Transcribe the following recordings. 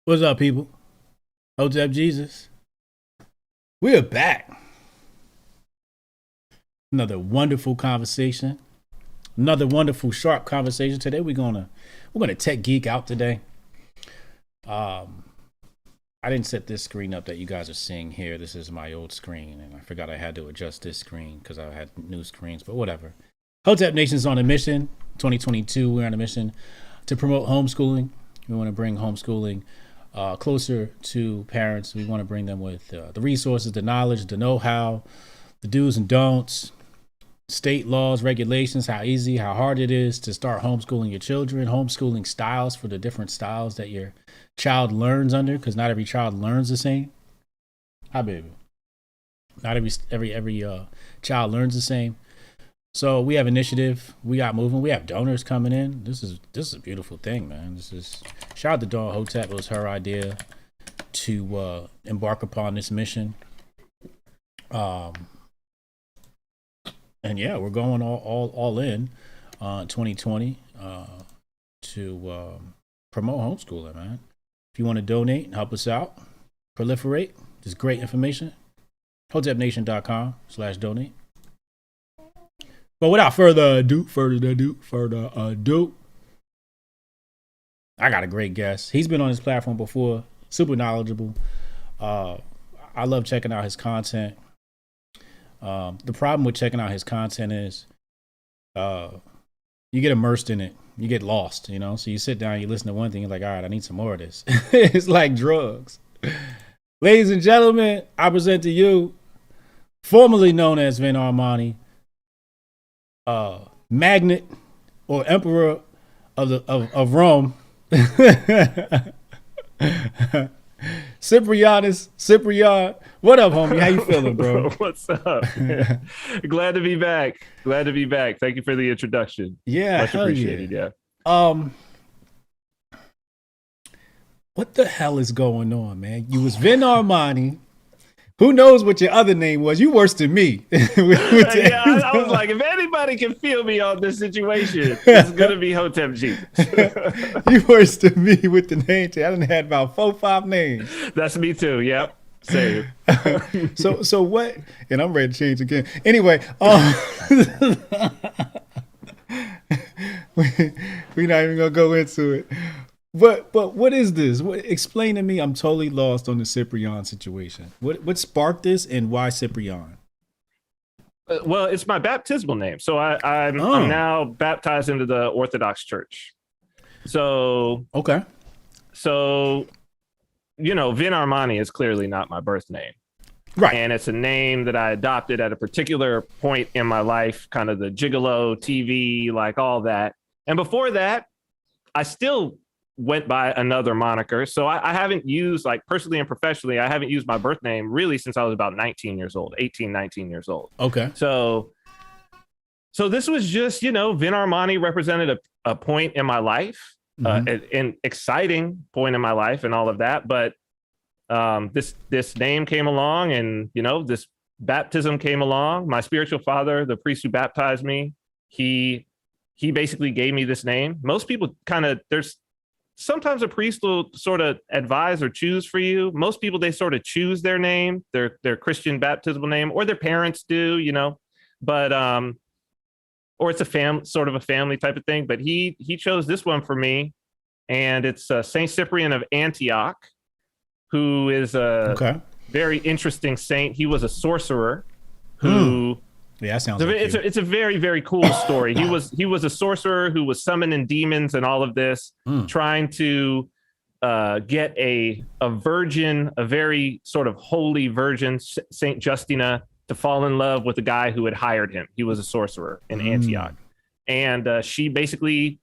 What's up, people? Hotep Jesus. We're back. Another wonderful conversation. Another wonderful, sharp conversation. Today we're gonna tech geek out today. Um, I didn't set this screen up that you guys are seeing here. This is my old screen, and I forgot I had to adjust this screen because I had new screens. But whatever. Hotep Nation's on a mission. 2022, we're on a mission to promote homeschooling. We want to bring homeschooling closer to parents. We want to bring them with the resources, the knowledge, the know-how, the do's and don'ts, state laws, regulations, how easy, how hard it is to start homeschooling your children, homeschooling styles for the different styles that your child learns under, because not every child learns the same. Hi, baby. Not every child learns the same. So we have initiative. We got movement. We have donors coming in. This is a beautiful thing, man. Shout out to Dawn Hotep. It was her idea to embark upon this mission. And yeah, we're going all in 2020 to promote homeschooling, man. If you want to donate and help us out, proliferate this great information, hotepnation.com/donate. But without further ado, I got a great guest. He's been on this platform before, super knowledgeable. I love checking out his content. The problem with checking out his content is you get immersed in it. You get lost, you know? So you sit down, you listen to one thing, you're like, all right, I need some more of this. It's like drugs. Ladies and gentlemen, I present to you, formerly known as Vin Armani, magnet or emperor of Rome, Cyprian. What up, homie? How you feeling, bro? What's up? Glad to be back. Thank you for the introduction. Yeah, Much apprecited. Yeah. Yeah. What the hell is going on, man? You was Vin Armani. Who knows what your other name was? You worse than me. Yeah, I was like, if anybody can feel me on this situation, it's gonna be Hotep Jesus. You worse than me with the name. I done had about 4-5 names. That's me too. Yep. Same. So what? And I'm ready to change again. Anyway, we're not even gonna go into it. But what is this? Explain to me. I'm totally lost on the Cyprian situation. What sparked this and why Cyprian? Well, it's my baptismal name, so I'm now baptized into the Orthodox Church. So okay. So Vin Armani is clearly not my birth name. Right. And it's a name that I adopted at a particular point in my life, kind of the gigolo TV, like all that. And before that, I still went by another moniker. So I haven't used, like, personally and professionally, I haven't used my birth name really since I was about 19 years old. Okay. So this was just, Vin Armani represented a point in my life, an exciting point in my life and all of that. But this name came along, and this baptism came along. My spiritual father, the priest who baptized me, he basically gave me this name. Most people there's sometimes a priest will sort of advise or choose for you. Most people, they sort of choose their name, their Christian baptismal name, or their parents do, but or it's sort of a family type of thing. But he chose this one for me, and it's Saint Cyprian of Antioch, who is a very interesting saint. He was a sorcerer who. Yeah, that sounds. It's a very, very cool story. He was a sorcerer who was summoning demons and all of this, trying to get a virgin, a very sort of holy virgin, Saint Justina, to fall in love with the guy who had hired him. He was a sorcerer in Antioch, and she basically,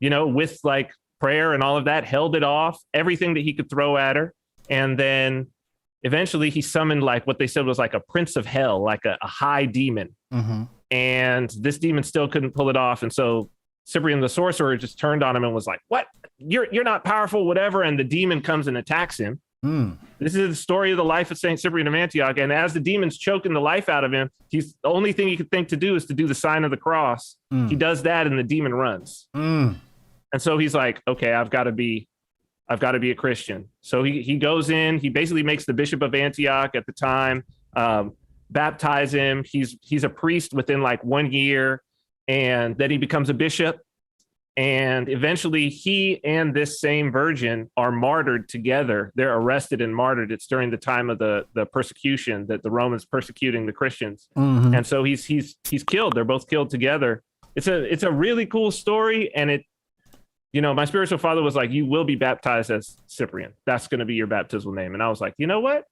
with like prayer and all of that, held it off, everything that he could throw at her, and then eventually he summoned like what they said was like a prince of hell, like a high demon. And this demon still couldn't pull it off. And so Cyprian the sorcerer just turned on him and was like, what? You're not powerful, whatever. And the demon comes and attacks him. This is the story of the life of Saint Cyprian of Antioch. And as the demon's choking the life out of him, the only thing he could think to do is to do the sign of the cross. He does that and the demon runs. And so he's like, okay, I've got to be I've got to be a Christian. So he goes in, he basically makes the Bishop of Antioch at the time, baptize him. He's a priest within like 1 year, and then he becomes a bishop. And eventually he and this same virgin are martyred together. They're arrested and martyred. It's during the time of the persecution that the Romans persecuting the Christians. Mm-hmm. And so he's killed. They're both killed together. It's a really cool story. And it, my spiritual father was like, you will be baptized as Cyprian. That's going to be your baptismal name. And I was like, you know what?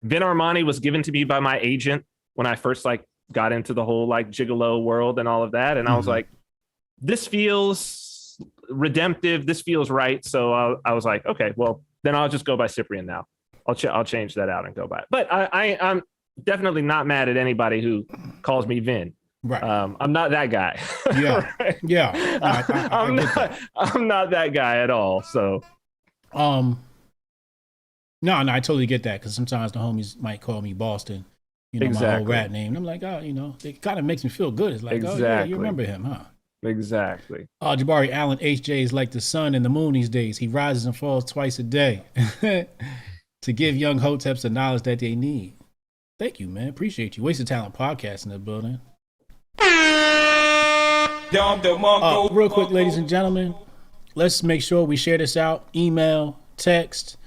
Vin Armani was given to me by my agent when I first like got into the whole like gigolo world and all of that. And I was like, this feels redemptive. This feels right. So I was like, okay, well, then I'll just go by Cyprian now. I'll change that out and go by it. But I'm definitely not mad at anybody who calls me Vin. Right. I'm not that guy. Yeah. Right? Yeah. No, I'm not that guy at all. So, no, I totally get that. Cause sometimes the homies might call me Boston, exactly. My whole rap name. And I'm like, it kind of makes me feel good. It's like, exactly. Oh yeah, you remember him, huh? Exactly. Jabari Allen, HJ is like the sun and the moon these days. He rises and falls twice a day to give young Hoteps the knowledge that they need. Thank you, man. Appreciate you. Wasted Talent Podcast in the building. Real quick, ladies and gentlemen, let's make sure we share this out. Email, text,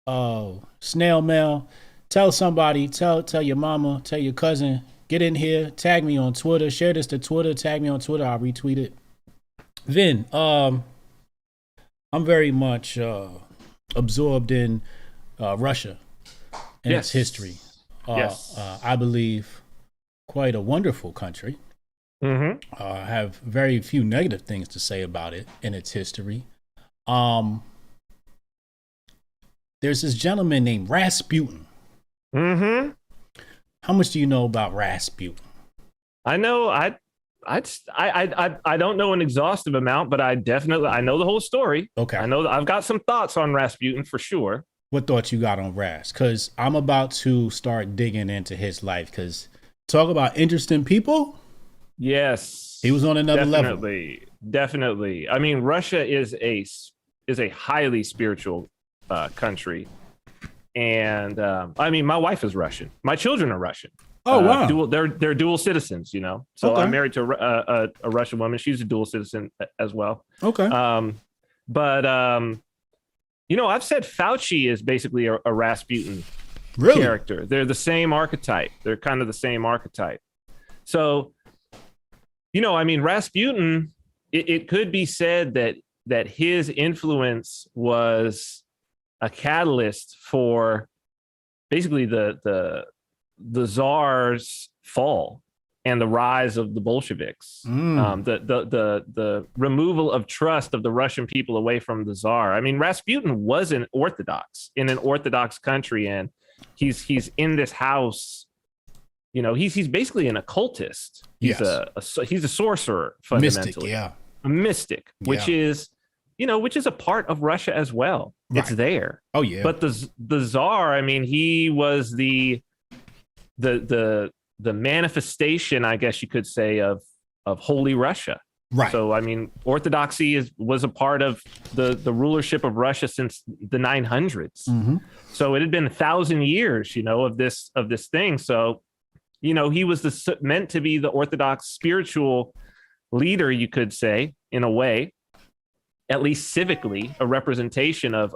snail mail. Tell somebody, tell your mama, tell your cousin. Get in here, tag me on Twitter, share this to Twitter, tag me on Twitter, I'll retweet it. Vin, I'm very much absorbed in Russia and its history. I believe quite a wonderful country. Mm-hmm. I have very few negative things to say about it and its history. There's this gentleman named Rasputin. Mm-hmm. How much do you know about Rasputin? I know I don't know an exhaustive amount, but I know the whole story. Okay. I've got some thoughts on Rasputin for sure. What thoughts you got on Ras? Because I'm about to start digging into his life. Because talk about interesting people. Yes, he was on another level. Definitely. I mean, Russia is a highly spiritual country. And I mean, my wife is Russian. My children are Russian. Oh wow! They're dual citizens, So okay. I'm married to a Russian woman. She's a dual citizen as well. Okay. But I've said Fauci is basically a Rasputin character. They're the same archetype. They're kind of the same archetype. So, I mean, Rasputin. It could be said that his influence was a catalyst for basically the Tsar's fall and the rise of the Bolsheviks, the removal of trust of the Russian people away from the Tsar. I mean, Rasputin was in an Orthodox country, and he's in this house. He's basically an occultist. He's a sorcerer fundamentally, a mystic, which is a part of Russia as well. Right. It's there. Oh yeah. But the Tsar, I mean, he was the manifestation, I guess you could say, of Holy Russia. Right. So I mean, Orthodoxy was a part of the rulership of Russia since the 900s. Mm-hmm. So it had been 1,000 years, of this thing. So, he was meant to be the Orthodox spiritual leader, you could say, in a way. At least civically, a representation of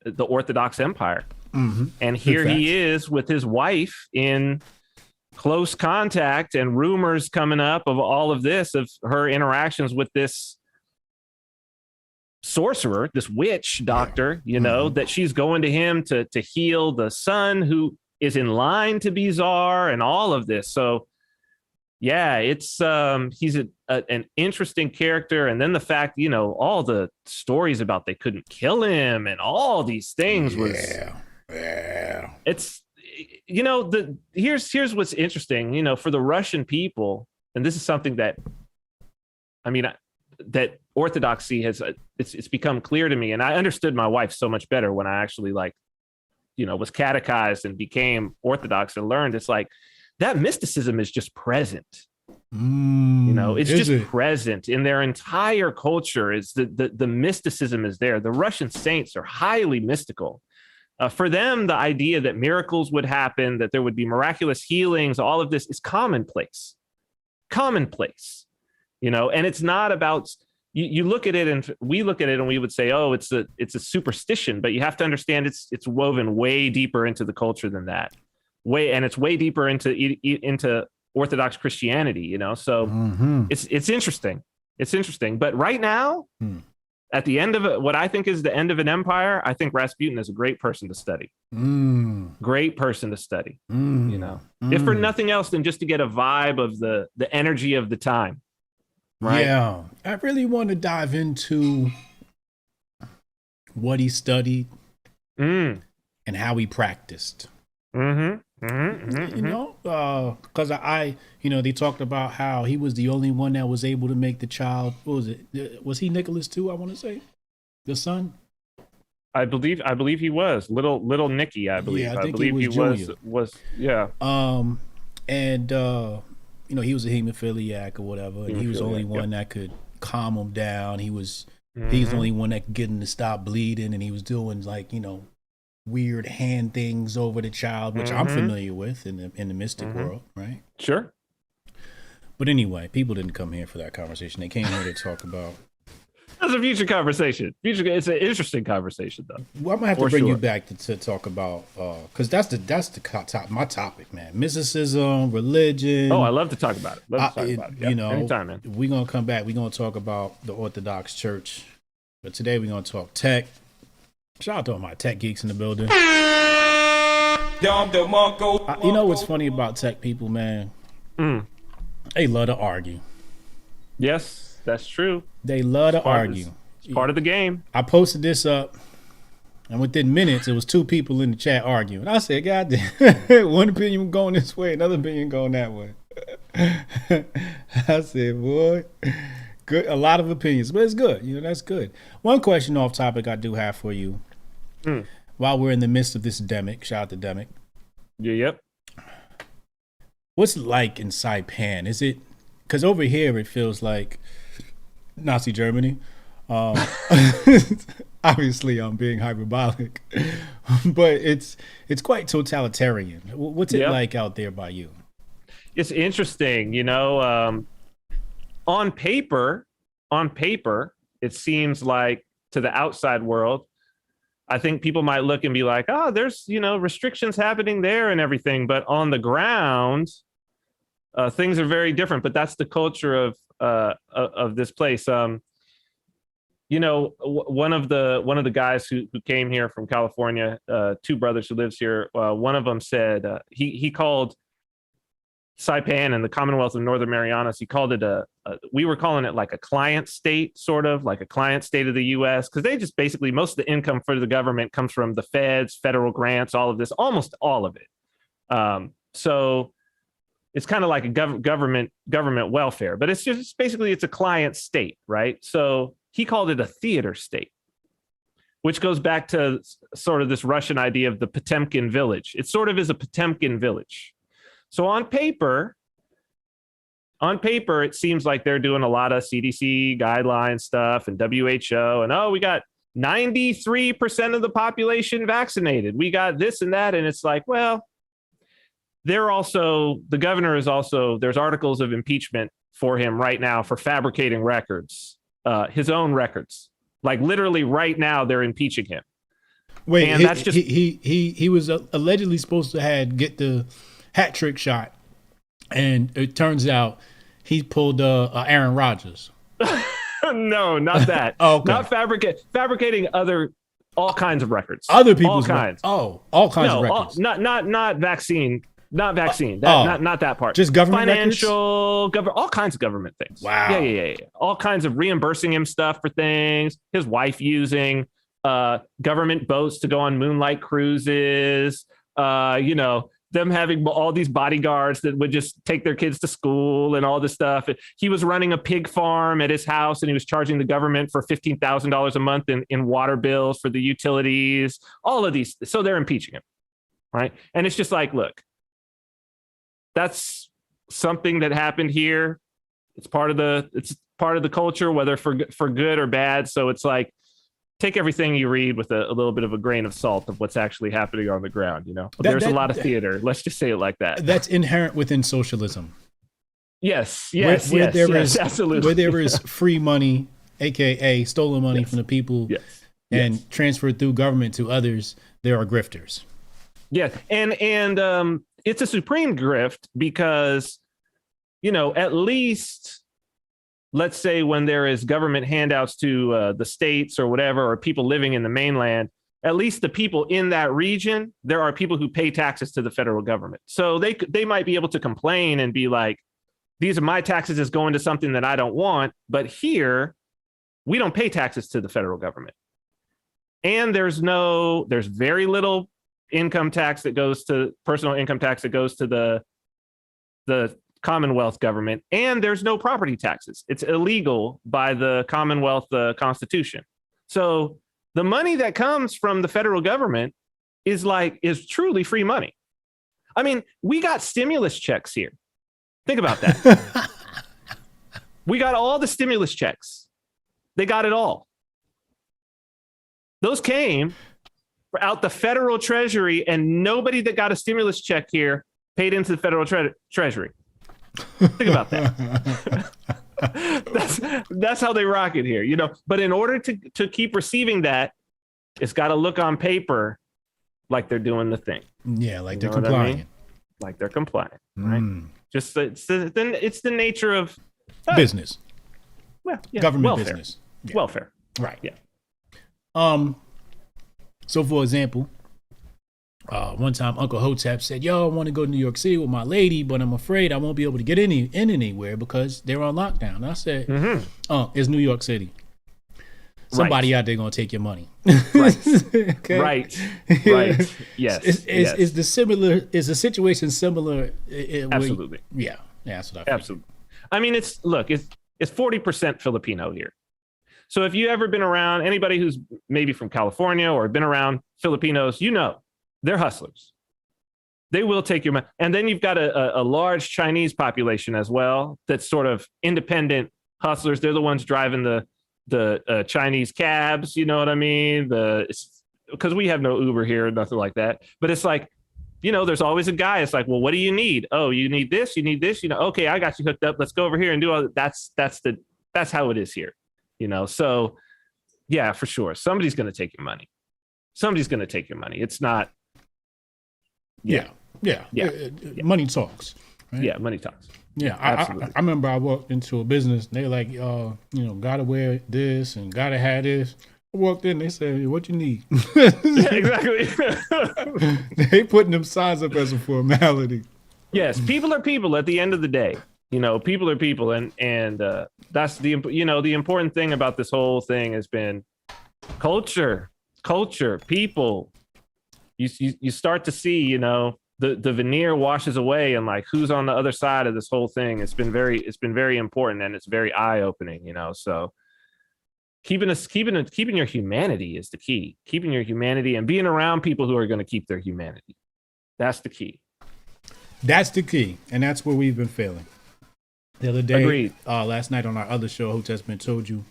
the Orthodox Empire. Mm-hmm. And here he is with his wife in close contact, and rumors coming up of all of this, of her interactions with this sorcerer, this witch doctor, that she's going to him to heal the son who is in line to be Tsar, and all of this. So yeah, it's he's an interesting character. And then the fact, all the stories about they couldn't kill him and all these things it's, here's what's interesting, for the Russian people. And this is something that, I mean, that Orthodoxy has, it's become clear to me. And I understood my wife so much better when I actually was catechized and became Orthodox and learned. It's like, that mysticism is just present. You know, it's just it? present in their entire culture. It's the mysticism is there. The Russian saints are highly mystical. For them, the idea that miracles would happen, that there would be miraculous healings, all of this is commonplace. Commonplace, you know, and it's not about, you look at it and we look at it and we would say, oh, it's a superstition, but you have to understand it's woven way deeper into the culture than that. And it's way deeper into Orthodox Christianity, you know. So it's interesting. It's interesting. But right now, at the end of what I think is the end of an empire, I think Rasputin is a great person to study. Great person to study. You know, if for nothing else than just to get a vibe of the energy of the time. Right? Yeah, I really want to dive into what he studied and how he practiced. You know, because they talked about how he was the only one that was able to make the child. What was it? Was he Nicholas too? I want to say, the son. I believe he was little Nicky. I believe. Yeah, I think believe he was yeah. And he was a hemophiliac or whatever, and he was the only one that could calm him down. He's the only one that could get him to stop bleeding, and he was doing weird hand things over the child, which I'm familiar with in the mystic world, right? Sure. But anyway, people didn't come here for that conversation. They came here to talk about. That's a future conversation. It's an interesting conversation, though. Well, I'm gonna have to bring you back to talk about because that's my topic, man. Mysticism, religion. Oh, I love to talk about it. Yep. You know, anytime, man. We're gonna come back. We're gonna talk about the Orthodox Church, but today we're gonna talk tech. Shout out to all my tech geeks in the building. You know what's funny about tech people, man? They love to argue. Yes, that's true. They love to argue. It's part of the game. I posted this up, and within minutes, it was two people in the chat arguing. I said, God damn, one opinion going this way, another opinion going that way. I said, boy, good, a lot of opinions, but it's good. You know, that's good. One question off topic I do have for you. While we're in the midst of this demic, shout out to Demic. Yeah, yep. What's it like in Saipan? Is it, because over here it feels like Nazi Germany. Obviously, I'm being hyperbolic, but it's quite totalitarian. What's it like out there by you? It's interesting, you know. On paper, it seems like to the outside world, I think people might look and be like, "Oh, there's restrictions happening there and everything," but on the ground, things are very different. But that's the culture of this place. One of the guys who came here from California, two brothers who lives here, one of them said he called Saipan and the Commonwealth of Northern Marianas, he called it we were calling it like a client state, sort of like a client state of the U.S. because they just basically, most of the income for the government comes from the feds, federal grants, all of this, almost all of it. So it's kind of like a government welfare, but it's just basically it's a client state, right? So he called it a theater state, which goes back to sort of this Russian idea of the Potemkin village. It sort of is a Potemkin village. So on paper, it seems like they're doing a lot of CDC guideline stuff and WHO, and we got 93% of the population vaccinated. We got this and that, and it's like, well, the governor is also, there's articles of impeachment for him right now for fabricating records, his own records. Like literally right now, they're impeaching him. Wait, and that's just he was allegedly supposed to get the hat trick shot, and it turns out he pulled Aaron Rodgers. No, not that. Okay. Not fabricating all kinds of records. Other people's all kinds. All kinds of records. Not vaccine. Not vaccine. Not that part. Just government financial, all kinds of government things. Wow. Yeah. All kinds of reimbursing him stuff for things. His wife using government boats to go on moonlight cruises. Them having all these bodyguards that would just take their kids to school and all this stuff. He was running a pig farm at his house, and he was charging the government for $15,000 a month in water bills for the utilities, all of these. So they're impeaching him, right? And it's just like, look, that's something that happened here It's part of the culture, whether for good or bad. So it's like, take everything you read with a little bit of a grain of salt of what's actually happening on the ground, you know. But there's a lot of theater. Let's just say it like that. That's inherent within socialism. Yes, absolutely. Where there is free money, aka stolen money from the people, and transferred through government to others, there are grifters. Yeah, and it's a supreme grift because, you know, at least, let's say when there is government handouts to the states or whatever, or people living in the mainland, at least the people in that region, there are people who pay taxes to the federal government. So they might be able to complain and be like, these are my taxes is going to something that I don't want. But here, we don't pay taxes to the federal government. And there's very little income tax that goes to personal income tax that goes to the Commonwealth government, and there's no property taxes. It's illegal by the Commonwealth Constitution. So the money that comes from the federal government is truly free money. I mean, we got stimulus checks here. Think about that. We got all the stimulus checks. They got it all. Those came out the federal treasury, and nobody that got a stimulus check here paid into the federal treasury. Think about that. that's how they rock it here, you know. But in order to keep receiving that, it's got to look on paper like they're doing the thing. Yeah, like they're complying. I mean? Like they're complying, right? Just it's the nature of business. Well, yeah, government welfare. Business. Yeah. Welfare. Right. Yeah. So for example, one time Uncle Hotep said, yo, I want to go to New York City with my lady, but I'm afraid I won't be able to get in anywhere because they're on lockdown. And I said, it's New York City. Somebody out there going to take your money. Right. Okay? Right. Yes. Is the situation similar? Absolutely. Yeah, that's what I figured. Absolutely. I mean, it's 40% Filipino here. So if you ever been around anybody who's maybe from California or been around Filipinos, you know, they're hustlers. They will take your money. And then you've got a large Chinese population as well that's sort of independent hustlers. They're the ones driving the Chinese cabs, you know what I mean? Because we have no Uber here, nothing like that. But it's like, you know, there's always a guy. It's like, well, what do you need? Oh, you need this, you need this. You know, okay, I got you hooked up. Let's go over here and do all that. That's how it is here. You know, so yeah, for sure. Somebody's going to take your money. It's not. Yeah. Money talks. Right? Yeah, money talks. Yeah, I remember I walked into a business. They were like, you know, gotta wear this and gotta have this. I walked in, they said, what you need? Yeah, exactly. They putting them signs up as a formality. Yes, people are people at the end of the day. You know, people are people, and that's the important thing about this whole thing has been culture, people. You start to see, you know, the veneer washes away, and like who's on the other side of this whole thing. It's been very important, and it's very eye opening. You know, so keeping your humanity is the key. Keeping your humanity and being around people who are going to keep their humanity. That's the key. That's the key, and that's where we've been failing. The other day, Agreed. Last night on our other show, Hotep's Been Told You,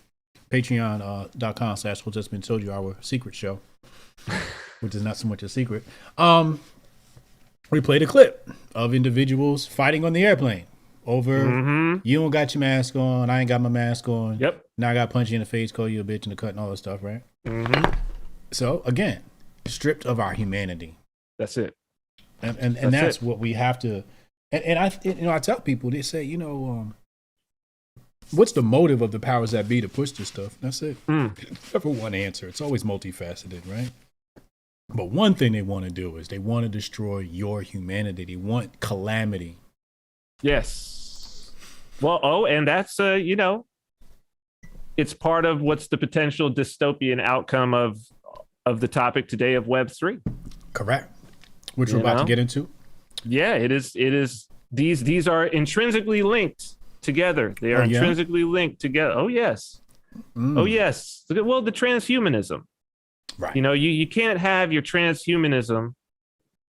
patreon.com/Hotep's Been Told You, our secret show, which is not so much a secret. We played a clip of individuals fighting on the airplane over, you don't got your mask on, I ain't got my mask on. Yep. Now I got to punch you in the face, call you a bitch in the cut and all that stuff, right? So again, stripped of our humanity. That's it. And that's what we have to. And I tell people, they say, you know, what's the motive of the powers that be to push this stuff? That's it. Never one answer. It's always multifaceted, right? But one thing they want to do is they want to destroy your humanity. They want calamity. Yes. Well, and that's, you know, it's part of what's the potential dystopian outcome of the topic today of Web3. Correct. Which we're about to get into. Yeah, it is. These are intrinsically linked together. They are intrinsically linked together. Oh, yes. Oh, yes. Well, the transhumanism. Right. You know, you can't have your transhumanism,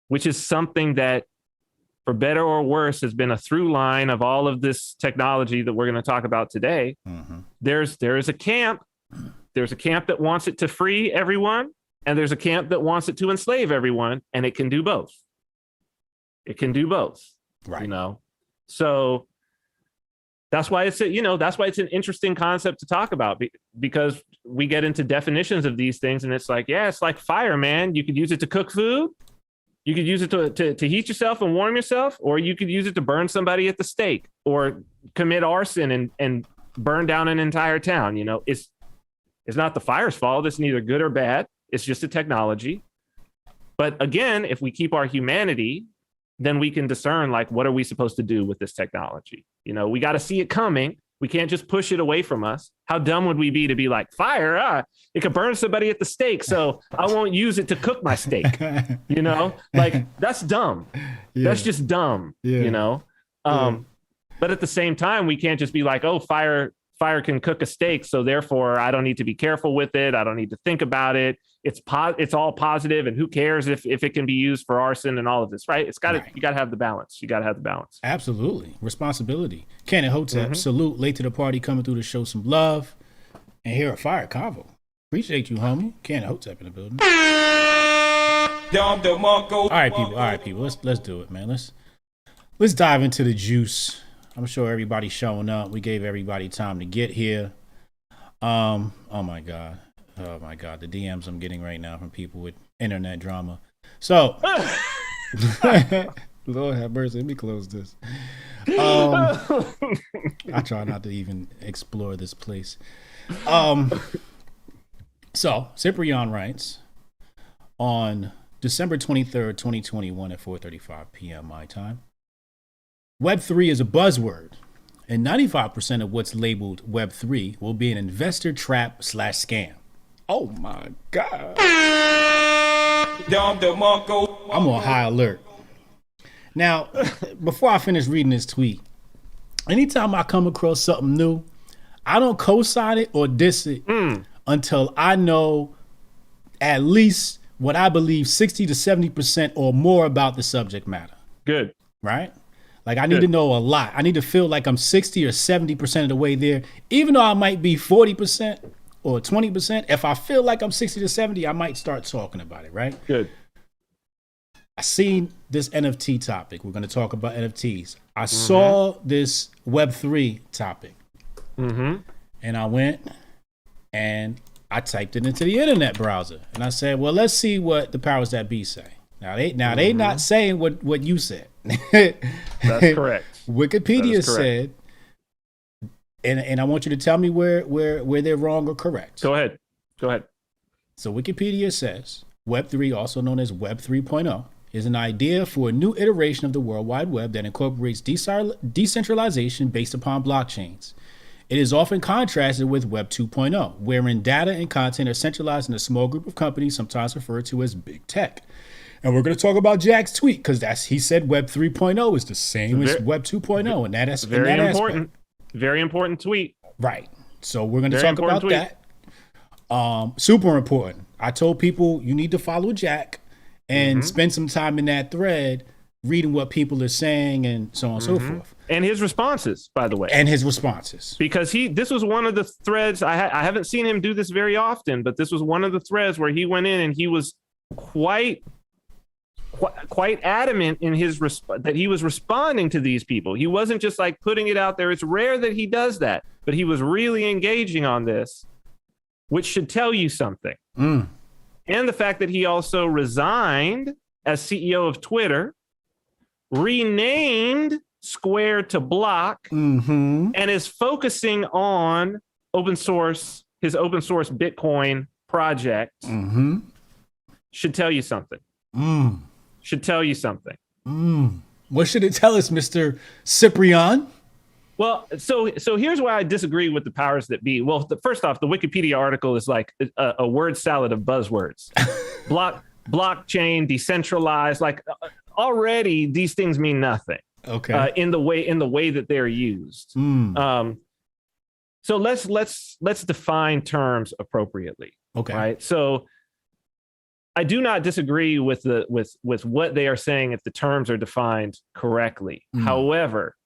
which is something that for better or worse, has been a through line of all of this technology that we're going to talk about today. There's a camp. There's a camp that wants it to free everyone, and there's a camp that wants it to enslave everyone, and it can do both. It can do both. Right. You know, so that's why it's an interesting concept to talk about, because we get into definitions of these things, and it's like, yeah, it's like fire, man. You could use it to cook food. You could use it to heat yourself and warm yourself, or you could use it to burn somebody at the stake or commit arson and burn down an entire town. You know, it's not the fire's fault. It's neither good or bad. It's just a technology. But again, if we keep our humanity, then we can discern, like, what are we supposed to do with this technology? You know, we got to see it coming. We can't just push it away from us. How dumb would we be to be like, fire, it could burn somebody at the stake, so I won't use it to cook my steak. You know, like, that's dumb. Yeah. That's just dumb, you know? But at the same time, we can't just be like, oh, fire can cook a steak, so therefore I don't need to be careful with it. I don't need to think about it. It's all positive, and who cares if it can be used for arson and all of this, right? You got to have the balance. You got to have the balance. Absolutely. Responsibility. Ken and Hotep, salute, late to the party, coming through to show some love. And here at Fire Convo. Appreciate you, homie. Ken and Hotep in the building. All right, people. Let's do it, man. Let's dive into the juice. I'm sure everybody's showing up. We gave everybody time to get here. Oh my God, the DMs I'm getting right now from people with internet drama. So, Lord have mercy. Let me close this. I try not to even explore this place. So Cyprian writes on December 23rd, 2021 at 4:35 p.m. my time. Web3 is a buzzword, and 95% of what's labeled Web3 will be an investor trap / scam. Oh my God. I'm on high alert. Now, before I finish reading this tweet, anytime I come across something new, I don't co-sign it or diss it until I know at least what I believe 60 to 70% or more about the subject matter. Good. Right? Like, I need to know a lot. I need to feel like I'm 60 or 70% of the way there, even though I might be 40% or 20%. If I feel like I'm 60 to 70, I might start talking about it, right? Good. I seen this NFT topic. We're going to talk about NFTs. I saw this Web3 topic. And I went and I typed it into the internet browser. And I said, well, let's see what the powers that be say. Now they not saying what you said. That's correct. Wikipedia said, and I want you to tell me where they're wrong or correct. Go ahead. So Wikipedia says Web3, also known as Web 3.0, is an idea for a new iteration of the World Wide Web that incorporates decentralization based upon blockchains. It is often contrasted with Web 2.0, wherein data and content are centralized in a small group of companies, sometimes referred to as big tech. And we're going to talk about Jack's tweet, because he said Web 3.0 is the same as Web 2.0, and that's very important. Very important tweet. Right. So we're going to talk about that. Super important. I told people you need to follow Jack and spend some time in that thread reading what people are saying and so on and so forth. And his responses, by the way. Because this was one of the threads. I haven't seen him do this very often, but this was one of the threads where he went in and he was quite adamant in his that he was responding to these people. He wasn't just like putting it out there. It's rare that he does that, but he was really engaging on this, which should tell you something. And the fact that he also resigned as CEO of Twitter, renamed Square to Block, and is focusing on his open source Bitcoin project, should tell you something. Should tell you something. What should it tell us, Mr. Cyprian? Well, so here's why I disagree with the powers that be. Well, first off, the Wikipedia article is like a word salad of buzzwords. Blockchain, decentralized, like already these things mean nothing. Okay. In the way that they're used. So let's define terms appropriately. Okay. Right. So I do not disagree with what they are saying if the terms are defined correctly. However,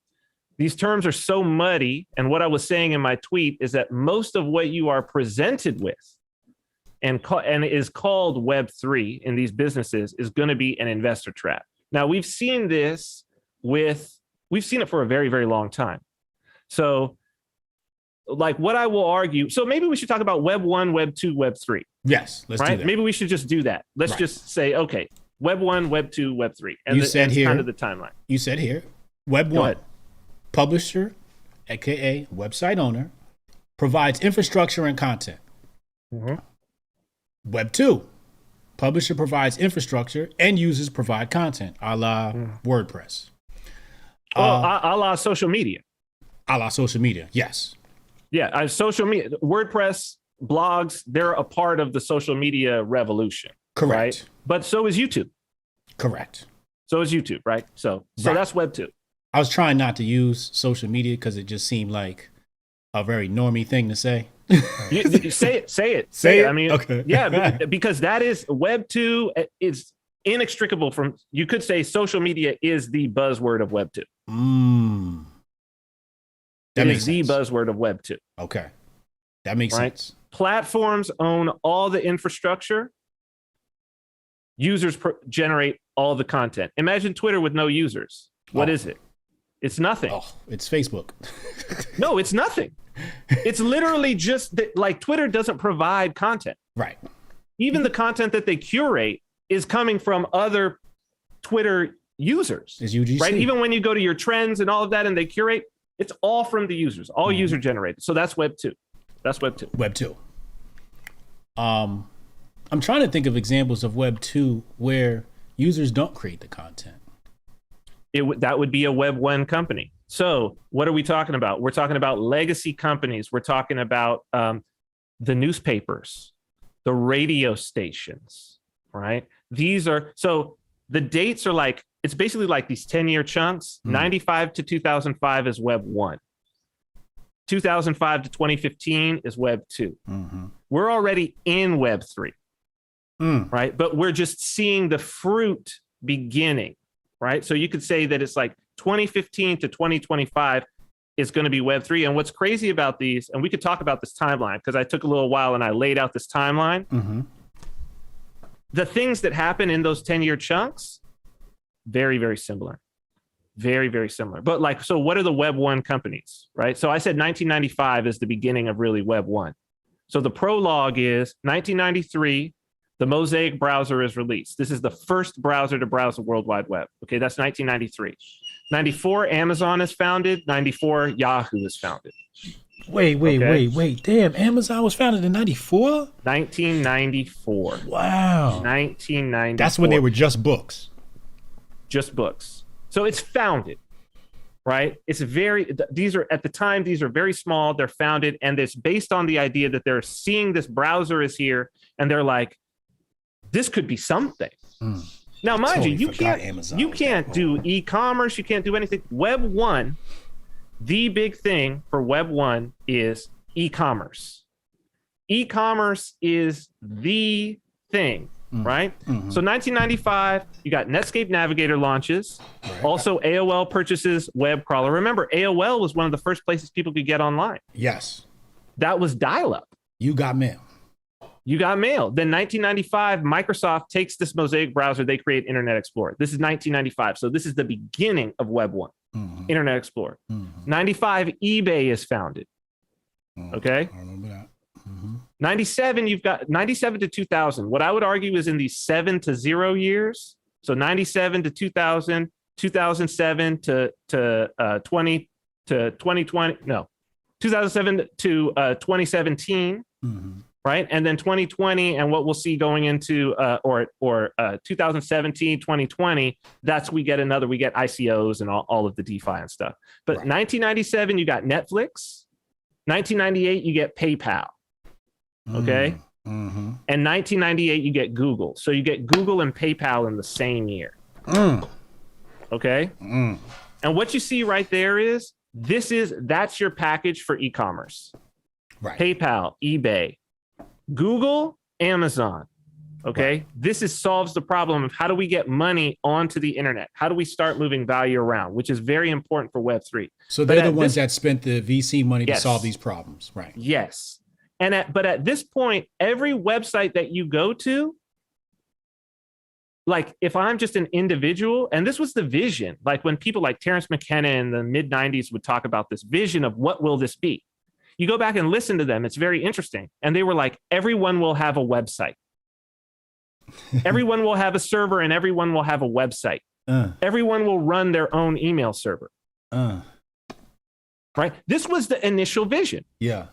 these terms are so muddy, and what I was saying in my tweet is that most of what you are presented with and is called Web3 in these businesses is going to be an investor trap. Now, we've seen this we've seen it for a very, very long time. So like what I will argue, so maybe we should talk about Web 1, Web 2, Web 3. Yes, let's do that. Maybe we should just do that. Let's just say, okay, Web 1, Web 2, Web 3. And you said here, kind of the timeline. You said here, Web 1, publisher, aka website owner, provides infrastructure and content. Web 2, publisher provides infrastructure and users provide content, a la WordPress. A la social media. A la social media, yes. Yeah, social media, WordPress, blogs, they're a part of the social media revolution. Correct. Right? But so is YouTube. Correct. So is YouTube, right? So that's Web 2. I was trying not to use social media because it just seemed like a very normie thing to say. Say it. I mean, okay. Yeah, because that is Web 2 is inextricable from, you could say social media is the buzzword of Web 2. That is the buzzword of Web 2. Okay. That makes sense. Platforms own all the infrastructure. Users generate all the content. Imagine Twitter with no users. What is it? It's nothing. Oh, it's Facebook. No, it's nothing. It's literally just that, like, Twitter doesn't provide content. Right. Even the content that they curate is coming from other Twitter users. Is UGC. Right? Even when you go to your trends and all of that and they curate, it's all from the users, all user generated. So that's Web 2. That's Web 2. Web 2. I'm trying to think of examples of Web 2 where users don't create the content. That would be a Web 1 company. So what are we talking about? We're talking about legacy companies. We're talking about the newspapers, the radio stations, right? So the dates are like, it's basically like these 10-year chunks. 95 to 2005 is Web 1. 2005 to 2015 is Web 2. We're already in Web 3, right? But we're just seeing the fruit beginning, right? So you could say that it's like 2015 to 2025 is going to be Web 3. And what's crazy about these, and we could talk about this timeline because I took a little while and I laid out this timeline. The things that happen in those 10-year chunks, very, very similar. Very, very similar. But like, so what are the Web 1 companies, right? So I said 1995 is the beginning of really Web 1. So the prologue is 1993, the Mosaic browser is released. This is the first browser to browse the World Wide Web. Okay, that's 1993. 94, Amazon is founded. 94, Yahoo is founded. Wait. Damn, Amazon was founded in 94? 1994. Wow. 1994. That's when they were just books. Just books. So it's founded, right? These are, at the time, these are very small. They're founded, and it's based on the idea that they're seeing this browser is here, and they're like, this could be something. Now, mind you can't do e-commerce. You can't do anything. Web 1, the big thing for Web 1 is e-commerce. E-commerce is the thing, right? So 1995, you got Netscape Navigator launches. Right. Also, AOL purchases web crawler. Remember, AOL was one of the first places people could get online. Yes. That was dial-up. You got mail. Then 1995, Microsoft takes this Mosaic browser. They create Internet Explorer. This is 1995. So this is the beginning of Web 1, Internet Explorer. 95, eBay is founded. Okay. I remember that. 97, you've got 97 to 2000. What I would argue is in these 7 to 0 years. So 97 to 2000, 2007 to 20 to 2020. No, 2007 to 2017. Right. And then 2020 and what we'll see going into 2017, 2020, we get ICOs and all of the DeFi and stuff. But 1997, you got Netflix. 1998, you get PayPal. Okay. And 1998, you get Google. So you get Google and PayPal in the same year. Okay. And what you see right there that's your package for e-commerce. Right. PayPal, eBay, Google, Amazon. Okay. Right. This solves the problem of how do we get money onto the internet? How do we start moving value around, which is very important for Web3. So they're the ones that spent the VC money to solve these problems, right? Yes. But at this point, every website that you go to, like if I'm just an individual, and this was the vision, like when people like Terrence McKenna in the mid 90s would talk about this vision of what will this be? You go back and listen to them. It's very interesting. And they were like, everyone will have a website. Everyone will have a server and everyone will have a website. Everyone will run their own email server. Right? This was the initial vision. Yeah.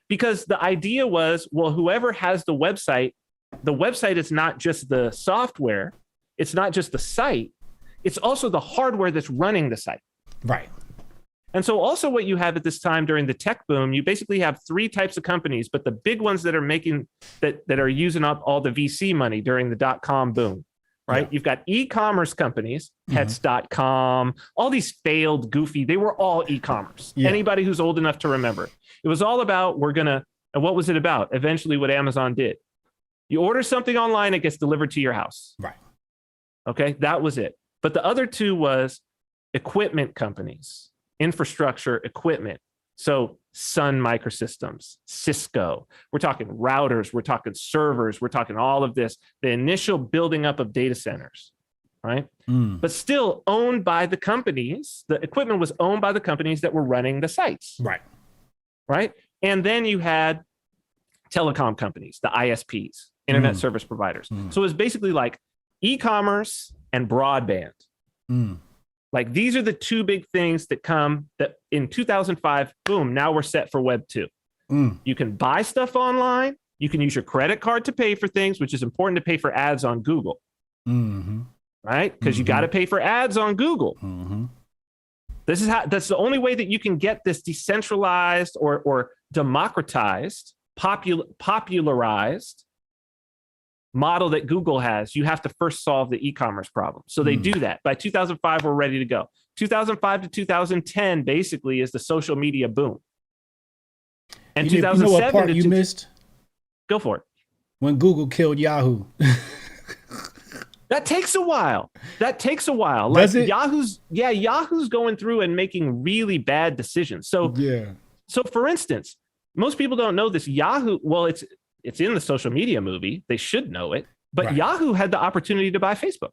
Because the idea was, well, whoever has the website is not just the software. It's not just the site. It's also the hardware that's running the site. Right. And so also what you have at this time during the tech boom, you basically have three types of companies, but the big ones that are making that are using up all the VC money during the .com boom, right? Yeah. You've got e-commerce companies, pets.com, all these failed, goofy, they were all e-commerce. Yeah. Anybody who's old enough to remember. It was all about, and what was it about? Eventually what Amazon did. You order something online, it gets delivered to your house. Right. Okay, that was it. But the other two was equipment companies. Infrastructure equipment. So Sun Microsystems, Cisco, we're talking routers, we're talking servers, we're talking all of this, the initial building up of data centers, right? But still owned by the companies, the equipment was owned by the companies that were running the sites. Right. Right. And then you had telecom companies, the ISPs, internet service providers. So it was basically like e-commerce and broadband. Like these are the two big things that come that in 2005, boom, now we're set for Web 2. You can buy stuff online. You can use your credit card to pay for things, which is important to pay for ads on Google. Right? Because you got to pay for ads on Google. That's the only way that you can get this decentralized or democratized, popularized model that Google has. You have to first solve the e-commerce problem. So they do that. By 2005, we're ready to go. 2005 to 2010 basically is the social media boom. And 2007 you know what part you missed? Go for it. When Google killed Yahoo. That takes a while. Like Does it? Yahoo's going through and making really bad decisions. So for instance, most people don't know this. Yahoo, well, it's in the social media movie. They should know it. But right. Yahoo had the opportunity to buy Facebook.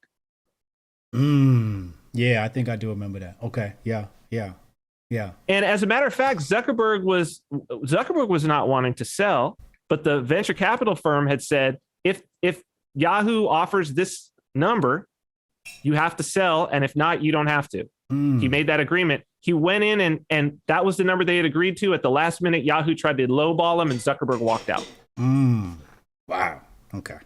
Yeah, I think I do remember that. Okay. Yeah. And as a matter of fact, Zuckerberg was not wanting to sell, but the venture capital firm had said, if Yahoo offers this number, you have to sell. And if not, you don't have to. He made that agreement. He went in and that was the number they had agreed to. At the last minute, Yahoo tried to lowball him and Zuckerberg walked out. Wow. Okay.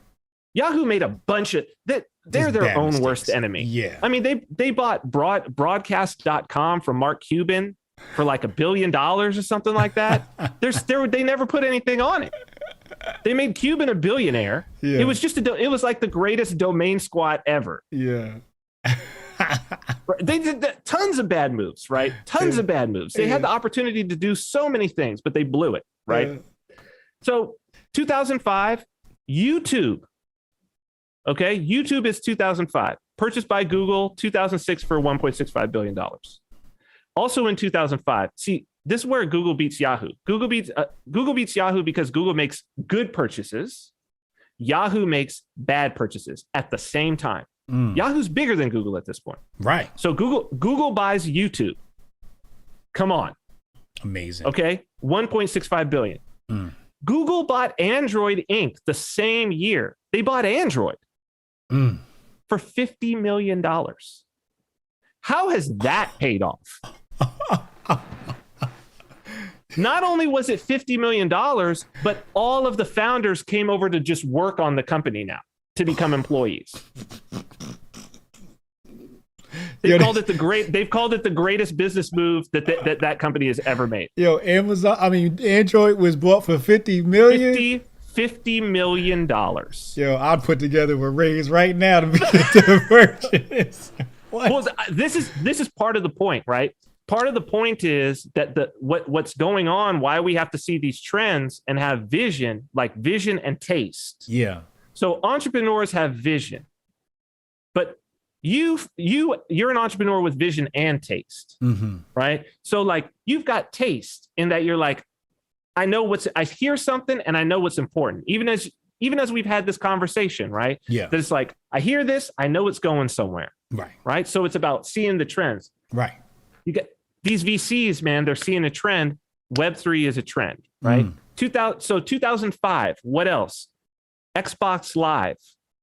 Yahoo made a bunch of that. They're their own mistakes. Worst enemy. Yeah. I mean, they bought broadcast.com from Mark Cuban for like $1 billion or something like that. They never put anything on it. They made Cuban a billionaire. Yeah. It was it was like the greatest domain squat ever. Yeah. They did tons of bad moves, right? Tons of bad moves. They had the opportunity to do so many things, but they blew it, right? Yeah. So 2005, YouTube. Okay, YouTube is 2005. Purchased by Google, 2006 for $1.65 billion. Also in 2005, see, this is where Google beats Yahoo. Google beats Yahoo because Google makes good purchases. Yahoo makes bad purchases at the same time. Yahoo's bigger than Google at this point. Right. So Google buys YouTube. Come on. Amazing. Okay, $1.65 billion. Google bought Android Inc. the same year. They bought Android for $50 million. How has that paid off? Not only was it $50 million, but all of the founders came over to just work on the company now to become employees. They've called it the greatest business move that company has ever made. Android was bought for $50 million. $50 million. I'd put together a raise right now to purchase. Well, this is part of the point, right? Part of the point is that what's going on, why we have to see these trends and have vision and taste. Yeah. So entrepreneurs have vision, but you're an entrepreneur with vision and taste, right? So like you've got taste in that you're like, I hear something and I know what's important. Even as we've had this conversation, right? Yeah. That it's like, I hear this, I know it's going somewhere. Right. Right. So it's about seeing the trends. Right. You get these VCs, man, they're seeing a trend. Web3 is a trend, right? 2005, what else? Xbox Live,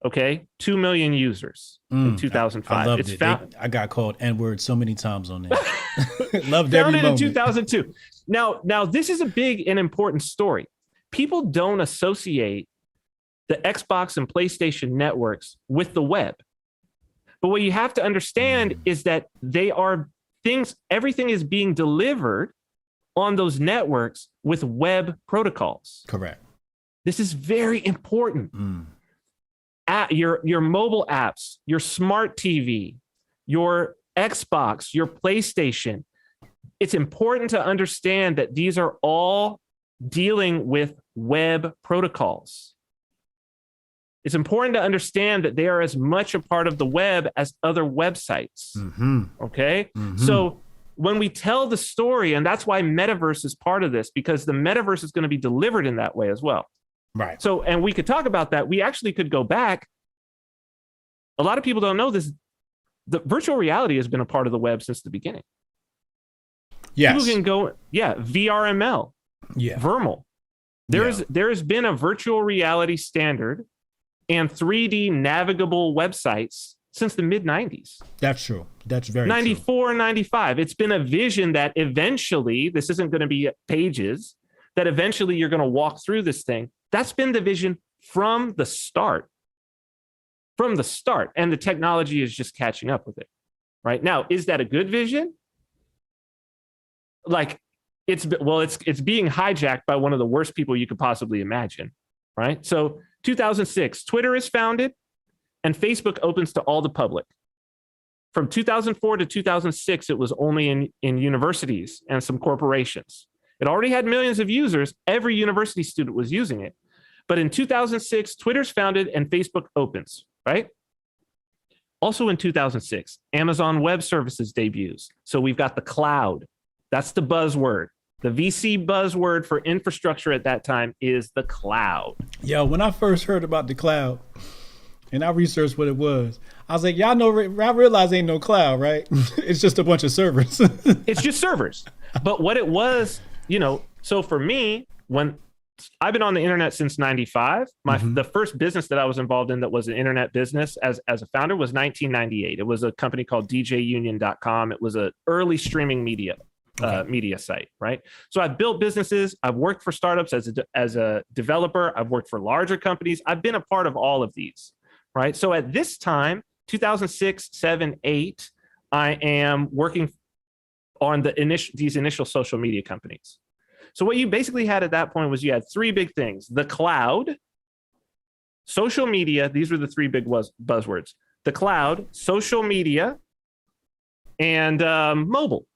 okay? 2 million users in 2005. I loved it. I got called N-word so many times on there. Loved every Founded moment. in 2002. Now, this is a big and important story. People don't associate the Xbox and PlayStation networks with the web. But what you have to understand is that they are everything is being delivered on those networks with web protocols. Correct. This is very important. Your mobile apps, your smart TV, your Xbox, your PlayStation. It's important to understand that these are all dealing with web protocols. It's important to understand that they are as much a part of the web as other websites. Okay? So when we tell the story, and that's why metaverse is part of this, because the metaverse is going to be delivered in that way as well. Right. So, and we could talk about that. We actually could go back. A lot of people don't know this. The virtual reality has been a part of the web since the beginning. Yes. People can go, VRML, Vermal. There has been a virtual reality standard and 3D navigable websites since the mid-90s. That's true. That's very 94, 95. It's been a vision that eventually, this isn't going to be pages, that eventually you're going to walk through this thing. That's been the vision from the start. From the start. And the technology is just catching up with it. Right? Now, is that a good vision? Like, it's being hijacked by one of the worst people you could possibly imagine. Right? So 2006, Twitter is founded and Facebook opens to all the public. From 2004 to 2006, it was only in universities and some corporations. It already had millions of users. Every university student was using it. But in 2006, Twitter's founded and Facebook opens, right? Also in 2006, Amazon Web Services debuts. So we've got the cloud. That's the buzzword. The VC buzzword for infrastructure at that time is the cloud. Yo, when I first heard about the cloud and I researched what it was, I was like, y'all know, I realize ain't no cloud, right? It's just a bunch of servers. It's just servers. But what it was, so for me, when I've been on the internet since 95, the first business that I was involved in that was an internet business as a founder was 1998. It was a company called DJUnion.com. It was an early streaming media site, right? So I've built businesses. I've worked for startups as a developer. I've worked for larger companies. I've been a part of all of these, right? So at this time, 2006, 7, 8, I am working on these initial social media companies. So what you basically had at that point was you had three big things: the cloud, social media. These were the three big buzzwords: the cloud, social media, and mobile.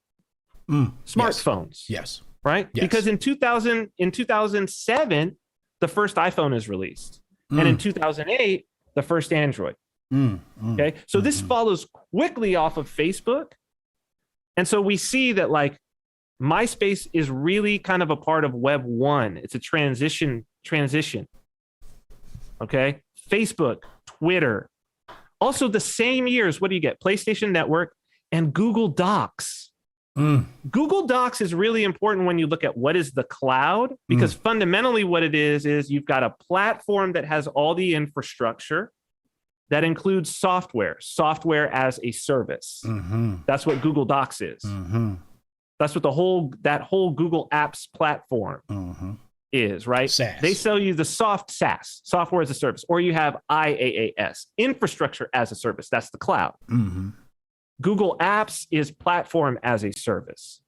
Smartphones. Yes. Right? Yes. Because in 2007, the first iPhone is released. And in 2008, the first Android. Okay. So this follows quickly off of Facebook. And so we see that like MySpace is really kind of a part of Web 1. It's a transition. Okay. Facebook, Twitter. Also the same years, what do you get? PlayStation Network and Google Docs. Google Docs is really important when you look at what is the cloud, because fundamentally what it is you've got a platform that has all the infrastructure that includes software as a service. That's what Google Docs is. That's what that whole Google Apps platform is, right? SaaS. They sell you the SaaS, software as a service, or you have IaaS, infrastructure as a service. That's the cloud. Google Apps is platform as a service.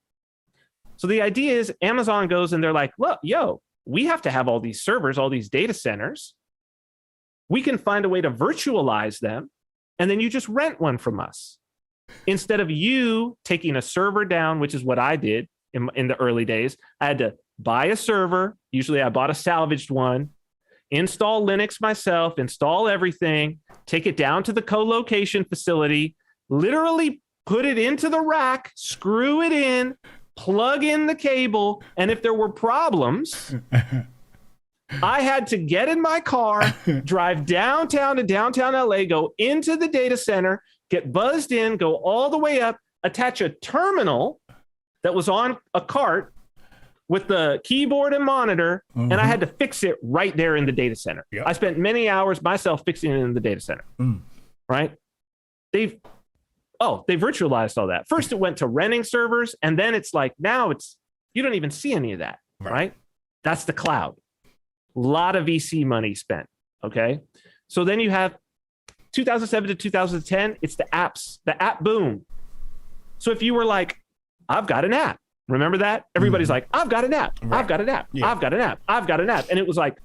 So the idea is Amazon goes and they're like, look, we have to have all these servers, all these data centers. We can find a way to virtualize them, and then you just rent one from us. Instead of you taking a server down, which is what I did in the early days. I had to buy a server. Usually I bought a salvaged one. install Linux myself, install everything, take it down to the co-location facility, literally put it into the rack, screw it in, plug in the cable. And if there were problems, I had to get in my car, drive downtown to downtown LA, go into the data center, get buzzed in, go all the way up, attach a terminal that was on a cart with the keyboard and monitor, and I had to fix it right there in the data center. Yep. I spent many hours myself fixing it in the data center, right? They virtualized all that. First, it went to renting servers, and then it's like, now you don't even see any of that, right? That's the cloud. A lot of VC money spent, okay? So then you have 2007 to 2010, it's the apps, the app boom. So if you were like, I've got an app, remember that? Everybody's like, I've got an app, I've got an app, I've got an app, I've got an app. And it was like,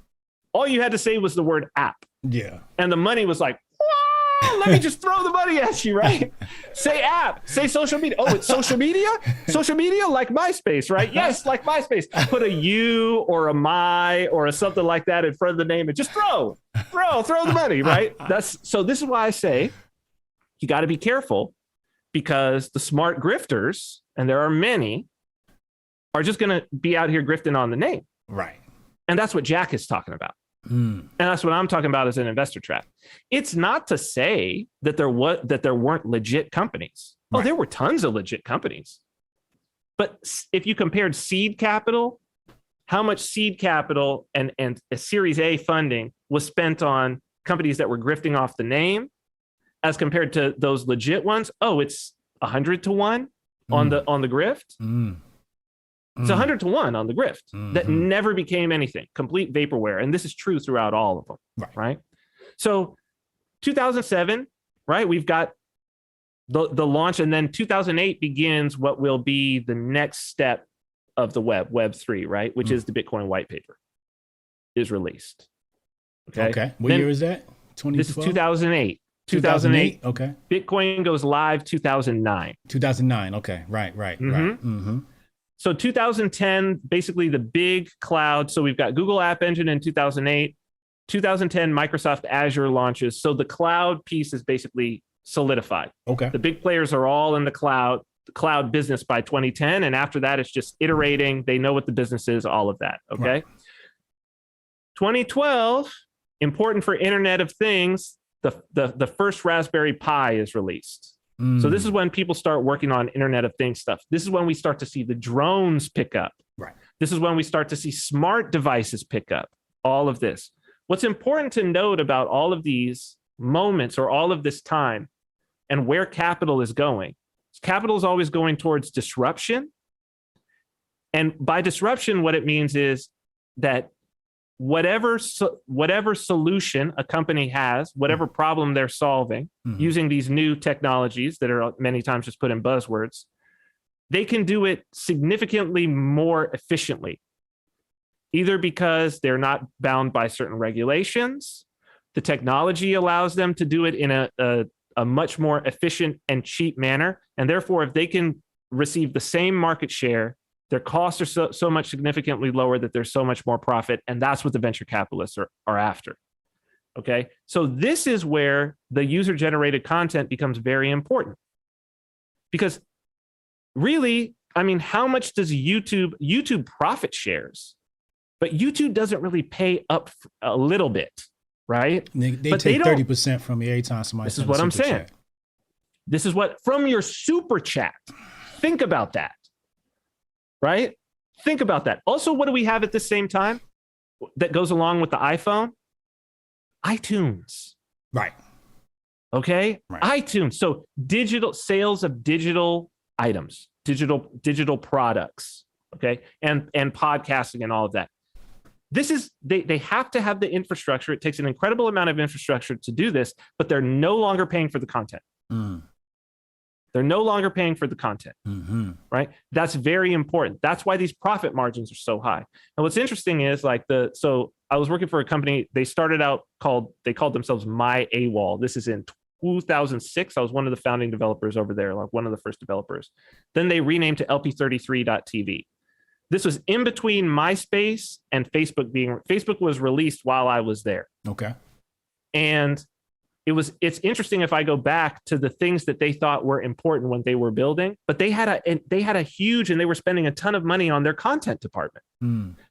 all you had to say was the word app. Yeah. And the money was like, let me just throw the money at you, right? Say app, say social media. Oh, it's social media? Social media like MySpace, right? Yes, like MySpace. Put a U or a my or a something like that in front of the name and just throw the money, right? So this is why I say you got to be careful, because the smart grifters, and there are many, are just going to be out here grifting on the name. Right. And that's what Jack is talking about. And that's what I'm talking about as an investor trap. It's not to say that there weren't legit companies. Oh, there were tons of legit companies. But if you compared seed capital, how much seed capital and a Series A funding was spent on companies that were grifting off the name as compared to those legit ones, it's 100 to 1 on the grift. It's 100 to 1 on the grift that never became anything, complete vaporware. And this is true throughout all of them, right? So 2007, right, we've got the launch, and then 2008 begins what will be the next step of the Web3, right, which is the Bitcoin white paper is released. Okay. What year is that? 2012? This is 2008. 2008. Okay. Bitcoin goes live 2009. 2009. Okay. Right. So 2010, basically the big cloud. So we've got Google App Engine in 2008. 2010, Microsoft Azure launches. So the cloud piece is basically solidified. Okay. The big players are all in the cloud business by 2010. And after that, it's just iterating. They know what the business is, all of that. Okay. Right. 2012, important for Internet of Things, the first Raspberry Pi is released. So this is when people start working on Internet of Things stuff. This is when we start to see the drones pick up. Right. This is when we start to see smart devices pick up, all of this. What's important to note about all of these moments or all of this time and where capital is going is always going towards disruption. And by disruption, what it means is that whatever solution a company has, whatever problem they're solving using these new technologies that are many times just put in buzzwords, they can do it significantly more efficiently, either because they're not bound by certain regulations. The technology allows them to do it in a much more efficient and cheap manner. And therefore, if they can receive the same market share, their costs are so much significantly lower that there's so much more profit. And that's what the venture capitalists are after. Okay. So this is where the user generated content becomes very important, because really, I mean, how much does YouTube profit shares, but YouTube doesn't really pay up a little bit, right? They take 30% from you every time somebody. This is what I'm saying. This is what from your super chat. Think about that. Right? Think about that. Also, what do we have at the same time that goes along with the iPhone? iTunes. Right. Okay. Right. iTunes. So digital sales of digital items, digital products. Okay. And podcasting and all of that. This is, they have to have the infrastructure. It takes an incredible amount of infrastructure to do this, but they're no longer paying for the content. They're no longer paying for the content, right? That's very important. That's why these profit margins are so high. And what's interesting is so I was working for a company. They started out they called themselves My AWOL. This is in 2006. I was one of the founding developers over there, like one of the first developers. Then they renamed to LP33.tv. This was in between MySpace and Facebook was released while I was there. Okay. And it's interesting if I go back to the things that they thought were important when they were building, but they had a huge, and they were spending a ton of money on their content department.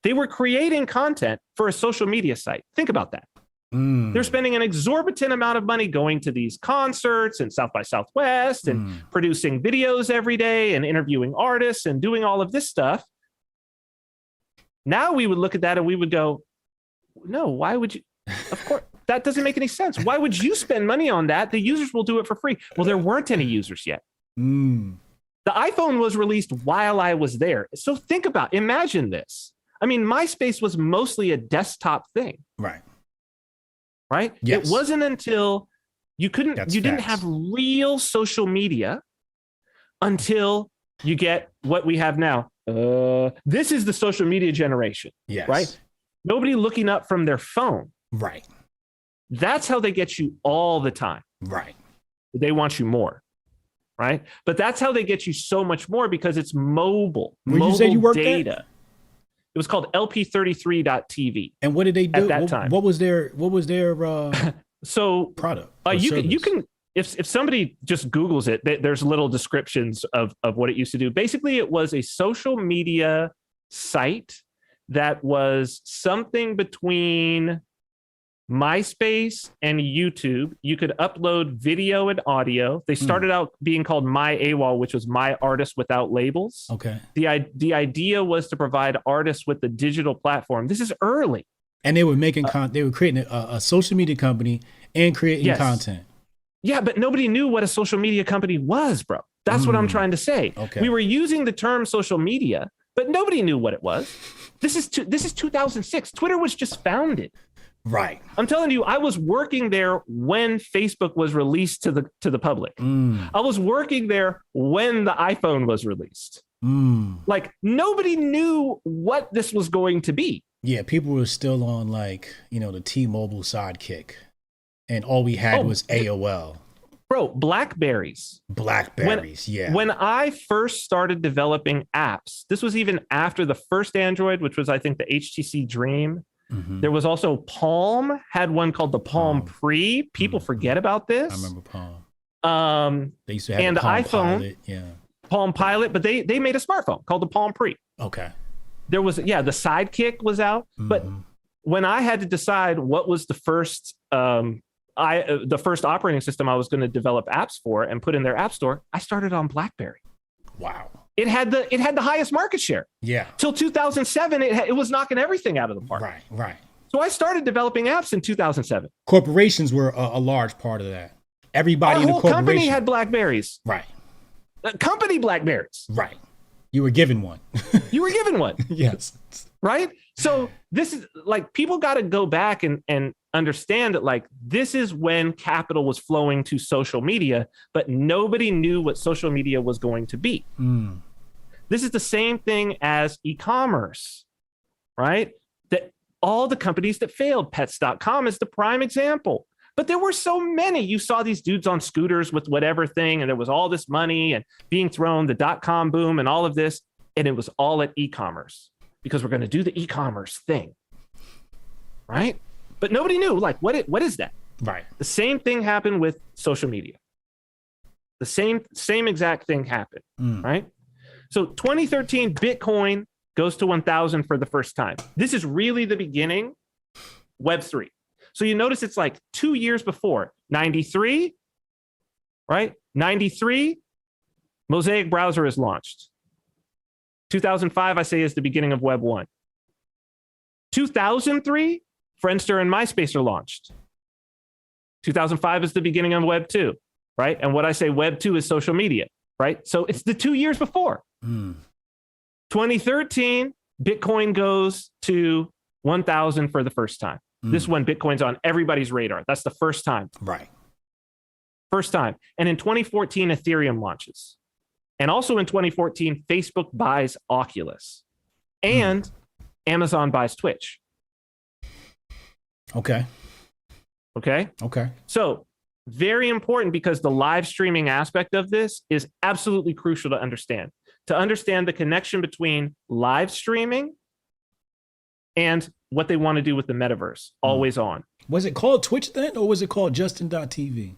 They were creating content for a social media site. Think about that. They're spending an exorbitant amount of money going to these concerts and South by Southwest and producing videos every day and interviewing artists and doing all of this stuff. Now we would look at that and we would go, no, why would you? Of course, that doesn't make any sense. Why would you spend money on that? The users will do it for free. Well, there weren't any users yet. The iPhone was released while I was there. So imagine this. I mean, MySpace was mostly a desktop thing. Right. Yes. It wasn't until you didn't have real social media until you get what we have now. This is the social media generation. Yes. Right. Nobody looking up from their phone. Right. That's how they get you all the time. Right. They want you more. Right. But that's how they get you so much more, because it's mobile. Where mobile you say you worked data. at? It was called LP33.TV. And what did they do at that time? What was their so product? You can if somebody just Googles it, there's little descriptions of what it used to do. Basically, it was a social media site that was something between MySpace and YouTube. You could upload video and audio. They started out being called My AWOL, which was My Artist Without Labels. Okay. The idea was to provide artists with the digital platform. This is early. And they were making they were creating a social media company and creating content. Yeah, but nobody knew what a social media company was, bro. That's what I'm trying to say. Okay. We were using the term social media, but nobody knew what it was. This is 2006. Twitter was just founded. Right. I'm telling you, I was working there when Facebook was released to the public. I was working there when the iPhone was released. Like, nobody knew what this was going to be. Yeah, people were still on the T-Mobile sidekick, and all we had was AOL. Bro, Blackberries. When I first started developing apps, this was even after the first Android, which was, I think, the HTC Dream. There was also Palm, had one called the Palm Pre. People forget about this. I remember Palm. They used to have the Palm iPhone, Pilot. Yeah. Palm Pilot, but they made a smartphone called the Palm Pre. Okay. There was, the Sidekick was out. But when I had to decide what was the first operating system I was going to develop apps for and put in their app store, I started on BlackBerry. Wow. It had the highest market share. Yeah. Till 2007, it was knocking everything out of the park. Right. So I started developing apps in 2007. Corporations were a large part of that. Everybody in the corporation. Company had Blackberries. Right. Company Blackberries. Right. You were given one. Yes. Right. So this is people got to go back and understand that this is when capital was flowing to social media, but nobody knew what social media was going to be. This is the same thing as e-commerce, right? That all the companies that failed, pets.com is the prime example. But there were so many. You saw these dudes on scooters with whatever thing, and there was all this money and being thrown, the dot-com boom and all of this, and it was all at e-commerce because we're going to do the e-commerce thing, right? But nobody knew, what is that? Right. The same thing happened with social media. The same exact thing happened, right? So 2013, Bitcoin goes to 1,000 for the first time. This is really the beginning, Web3. So you notice it's 2 years before, 93, right? 93, Mosaic browser is launched. 2005, I say, is the beginning of Web 1. 2003, Friendster and MySpace are launched. 2005 is the beginning of Web 2, right? And what I say, Web 2 is social media, right? So it's the 2 years before. 2013, Bitcoin goes to 1,000 for the first time. This is when Bitcoin's on everybody's radar. That's the first time. Right. First time. And in 2014, Ethereum launches. And also in 2014, Facebook buys Oculus. And Amazon buys Twitch. Okay. So very important, because the live streaming aspect of this is absolutely crucial to understand. to understand the connection between live streaming and what they want to do with the metaverse, always on. Was it called Twitch then, or was it called Justin.tv?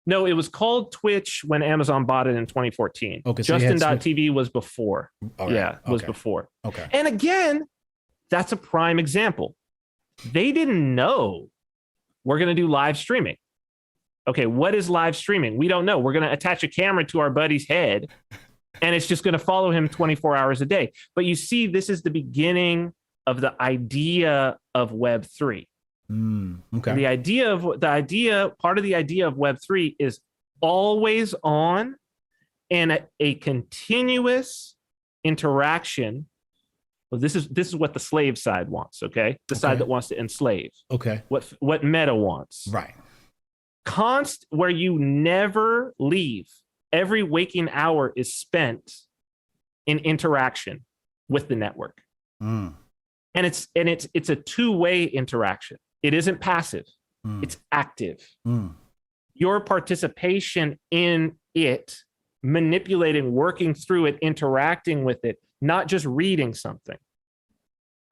No, it was called Twitch when Amazon bought it in 2014. Okay, so Justin.tv was before. Right. Yeah, was before. Okay. And again, that's a prime example. They didn't know we're going to do live streaming. Okay, what is live streaming? We don't know. We're going to attach a camera to our buddy's head, and it's just going to follow him 24 hours a day. But you see, this is the beginning of the idea of Web3. Okay. Part of the idea of Web3 is always on and a continuous interaction. Well, this is what the slave side wants, okay? The side that wants to enslave. Okay. What Meta wants. Right. Where you never leave. Every waking hour is spent in interaction with the network. And it's a two-way interaction. It isn't passive. It's active. Your participation in it, manipulating, working through it, interacting with it, not just reading something,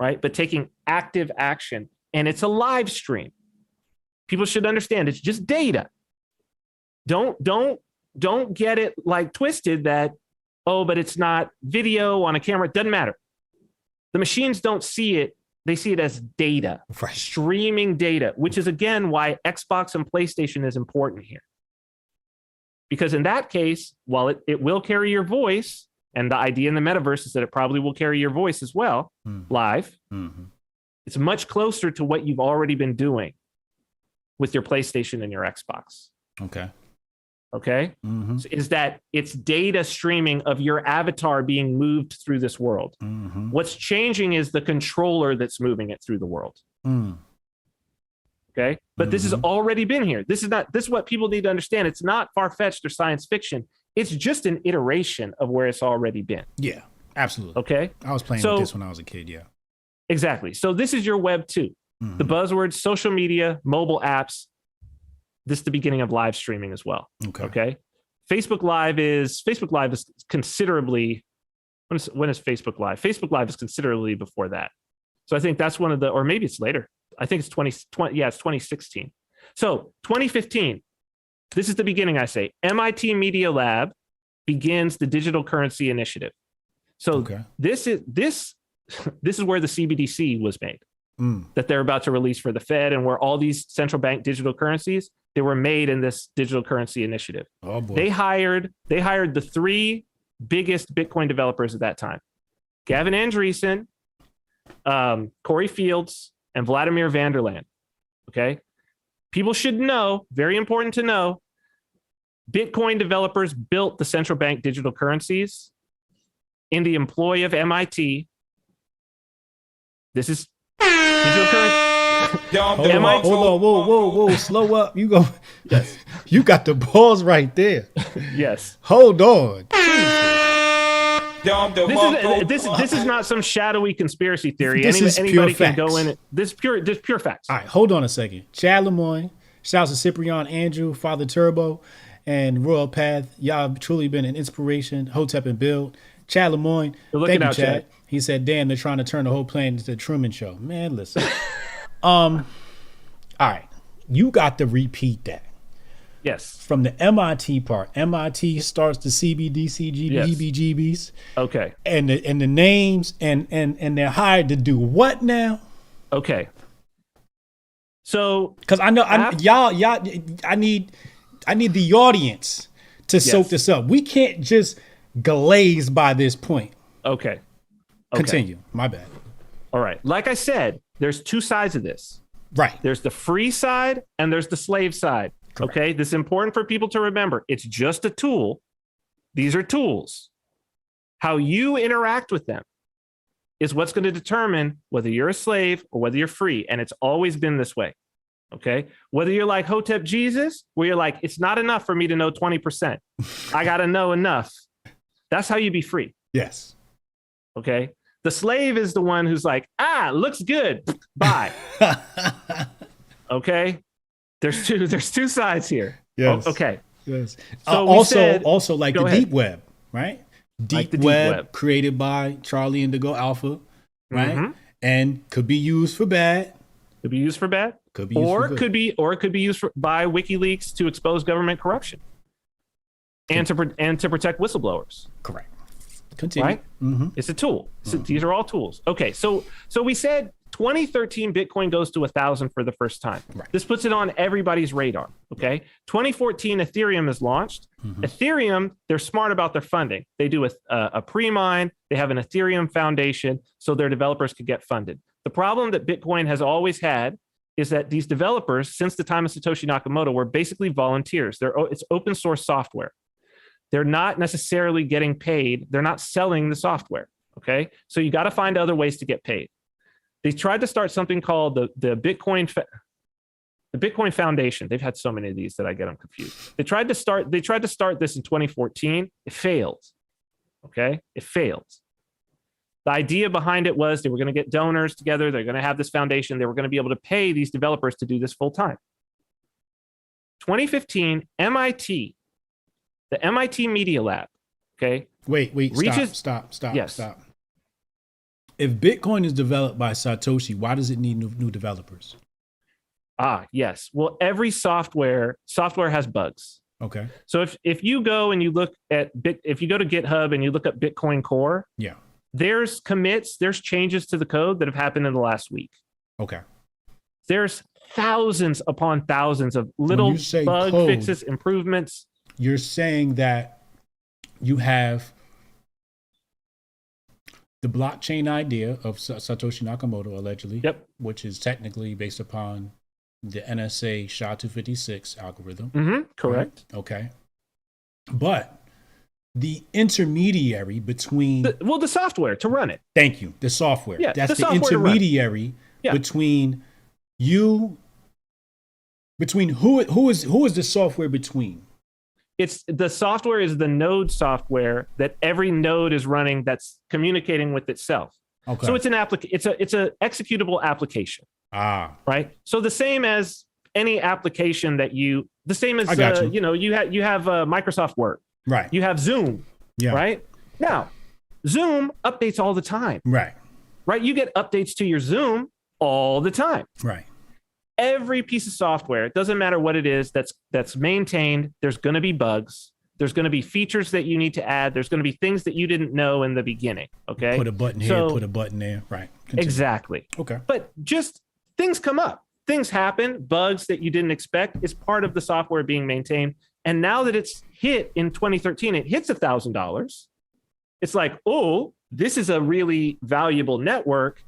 right? But taking active action. And it's a live stream. People should understand it's just data. Don't get it like twisted that, but it's not video on a camera. It doesn't matter. The machines don't see it. They see it as data, streaming data, which is, again, why Xbox and PlayStation is important here. Because in that case, while it will carry your voice, and the idea in the metaverse is that it probably will carry your voice as well, live, it's much closer to what you've already been doing with your PlayStation and your Xbox. Okay? So is that it's data streaming of your avatar being moved through this world. What's changing is the controller that's moving it through the world. Okay? But this has already been here. This is what people need to understand. It's not far-fetched or science fiction. It's just an iteration of where it's already been. Yeah, absolutely. Okay? I was playing with this when I was a kid, yeah. Exactly. So this is your Web 2. The buzzwords, social media, mobile apps. This is the beginning of live streaming as well. Okay. Facebook Live is considerably, when is Facebook Live? Facebook Live is considerably before that. So I think that's one of the, or maybe it's later. I think it's 2020. Yeah, it's 2016. So 2015, this is the beginning, I say. MIT Media Lab begins the Digital Currency Initiative. So this is where the CBDC was made. That they're about to release for the Fed, and where all these central bank digital currencies, they were made in this digital currency initiative. Oh, boy. They hired the three biggest Bitcoin developers at that time: Gavin Andreessen, Corey Fields, and Vladimir Vanderland. Okay, people should know. Very important to know. Bitcoin developers built the central bank digital currencies in the employ of MIT. This is digital currency. Hold on, whoa, slow up. You go. Yes. You got the balls right there. Yes. Hold on. This is not some shadowy conspiracy theory. Anybody can go in it. This is pure facts. All right, hold on a second. Chad Lemoyne, shouts to Cyprian, Andrew, Father Turbo, and Royal Path. Y'all have truly been an inspiration. Hotep and Build. Chad Lemoyne, thank you, Chad. He said, damn, they're trying to turn the whole planet into the Truman Show. Man, listen. All right. You got to repeat that. Yes. From the MIT part. MIT starts the CBDC, GBGBs. Okay. And the names and they're hired to do what now? Okay. So because I know y'all I need the audience to soak this up. We can't just glaze by this point. Okay. Continue. My bad. All right. Like I said, there's two sides of this. Right. There's the free side and there's the slave side. Correct. Okay. This is important for people to remember. It's just a tool. These are tools. How you interact with them is what's going to determine whether you're a slave or whether you're free. And it's always been this way. Okay. Whether you're like Hotep Jesus, where you're like, it's not enough for me to know 20%. I got to know enough. That's how you be free. Yes. Okay. The slave is the one who's like, looks good. Bye. Okay. There's two sides here. Yes. Okay. Yes. So also like the deep web, right? Deep Web created by Charlie Indigo Alpha, right? And could be used for bad. Could be used for bad. Could be used for good. It could be used by WikiLeaks to expose government corruption and to protect whistleblowers. Correct. Continue. Right? It's a tool. These are all tools. Okay, so we said 2013 Bitcoin goes to 1,000 for the first time. Right. This puts it on everybody's radar. Okay. 2014 Ethereum is launched. Ethereum, they're smart about their funding. They do a pre-mine. They have an Ethereum foundation so their developers could get funded. The problem that Bitcoin has always had is that these developers, since the time of Satoshi Nakamoto, were basically volunteers. It's open source software. They're not necessarily getting paid. They're not selling the software. Okay. So you got to find other ways to get paid. They tried to start something called the Bitcoin Foundation. They've had so many of these that I get them confused. They tried to start this in 2014. It failed. Okay, it failed. The idea behind it was they were going to get donors together. They're going to have this foundation. They were going to be able to pay these developers to do this full time. 2015, the MIT Media Lab. Okay. Wait. Stop. Yes. Stop. If Bitcoin is developed by Satoshi, why does it need new developers? Yes. Well, every software has bugs. Okay. So if you go and you look at if you go to GitHub and you look up Bitcoin Core, there's commits, there's changes to the code that have happened in the last week. Okay. There's thousands upon thousands of little bug fixes, improvements. You're saying that you have the blockchain idea of Satoshi Nakamoto, allegedly, which is technically based upon the NSA SHA-256 algorithm. Correct. Right? Okay. But the intermediary between... the software to run it. Thank you. The software. Yeah, that's the intermediary between you... Between who is the software between? It's the software is the node software that every node is running that's communicating with itself. Okay. So it's an it's a executable application. Right. So the same as any application that you have Microsoft Word. Right. You have Zoom. Yeah. Right. Now, Zoom updates all the time. Right. Right. You get updates to your Zoom all the time. Right. Every piece of software, it doesn't matter what it is that's maintained, there's going to be bugs. There's going to be features that you need to add. There's going to be things that you didn't know in the beginning. Okay. Put a button here, put a button there. Right. Continue. Exactly. Okay. But just things come up. Things happen. Bugs that you didn't expect is part of the software being maintained. And now that it's hit in 2013, it hits $1,000. It's like, oh, this is a really valuable network.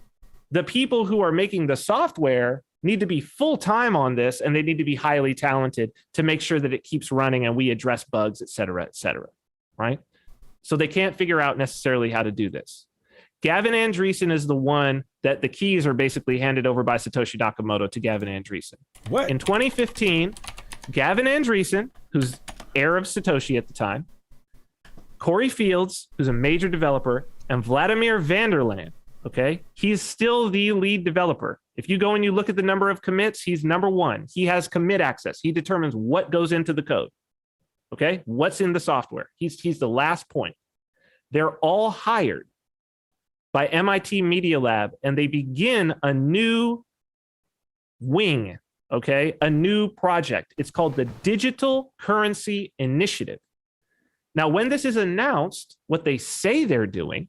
The people who are making the software need to be full-time on this, and they need to be highly talented to make sure that it keeps running and we address bugs, et cetera, right? So they can't figure out necessarily how to do this. Gavin Andreessen is the one that the keys are basically handed over by Satoshi Nakamoto to Gavin Andreessen. What? In 2015, Gavin Andreessen, who's heir of Satoshi at the time, Corey Fields, who's a major developer, and Vladimir Vanderland, okay? He's still the lead developer. If you go and you look at the number of commits, he's number one. He has commit access. He determines what goes into the code. Okay, what's in the software. He's the last point. They're all hired by MIT Media Lab, and they begin a new wing, okay, a new project. It's called the Digital Currency Initiative. Now, when this is announced, what they say they're doing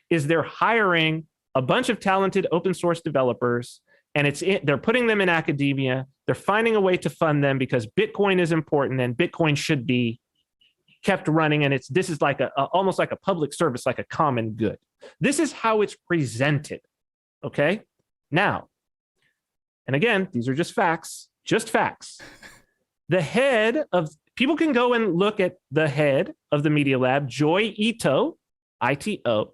is they're hiring a bunch of talented open source developers, and they're putting them in academia. They're finding a way to fund them because Bitcoin is important and Bitcoin should be kept running. And this is like almost like a public service, like a common good. This is how it's presented. Okay. Now, and again, these are just facts. The head of people can go and look at the head of the Media Lab, Joy Ito, ITO,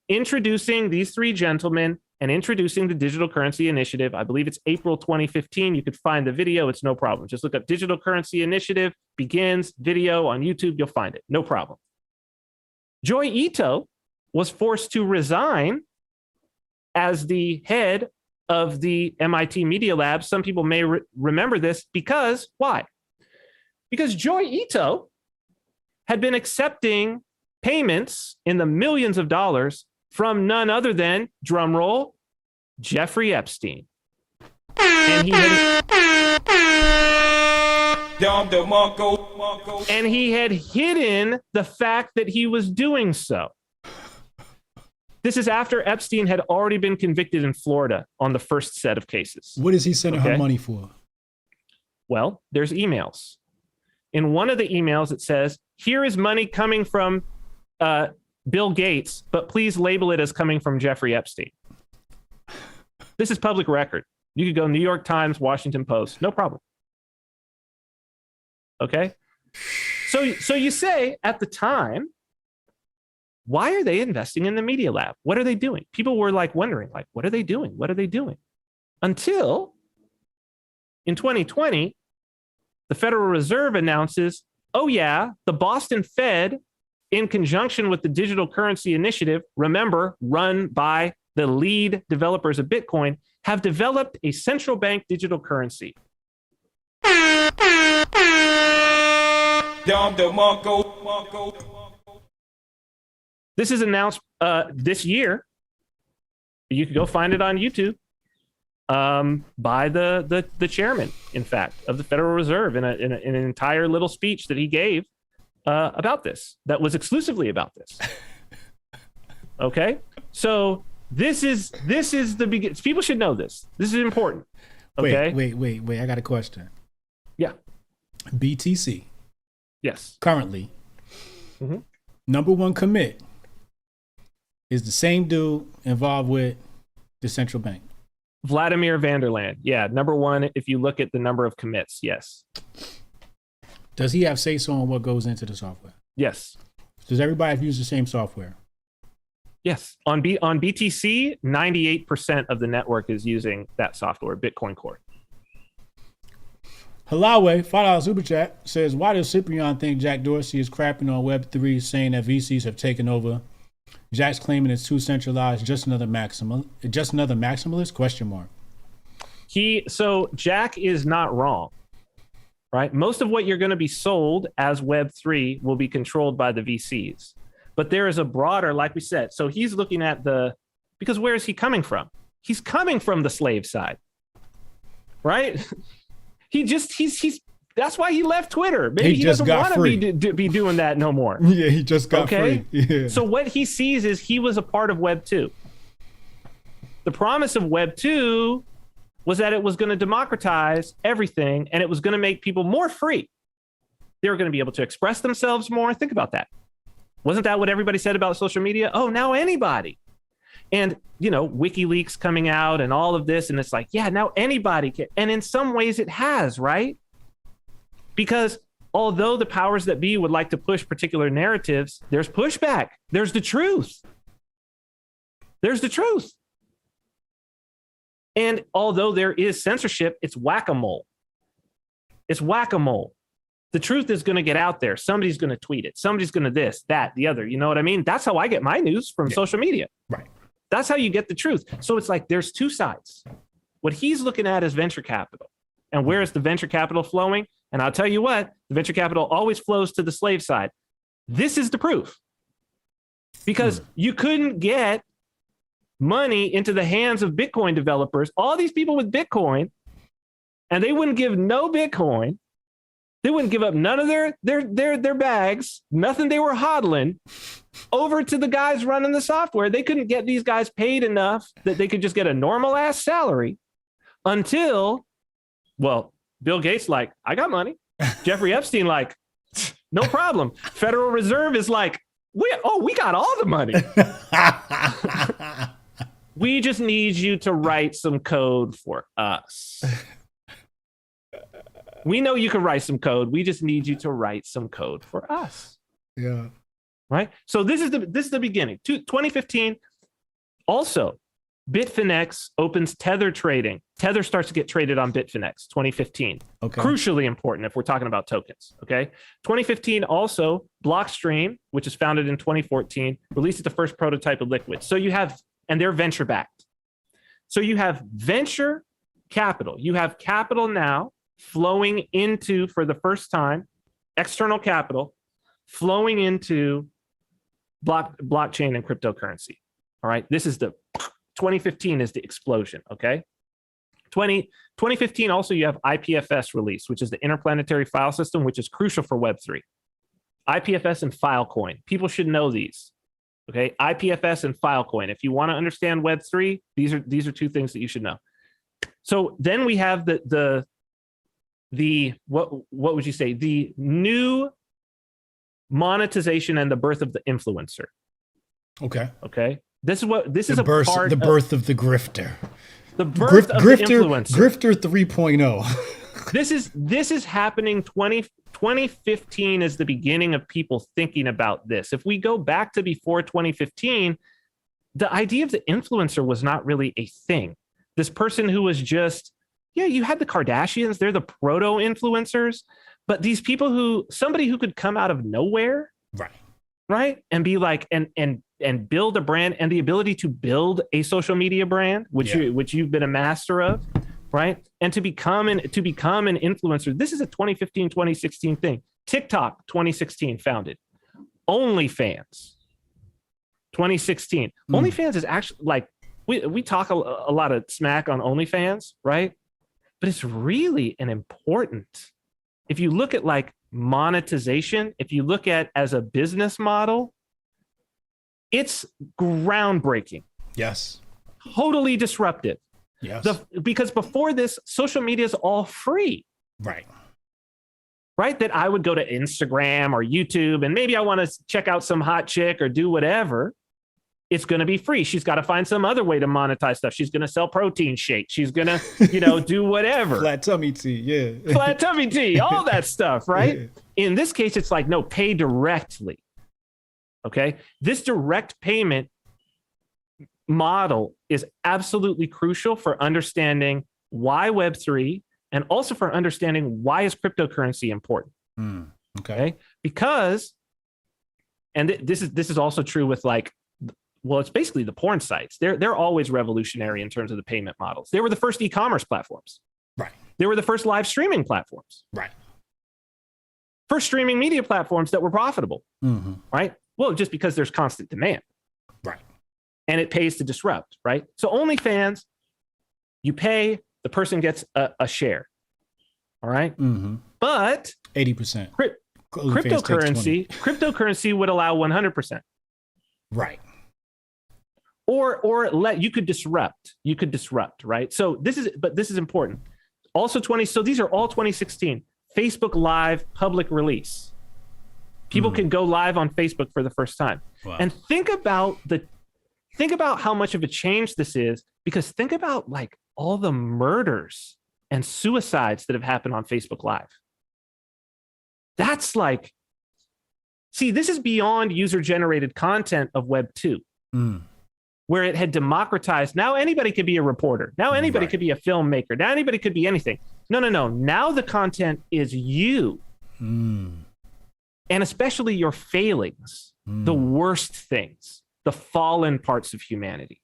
introducing these three gentlemen and introducing the Digital Currency Initiative. I believe it's April 2015. You could find the video. It's no problem. Just look up Digital Currency Initiative, begins video on YouTube. You'll find it. No problem. Joy Ito was forced to resign as the head of the MIT Media Lab. Some people may remember this because why? Because Joy Ito had been accepting payments in the millions of dollars from none other than, drumroll, Jeffrey Epstein. And he had hidden the fact that he was doing so. This is after Epstein had already been convicted in Florida on the first set of cases. What is he sending her money for? Well, there's emails. In one of the emails, it says, here is money coming from Bill Gates, but please label it as coming from Jeffrey Epstein. This is public record. You could go New York Times, Washington Post, no problem. Okay? So you say at the time, why are they investing in the Media Lab? What are they doing? People were like wondering, like, what are they doing? What are they doing? Until in 2020, the Federal Reserve announces, oh yeah, the Boston Fed, in conjunction with the Digital Currency Initiative, remember, run by the lead developers of Bitcoin, have developed a central bank digital currency. This is announced this year. You can go find it on YouTube by the chairman, in fact, of the Federal Reserve in an entire little speech that he gave about this, that was exclusively about this. Okay, so this is the beginning. People should know this. This is important. Okay. Wait. I got a question. Yeah. BTC. Yes. Currently, number one commit is the same dude involved with the central bank. Vladimir Vanderland. Yeah, number one, if you look at the number of commits, yes. Does he have say-so on what goes into the software? Yes. Does everybody use the same software? Yes. On BTC, 98% of the network is using that software, Bitcoin Core. Halawe, $5 super chat, says, why does Cyprian think Jack Dorsey is crapping on Web3, saying that VCs have taken over? Jack's claiming it's too centralized, just another maximalist, question mark. So Jack is not wrong, right? Most of what you're going to be sold as Web3 will be controlled by the VCs. But there is a broader, like we said, so he's looking at because where is he coming from? He's coming from the slave side, right? That's why he left Twitter. Maybe he doesn't want to be doing that no more. Yeah, he just got free. Yeah. So what he sees is he was a part of Web 2. The promise of Web 2 was that it was going to democratize everything and it was going to make people more free. They were going to be able to express themselves more. Think about that. Wasn't that what everybody said about social media? Oh, now anybody. And, WikiLeaks coming out and all of this. And it's like, yeah, now anybody can. And in some ways it has, right? Because although the powers that be would like to push particular narratives, there's pushback. There's the truth. And although there is censorship, it's whack-a-mole. The truth is going to get out there. Somebody's going to tweet it. Somebody's going to this, that, the other. You know what I mean? That's how I get my news from social media. Right. That's how you get the truth. So it's like there's two sides. What he's looking at is venture capital. And where is the venture capital flowing? And I'll tell you what, the venture capital always flows to the slave side. This is the proof. Because you couldn't get money into the hands of Bitcoin developers, all these people with Bitcoin, and they wouldn't give no Bitcoin. They wouldn't give up none of their bags, nothing they were hodling, over to the guys running the software. They couldn't get these guys paid enough that they could just get a normal ass salary until, well, Bill Gates like, I got money. Jeffrey Epstein like, no problem. Federal Reserve is like, we got all the money. We just need you to write some code for us. We know you can write some code. We just need you to write some code for us. Yeah. Right. So this is the beginning. 2015. Also, Bitfinex opens Tether trading. Tether starts to get traded on Bitfinex. 2015. Okay. Crucially important if we're talking about tokens. Okay. 2015. Also, Blockstream, which is founded in 2014, releases the first prototype of Liquid. So you have, and they're venture backed. So you have venture capital. You have capital now flowing into, for the first time, external capital flowing into blockchain and cryptocurrency. All right. This is the 2015 is the explosion. Okay. 2015 also you have IPFS release, which is the Interplanetary File System, which is crucial for Web3. IPFS and Filecoin. People should know these. Okay. IPFS and Filecoin. If you want to understand Web3, these are two things that you should know. So then we have the what would you say? The new monetization and the birth of the influencer. Okay. This is the birth of the grifter. The birth of the influencer. Grifter 3.0. This is happening 2015 is the beginning of people thinking about this. If we go back to before 2015, the idea of the influencer was not really a thing. This person who was just, you had the Kardashians, they're the proto-influencers, but these people somebody who could come out of nowhere, right, and be like, and build a brand, and the ability to build a social media brand, which you've been a master of, right, and to become an influencer. This is a 2015, 2016 thing. TikTok, 2016 founded. OnlyFans, 2016. OnlyFans is actually like, we talk a lot of smack on OnlyFans, right? But it's really an important, if you look at like monetization, if you look at as a business model, it's groundbreaking. Yes. Totally disruptive. Yes. Because before this, social media is all free. Right. That I would go to Instagram or YouTube and maybe I want to check out some hot chick or do whatever. It's going to be free. She's got to find some other way to monetize stuff. She's going to sell protein shakes. She's going to, do whatever. Flat tummy tea. Yeah. Flat tummy tea, all that stuff. Right. Yeah. In this case, it's like, no, pay directly. Okay. This direct payment model is absolutely crucial for understanding why Web3 and also for understanding why is cryptocurrency important. Okay. Because, and this is also true with like, well, it's basically the porn sites. They're always revolutionary in terms of the payment models. They were the first e-commerce platforms. Right. They were the first live streaming platforms. Right. First streaming media platforms that were profitable. Right. Well, just because there's constant demand. Right. And it pays to disrupt. Right. So OnlyFans, you pay, the person gets a share. All right. But 80%. Cryptocurrency would allow 100%. Right. Or you could disrupt, right? So this is important. Also so these are all 2016. Facebook Live public release. People can go live on Facebook for the first time. Wow. And think about how much of a change this is, because think about like all the murders and suicides that have happened on Facebook Live. That's like, see, this is beyond user-generated content of Web 2. Where it had democratized. Now anybody could be a reporter. Now anybody could be a filmmaker. Now anybody could be anything. No. Now the content is you. And especially your failings, the worst things, the fallen parts of humanity.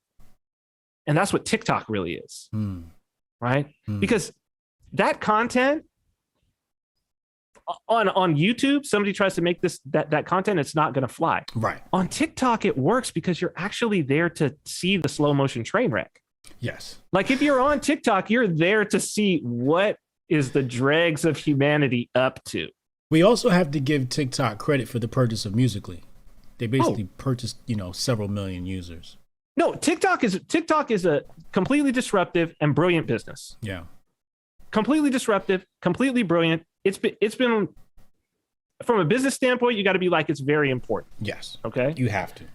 And that's what TikTok really is. Right? Because that content on YouTube, somebody tries to make that content, it's not going to fly. Right. On TikTok, it works because you're actually there to see the slow motion train wreck. Yes. Like if you're on TikTok, you're there to see what is the dregs of humanity up to. We also have to give TikTok credit for the purchase of Musical.ly. They basically purchased, several million users. No, TikTok is a completely disruptive and brilliant business. Yeah. Completely disruptive, completely brilliant. It's been from a business standpoint, you got to be like, it's very important. Yes. Okay. You have to.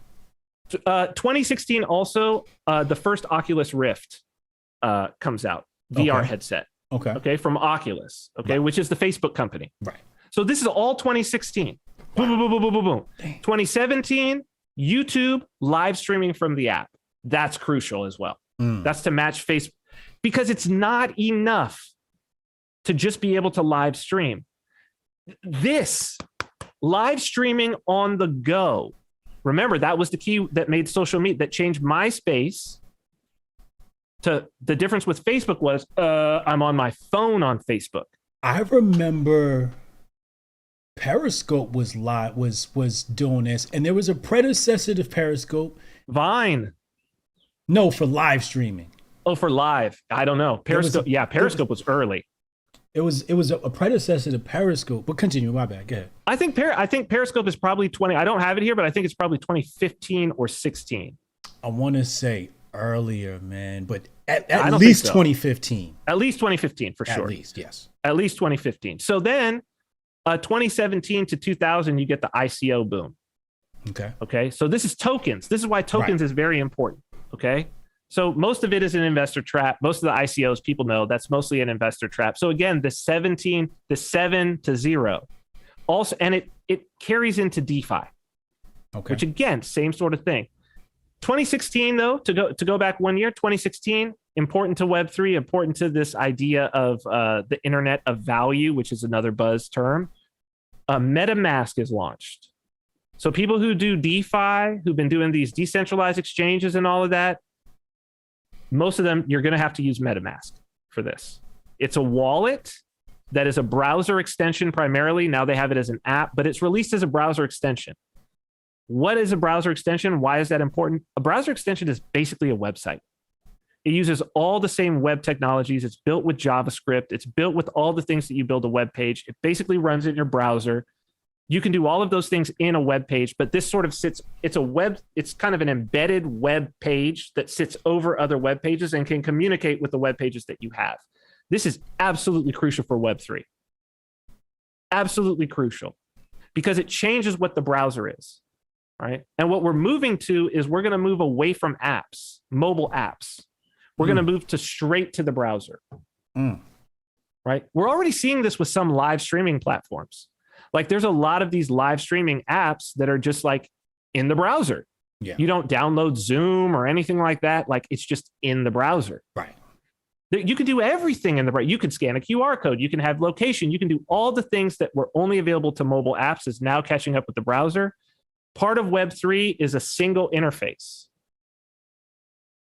2016 also, the first Oculus Rift comes out, VR headset. Okay. From Oculus. Okay. Right. Which is the Facebook company. Right. So this is all 2016. Wow. Boom, boom, boom, boom, boom, boom. Dang. 2017, YouTube live streaming from the app. That's crucial as well. That's to match Facebook, because it's not enough to just be able to live stream. This live streaming on the go. Remember, that was the key that made social media, that changed MySpace to the difference with Facebook was I'm on my phone on Facebook. I remember Periscope was live, was doing this, and there was a predecessor to Periscope. Vine. No, for live streaming. Oh, for live. I don't know. Periscope. Periscope was early. It was a predecessor to Periscope. But continue. My bad. Go ahead. I think Periscope is probably 20. I don't have it here, but I think it's probably 2015 or 16. I want to say earlier, man, but at least 2015. At least 2015 for sure. At least, yes. At least 2015. So then, 2017 to 2000, you get the ICO boom. Okay. So this is tokens. This is why tokens is very important. Okay. So most of it is an investor trap. Most of the ICOs, people know that's mostly an investor trap. So again, the 7 to 0 also, and it carries into DeFi, which again, same sort of thing. 2016 though, to go back 1 year, 2016, important to Web3, important to this idea of the internet of value, which is another buzz term. MetaMask is launched. So people who do DeFi, who've been doing these decentralized exchanges and all of that, most of them, you're going to have to use MetaMask for this. It's a wallet that is a browser extension primarily. Now they have it as an app, but it's released as a browser extension. What is a browser extension? Why is that important? A browser extension is basically a website. It uses all the same web technologies. It's built with JavaScript. It's built with all the things that you build a web page. It basically runs in your browser. You can do all of those things in a web page, but this sort of it's kind of an embedded web page that sits over other web pages and can communicate with the web pages that you have. This is absolutely crucial for Web3. Absolutely crucial because it changes what the browser is, right? And what we're moving to is we're going to move away from apps, mobile apps. We're going to move straight to the browser, right? We're already seeing this with some live streaming platforms. Like there's a lot of these live streaming apps that are just like in the browser. Yeah. You don't download Zoom or anything like that. Like it's just in the browser. Right. You can do everything in the browser. You can scan a QR code. You can have location. You can do all the things that were only available to mobile apps is now catching up with the browser. Part of Web3 is a single interface.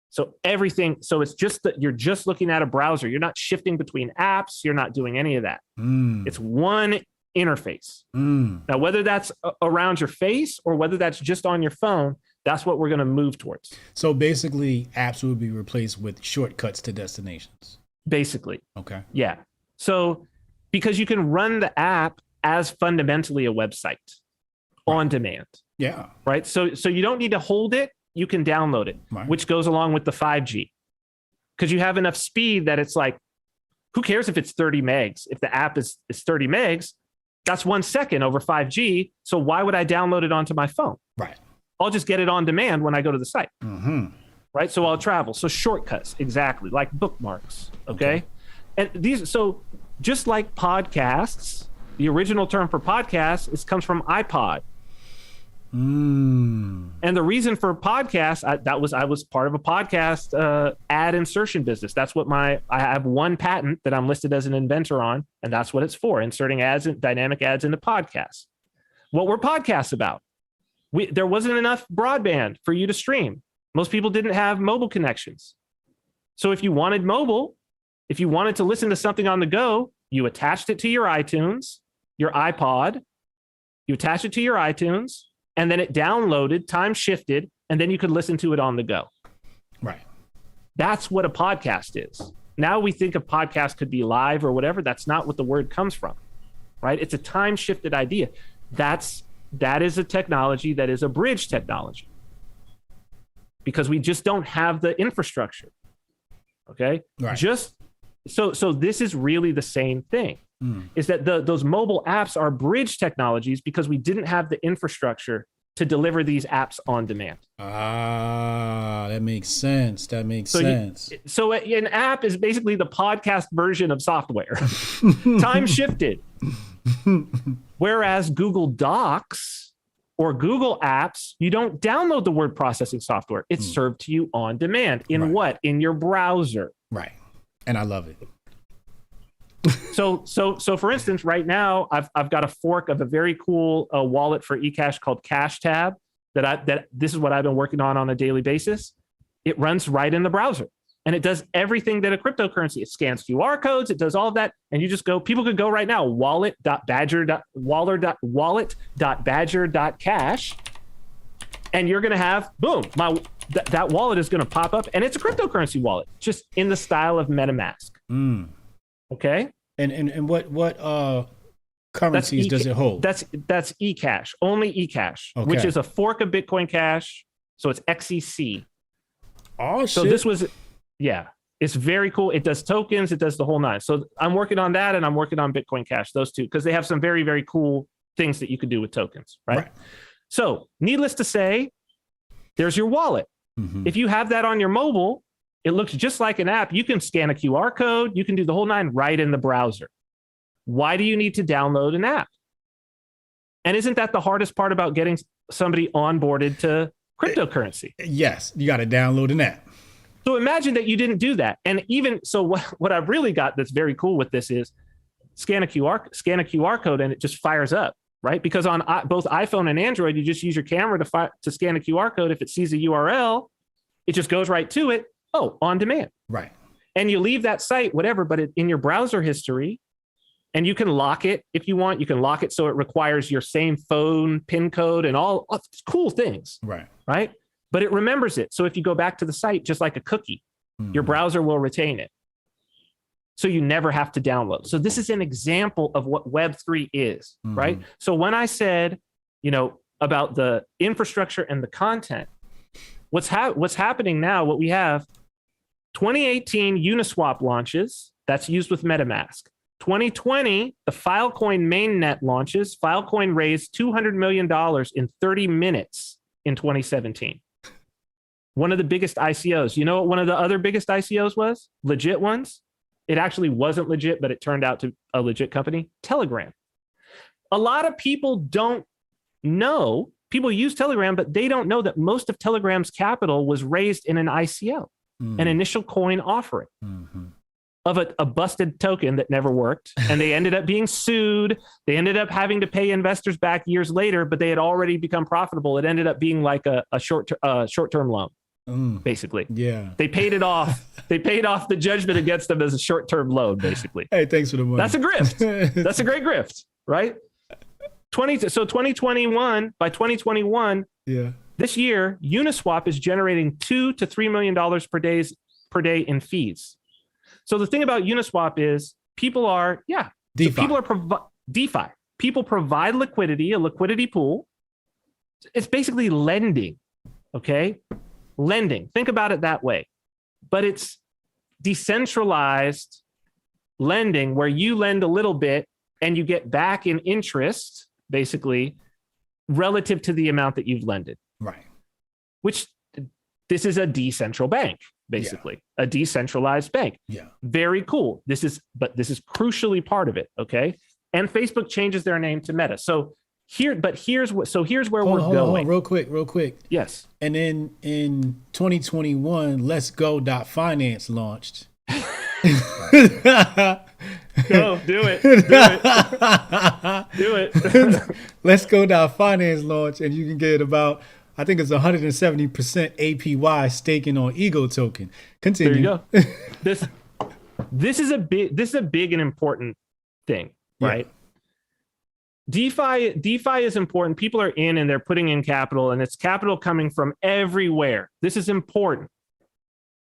So everything, so it's just that you're just looking at a browser. You're not shifting between apps. You're not doing any of that. It's one interface. Now, whether that's around your face or whether that's just on your phone, that's what we're going to move towards. So basically, apps will be replaced with shortcuts to destinations. Basically. Okay. Yeah. So because you can run the app as fundamentally a website on demand. Yeah. Right. So you don't need to hold it. You can download it, which goes along with the 5G because you have enough speed that it's like, who cares if it's 30 megs? If the app is 30 megs, that's 1 second over 5G. So why would I download it onto my phone? Right. I'll just get it on demand when I go to the site. Right. So I'll travel. So shortcuts, exactly, like bookmarks. Okay. And these, so just like podcasts, the original term for podcasts comes from iPod. And the reason for podcasts, I was part of a podcast ad insertion business. That's what I have one patent that I'm listed as an inventor on, and that's what it's for, inserting ads and dynamic ads into podcasts. What were podcasts about? There wasn't enough broadband for you to stream. Most people didn't have mobile connections. So if you wanted mobile, if you wanted to listen to something on the go, you attached it to your iTunes, your iPod, you attached it to your iTunes, and then it downloaded, time shifted, and then you could listen to it on the go. Right. That's what a podcast is. Now we think a podcast could be live or whatever. That's not what the word comes from, right? It's a time shifted idea. That is a technology that is a bridge technology because we just don't have the infrastructure. Okay. Right. So this is really the same thing. Is that those mobile apps are bridge technologies because we didn't have the infrastructure to deliver these apps on demand. That makes sense. So an app is basically the podcast version of software, time shifted. Whereas Google Docs or Google Apps, you don't download the word processing software. It's served to you on demand. In what? In your browser. Right. And I love it. So for instance, right now I've got a fork of a very cool wallet for eCash called CashTab that this is what I've been working on a daily basis. It runs right in the browser and it does everything that a cryptocurrency. It scans QR codes, it does all of that, and you just go. People could go right now, wallet.badger.cash, and you're going to have boom, that wallet is going to pop up, and it's a cryptocurrency wallet, just in the style of MetaMask. Okay, and what currencies does it hold? That's eCash, only eCash, which is a fork of Bitcoin Cash. So it's XEC. Oh, shit. So this was, it's very cool. It does tokens, it does the whole nine. So I'm working on that, and I'm working on Bitcoin Cash, those two, because they have some very, very cool things that you could do with tokens, right? So needless to say, there's your wallet. If you have that on your mobile, it looks just like an app. You can scan a QR code, you can do the whole nine right in the browser. Why do you need to download an app? And isn't that the hardest part about getting somebody onboarded to cryptocurrency? Yes, you got to download an app. So imagine that you didn't do that. And even so, what I've really got that's very cool with this is scan a QR code and it just fires up, right? Because on both iPhone and Android, you just use your camera to scan a QR code. If it sees a URL, it just goes right to it. Oh, on demand. Right. And you leave that site, whatever, but in your browser history, and you can lock it if you want. You can lock it so it requires your same phone PIN code and all cool things. Right. Right. But it remembers it. So if you go back to the site, just like a cookie, your browser will retain it. So you never have to download. So this is an example of what Web3 is, right? So when I said, about the infrastructure and the content, what's happening now, what we have, 2018 Uniswap launches, that's used with MetaMask. 2020, the Filecoin mainnet launches. Filecoin raised $200 million in 30 minutes in 2017. One of the biggest ICOs. You know what one of the other biggest ICOs was? Legit ones? It actually wasn't legit, but it turned out to a legit company. Telegram. A lot of people don't know. People use Telegram, but they don't know that most of Telegram's capital was raised in an ICO, an initial coin offering. Of a busted token that never worked. And they ended up being sued. They ended up having to pay investors back years later, but they had already become profitable. It ended up being like a short-term loan, basically. Yeah. They paid it off. They paid off the judgment against them as a short-term loan, basically. Hey, thanks for the money. That's a grift. That's a great grift, right? 2021, by 2021, this year, Uniswap is generating $2 to $3 million per day in fees. So the thing about Uniswap is people are, DeFi. So people are DeFi. People provide liquidity, a liquidity pool. It's basically lending, okay? Lending. Think about it that way. But it's decentralized lending where you lend a little bit and you get back in interest, basically, relative to the amount that you've lended. Right. Which this is a decentral bank. Basically, a decentralized bank. Yeah. Very cool. This is crucially part of it. Okay. And Facebook changes their name to Meta. So here's where we're going. Real quick. Yes. And then in 2021, Let's Go.finance launched. Go, do it. Do it. Let's Go.finance launched, and you can get about, I think it's 170% APY staking on Ego token. Continue. There you go. This is a big and important thing, right? DeFi is important. People are in and they're putting in capital, and it's capital coming from everywhere. This is important,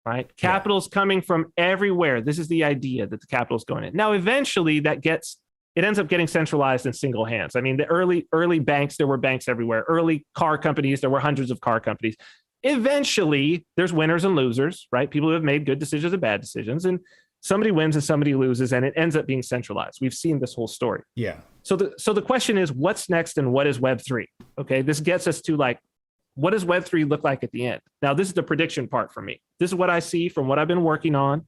right? Capital's coming from everywhere. This is the idea that the capital's going in. Now, eventually it ends up getting centralized in single hands. I mean, the early banks, there were banks everywhere. Early car companies, there were hundreds of car companies. Eventually, there's winners and losers, right? People who have made good decisions and bad decisions, and somebody wins and somebody loses, and it ends up being centralized. We've seen this whole story. Yeah. So the question is, what's next and what is Web3? Okay, this gets us to what does Web3 look like at the end? Now, this is the prediction part for me. This is what I see from what I've been working on.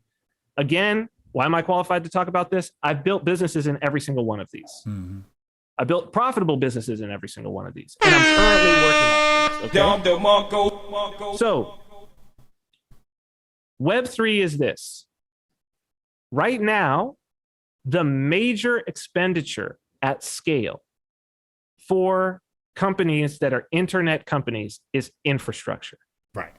Again, why am I qualified to talk about this? I've built businesses in every single one of these. I built profitable businesses in every single one of these. And I'm currently working on this. Okay? So, Web3 is this. Right now, the major expenditure at scale for companies that are internet companies is infrastructure. Right.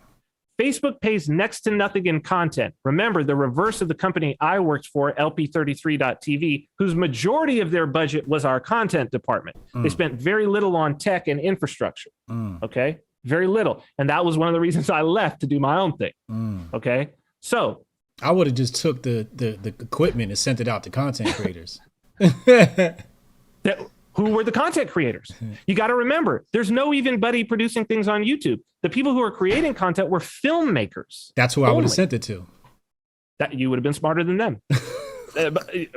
Facebook pays next to nothing in content. Remember, the reverse of the company I worked for, LP33.TV, whose majority of their budget was our content department. They spent very little on tech and infrastructure. Okay, very little. And that was one of the reasons I left to do my own thing. Okay, so I would have just took the equipment and sent it out to content creators. Who were the content creators? You got to remember, there's no even buddy producing things on YouTube. The people who are creating content were filmmakers. That's who I would have sent it to. That you would have been smarter than them.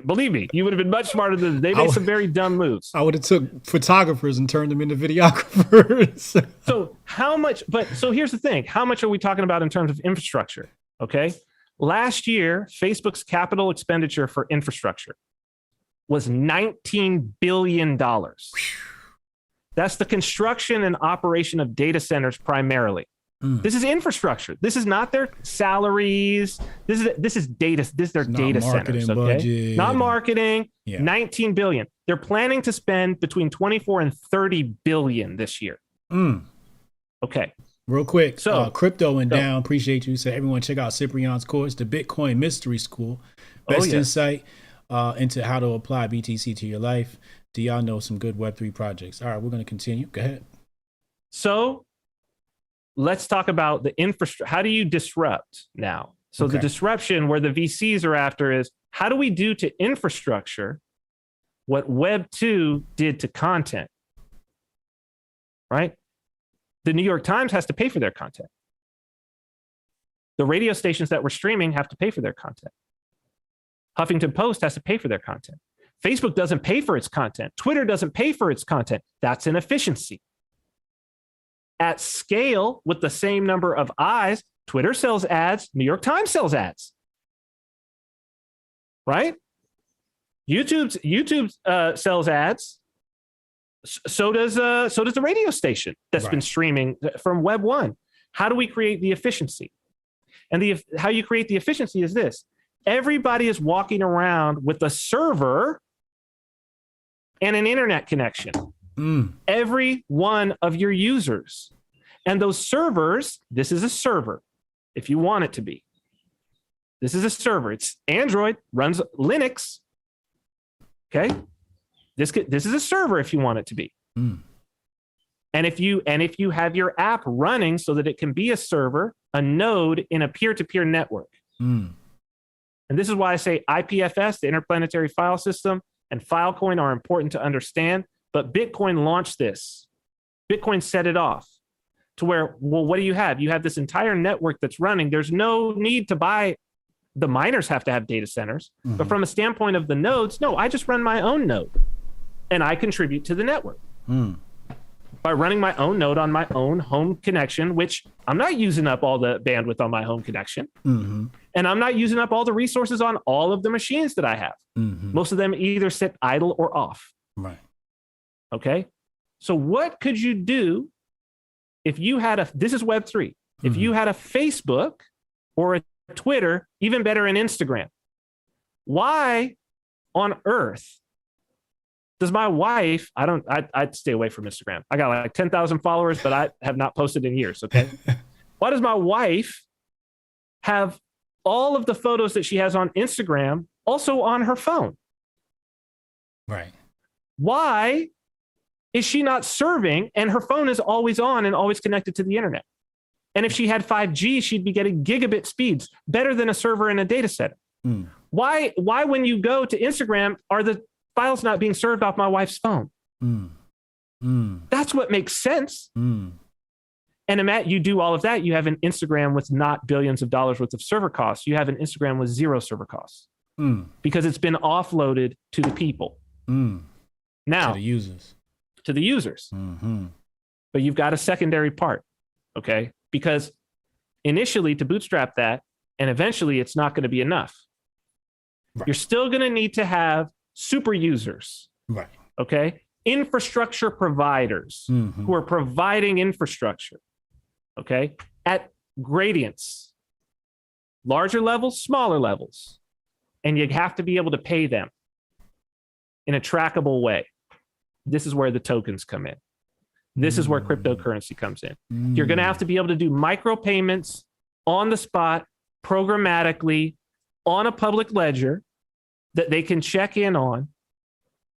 Believe me, you would have been much smarter than them. They made some very dumb moves. I would have took photographers and turned them into videographers. So how much? So here's the thing: how much are we talking about in terms of infrastructure? Okay, last year, Facebook's capital expenditure for infrastructure was $19 billion. That's the construction and operation of data centers primarily. This is infrastructure. This is not their salaries. This is data. This is their data centers. Okay, budget. Not marketing. Yeah. 19 billion. They're planning to spend between 24 and 30 billion this year. Okay. Real quick, so crypto went down. Appreciate you. So everyone check out Cyprian's course, the Bitcoin Mystery School. Best insight into how to apply BTC to your life. Do y'all know some good Web3 projects? All right, we're going to continue. Go ahead. So let's talk about the infrastructure. How do you disrupt now? So the disruption where the VCs are after is, how do we do to infrastructure what Web2 did to content? Right? The New York Times has to pay for their content. The radio stations that were streaming have to pay for their content. Huffington Post has to pay for their content. Facebook doesn't pay for its content. Twitter doesn't pay for its content. That's an efficiency. At scale, with the same number of eyes, Twitter sells ads, New York Times sells ads. Right? YouTube sells ads. So does the radio station that's been streaming from Web 1. How do we create the efficiency? And how you create the efficiency is this. Everybody is walking around with a server and an internet connection. Every one of your users. And those servers, this is a server, if you want it to be. This is a server. It's Android, runs Linux. Okay? This is a server if you want it to be. And if you have your app running so that it can be a server, a node in a peer-to-peer network. And this is why I say IPFS, the Interplanetary File System, and Filecoin are important to understand. But Bitcoin launched this. Bitcoin set it off to where, well, what do you have? You have this entire network that's running. There's no need to buy. The miners have to have data centers. But from a standpoint of the nodes, no, I just run my own node. And I contribute to the network. By running my own node on my own home connection, which I'm not using up all the bandwidth on my home connection. And I'm not using up all the resources on all of the machines that I have. Most of them either sit idle or off. Right. Okay. So what could you do if you had this is Web3. If you had a Facebook or a Twitter, even better, an Instagram, why on earth does my wife, I'd stay away from Instagram. I got like 10,000 followers, but I have not posted in years. Okay. Why does my wife have all of the photos that she has on Instagram also on her phone? Right. Why is she not serving and her phone is always on and always connected to the internet? And if she had 5G, she'd be getting gigabit speeds, better than a server in a data center. Why when you go to Instagram, are the files not being served off my wife's phone? That's what makes sense. And Matt, you do all of that. You have an Instagram with not billions of dollars worth of server costs. You have an Instagram with zero server costs because it's been offloaded to the people. Now, to the users. To the users. But you've got a secondary part, okay? Because initially to bootstrap that, and eventually it's not going to be enough. Right. You're still going to need to have super users, right? Okay? Infrastructure providers who are providing infrastructure, okay? At gradients, larger levels, smaller levels. And you have to be able to pay them in a trackable way. This is where the tokens come in. This is where cryptocurrency comes in. You're going to have to be able to do micropayments on the spot, programmatically, on a public ledger that they can check in on,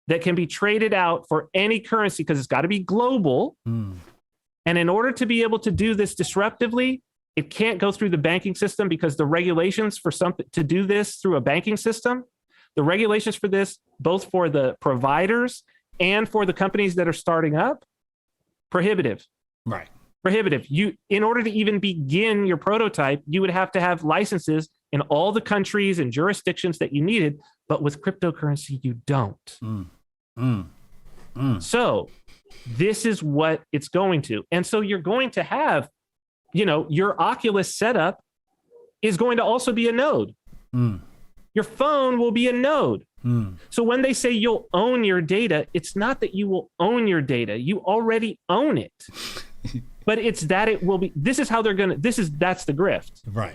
that can be traded out for any currency because it's got to be global. And in order to be able to do this disruptively, it can't go through the banking system because the regulations for something to do this through a banking system, the regulations for this, both for the providers and for the companies that are starting up, prohibitive. Right. Prohibitive. In order to even begin your prototype, you would have to have licenses in all the countries and jurisdictions that you needed. But with cryptocurrency, you don't. So this is what it's going to. And so you're going to have, your Oculus setup is going to also be a node. Your phone will be a node. So when they say you'll own your data, it's not that you will own your data. You already own it. But it's that it will be, that's the grift. Right.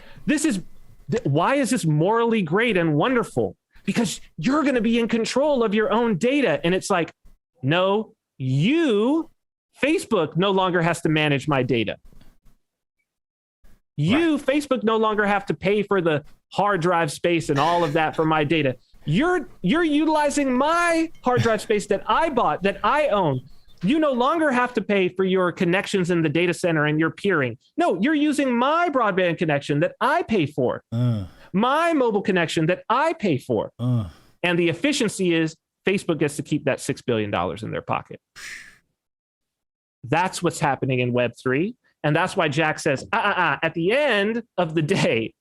Why is this morally great and wonderful? Because you're going to be in control of your own data. And it's like, no, Facebook no longer has to manage my data. Facebook no longer have to pay for the hard drive space and all of that for my data. You're utilizing my hard drive space that I bought, that I own. You no longer have to pay for your connections in the data center and your peering. No, you're using my broadband connection that I pay for, my mobile connection that I pay for. And the efficiency is Facebook gets to keep that $6 billion in their pocket. That's what's happening in Web3. And that's why Jack says, at the end of the day,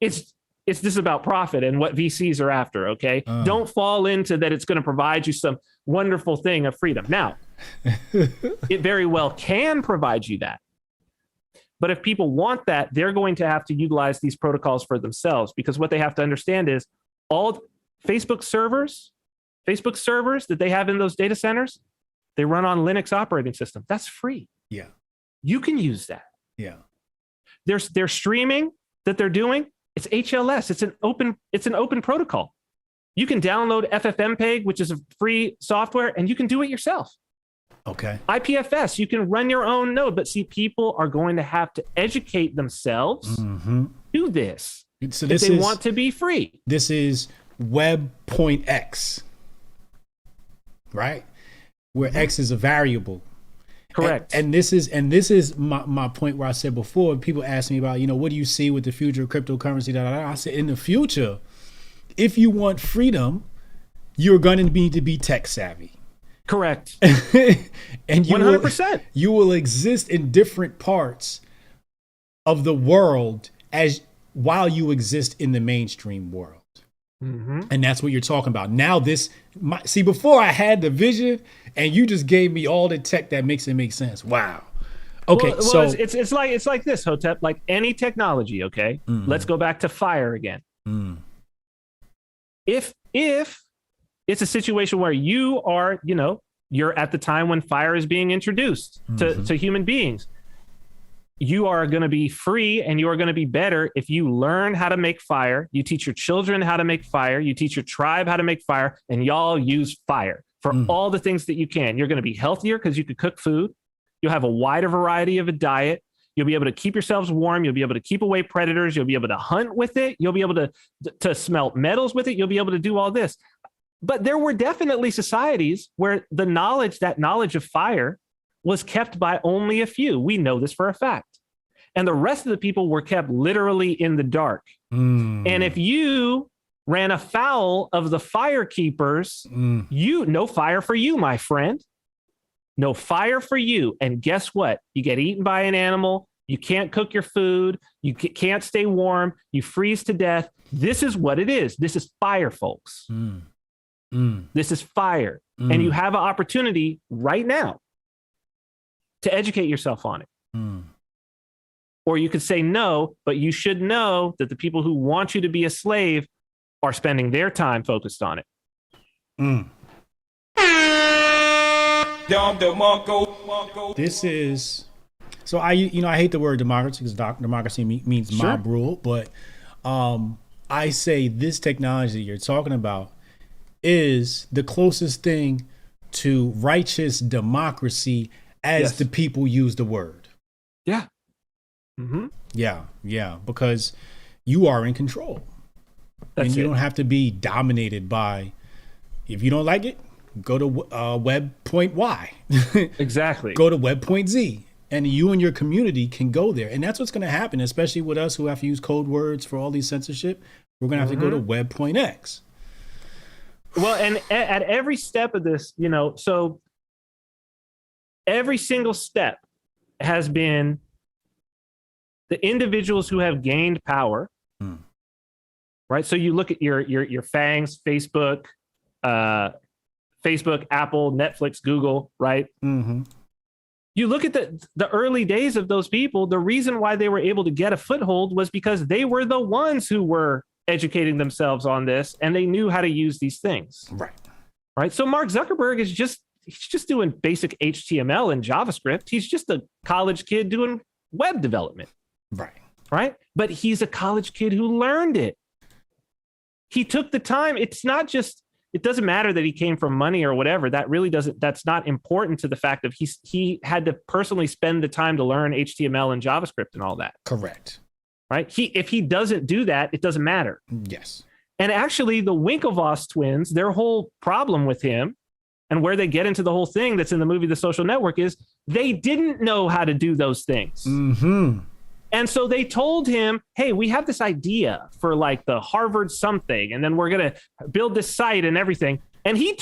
it's just about profit and what VCs are after, okay? Don't fall into that it's going to provide you some wonderful thing of freedom. Now, it very well can provide you that. But if people want that, they're going to have to utilize these protocols for themselves, because what they have to understand is all Facebook servers that they have in those data centers, they run on Linux operating system. That's free. Yeah. You can use that. Yeah. Their streaming that they're doing, it's HLS. It's an open protocol. You can download FFmpeg, which is a free software, and you can do it yourself. Okay. IPFS, you can run your own node, but see, people are going to have to educate themselves to this So if they want to be free. This is Web.X, right? Where X is a variable. Correct. And this is my point where I said before, people ask me about, what do you see with the future of cryptocurrency? I said, in the future, if you want freedom, you're going to need to be tech savvy. Correct. And 100%. You will exist in different parts of the world while you exist in the mainstream world. And that's what you're talking about. Now before I had the vision and you just gave me all the tech that makes it make sense. Wow. Okay. So it's like this, Hotep, like any technology. Okay. Let's go back to fire again. If it's a situation where you are, you're at the time when fire is being introduced to human beings, you are going to be free and you are going to be better if you learn how to make fire. You teach your children how to make fire. You teach your tribe how to make fire, and y'all use fire for all the things that you can. You're going to be healthier because you could cook food. You'll have a wider variety of a diet. You'll be able to keep yourselves warm. You'll be able to keep away predators. You'll be able to hunt with it. You'll be able to smelt metals with it. You'll be able to do all this. But there were definitely societies where that knowledge of fire was kept by only a few. We know this for a fact. And the rest of the people were kept literally in the dark. And if you ran afoul of the fire keepers, no fire for you, my friend. No fire for you. And guess what? You get eaten by an animal. You can't cook your food. You can't stay warm. You freeze to death. This is what it is. This is fire, folks. This is fire. And you have an opportunity right now to educate yourself on it. Or you could say no, but you should know that the people who want you to be a slave are spending their time focused on it. This is so I hate the word democracy because democracy means mob rule, but I say this technology you're talking about is the closest thing to righteous democracy as the people use the word. Yeah. Mm-hmm. Yeah, because you are in control. And you don't have to be dominated by, if you don't like it, go to web point Y. Exactly. Go to web point Z. And you and your community can go there. And that's what's going to happen, especially with us who have to use code words for all these censorship. We're going to have to go to web point X. Well, and at every step of this, so every single step has been the individuals who have gained power, right? So you look at your FANGs, Facebook, Apple, Netflix, Google, right? Mm-hmm. You look at the early days of those people, the reason why they were able to get a foothold was because they were the ones who were educating themselves on this, and they knew how to use these things. Right. So Mark Zuckerberg he's just doing basic HTML and JavaScript. He's just a college kid doing web development. Right. But he's a college kid who learned it. He took the time. It doesn't matter that he came from money or whatever. That's not important to the fact of he had to personally spend the time to learn HTML and JavaScript and all that. Correct. Right. If he doesn't do that, it doesn't matter. Yes. And actually the Winklevoss twins, their whole problem with him and where they get into the whole thing that's in the movie The Social Network is they didn't know how to do those things. Mm-hmm. And so they told him, hey, we have this idea for like the Harvard something, and then we're going to build this site and everything. And he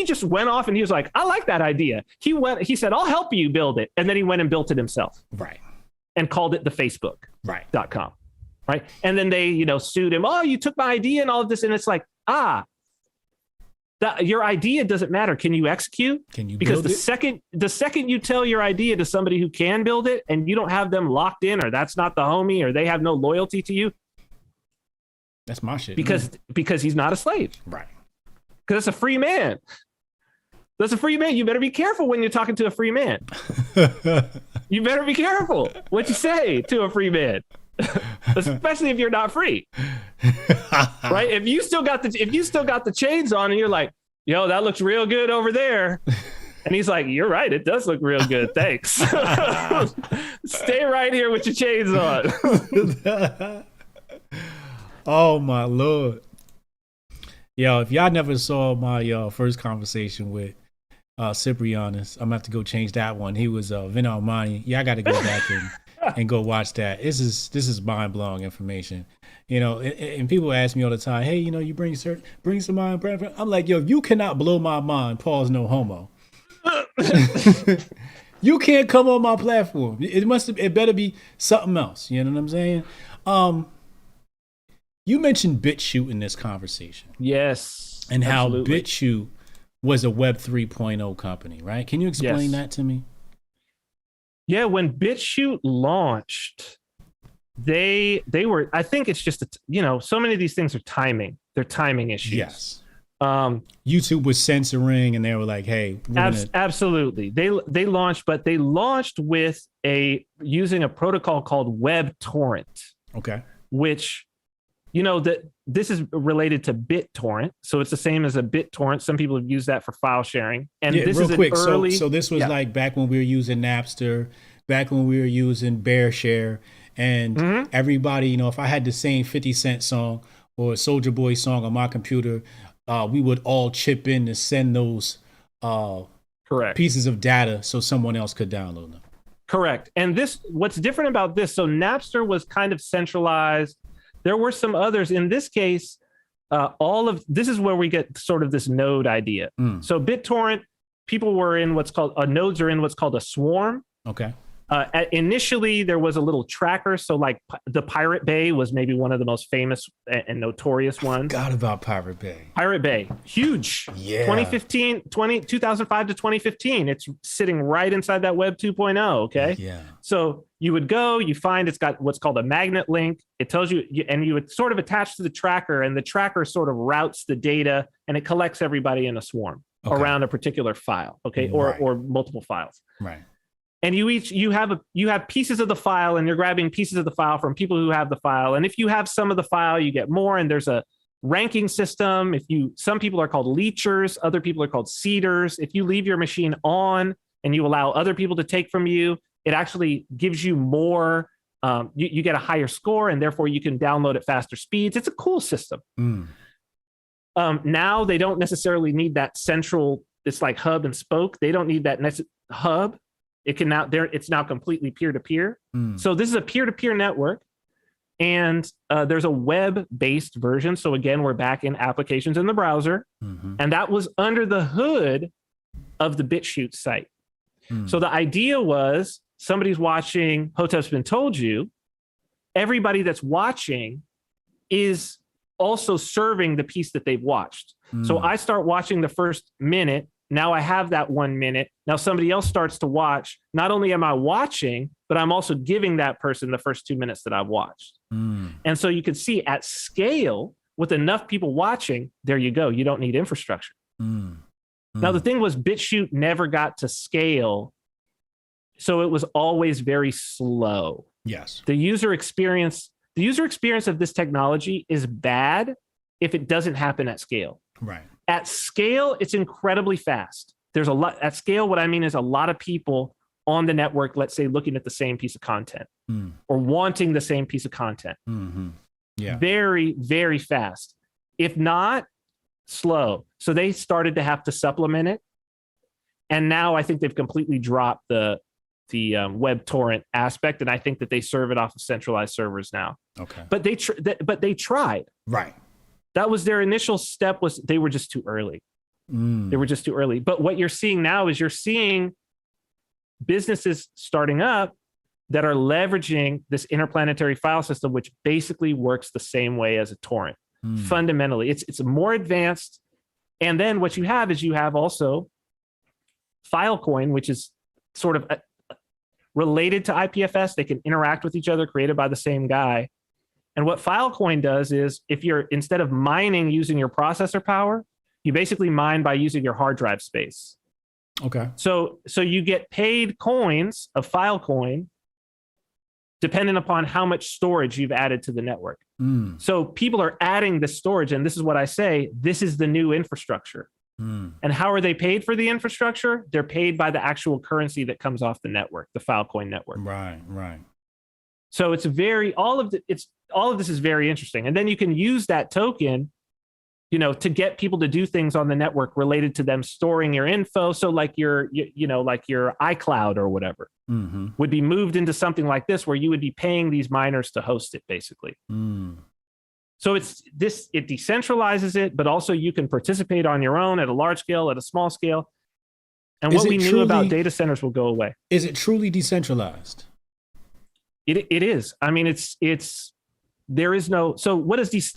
just went off and he was like, I like that idea. He said, I'll help you build it. And then he went and built it himself. Right. And called it the Facebook. Right. .com. Right. And then they, sued him. Oh, you took my idea and all of this. And it's like, your idea doesn't matter. Can you execute? Can you because build it? the second you tell your idea to somebody who can build it and you don't have them locked in, or that's not the homie, or they have no loyalty to you. That's my shit. Because he's not a slave. Right. Because it's a free man. That's a free man. You better be careful when you're talking to a free man. You better be careful what you say to a free man, especially if you're not free. Right? If you still got the chains on and you're like, yo, that looks real good over there. And he's like, you're right. It does look real good. Thanks. Stay right here with your chains on. Oh, my Lord. Yo, if y'all never saw my first conversation with Cyprian, I'm going to have to go change that one. He was Vin Armani. Yeah, I got to go back and go watch that. This is mind-blowing information. And people ask me all the time, hey, you bring some mind. I'm like, yo, you cannot blow my mind. Pause, no homo. You can't come on my platform. It better be something else. You know what I'm saying? You mentioned BitChute in this conversation. Yes. And absolutely. How BitChute was a Web 3.0 company, right? Can you explain that to me? Yeah, when BitChute launched, they were, I think it's just, so many of these things are timing. They're timing issues. Yes. YouTube was censoring and they were like, hey, absolutely. They launched, but they launched with using a protocol called WebTorrent. Okay. Which, that this is related to BitTorrent. So it's the same as a BitTorrent. Some people have used that for file sharing. And this real is quick. Early, so this was like back when we were using Napster, back when we were using BearShare, and everybody, if I had the same 50 Cent song or Soulja Boy song on my computer, we would all chip in to send those correct pieces of data so someone else could download them. Correct. And what's different about this, so Napster was kind of centralized. There were some others. In this case, this is where we get sort of this node idea. So BitTorrent, people were in nodes are in what's called a swarm. Okay. Initially, there was a little tracker. So like the Pirate Bay was maybe one of the most famous and notorious ones. Forgot about Pirate Bay. Pirate Bay, huge. Yeah. 2005 to 2015. It's sitting right inside that Web 2.0. Okay. Yeah. So you would go, you find it's got what's called a magnet link. It tells you, and you would sort of attach to the tracker, and the tracker sort of routes the data and it collects everybody in a swarm around a particular file. Okay. Or multiple files. Right. And you have pieces of the file, and you're grabbing pieces of the file from people who have the file. And if you have some of the file, you get more. And there's a ranking system. Some people are called leechers, other people are called seeders. If you leave your machine on and you allow other people to take from you, it actually gives you more you get a higher score, and therefore you can download at faster speeds. It's a cool system. Now they don't necessarily need that central, it's like hub and spoke. They don't need that hub. It's now completely peer-to-peer. So this is a peer-to-peer network, and there's a web-based version. So again, we're back in applications in the browser, and that was under the hood of the BitChute site. So the idea was somebody's watching Hotep's Been Told You. Everybody that's watching is also serving the piece that they've watched. So I start watching the first minute. Now I have that 1 minute. Now somebody else starts to watch. Not only am I watching, but I'm also giving that person the first 2 minutes that I've watched. And so you can see at scale, with enough people watching, there you go. You don't need infrastructure. Now the thing was, BitChute never got to scale. So it was always very slow. Yes. The user experience of this technology is bad if it doesn't happen at scale. Right. At scale, it's incredibly fast. There's a lot at scale. What I mean is a lot of people on the network, let's say, looking at the same piece of content or wanting the same piece of content. Yeah. Very, very fast. If not, slow. So they started to have to supplement it. And now I think they've completely dropped the web torrent aspect. And I think that they serve it off of centralized servers now. Okay. But they tried. Right. That was their initial step. Was they were just too early. They were just too early. But what you're seeing now is you're seeing businesses starting up that are leveraging this interplanetary file system, which basically works the same way as a torrent. Fundamentally, it's more advanced. And then what you have is you have also Filecoin, which is sort of related to IPFS. They can interact with each other, created by the same guy. And what Filecoin does is, if you're, instead of mining using your processor power, you basically mine by using your hard drive space. Okay. So you get paid coins of Filecoin depending upon how much storage you've added to the network. So people are adding the storage, and this is what I say, this is the new infrastructure. And how are they paid for the infrastructure? They're paid by the actual currency that comes off the network, the Filecoin network. Right. So it's all of this is very interesting. And then you can use that token, to get people to do things on the network related to them storing your info. So like your iCloud or whatever would be moved into something like this, where you would be paying these miners to host it, basically. So it decentralizes it, but also you can participate on your own at a large scale, at a small scale. And what we knew about data centers will go away. Is it truly decentralized? It is. I mean, there is no, so what is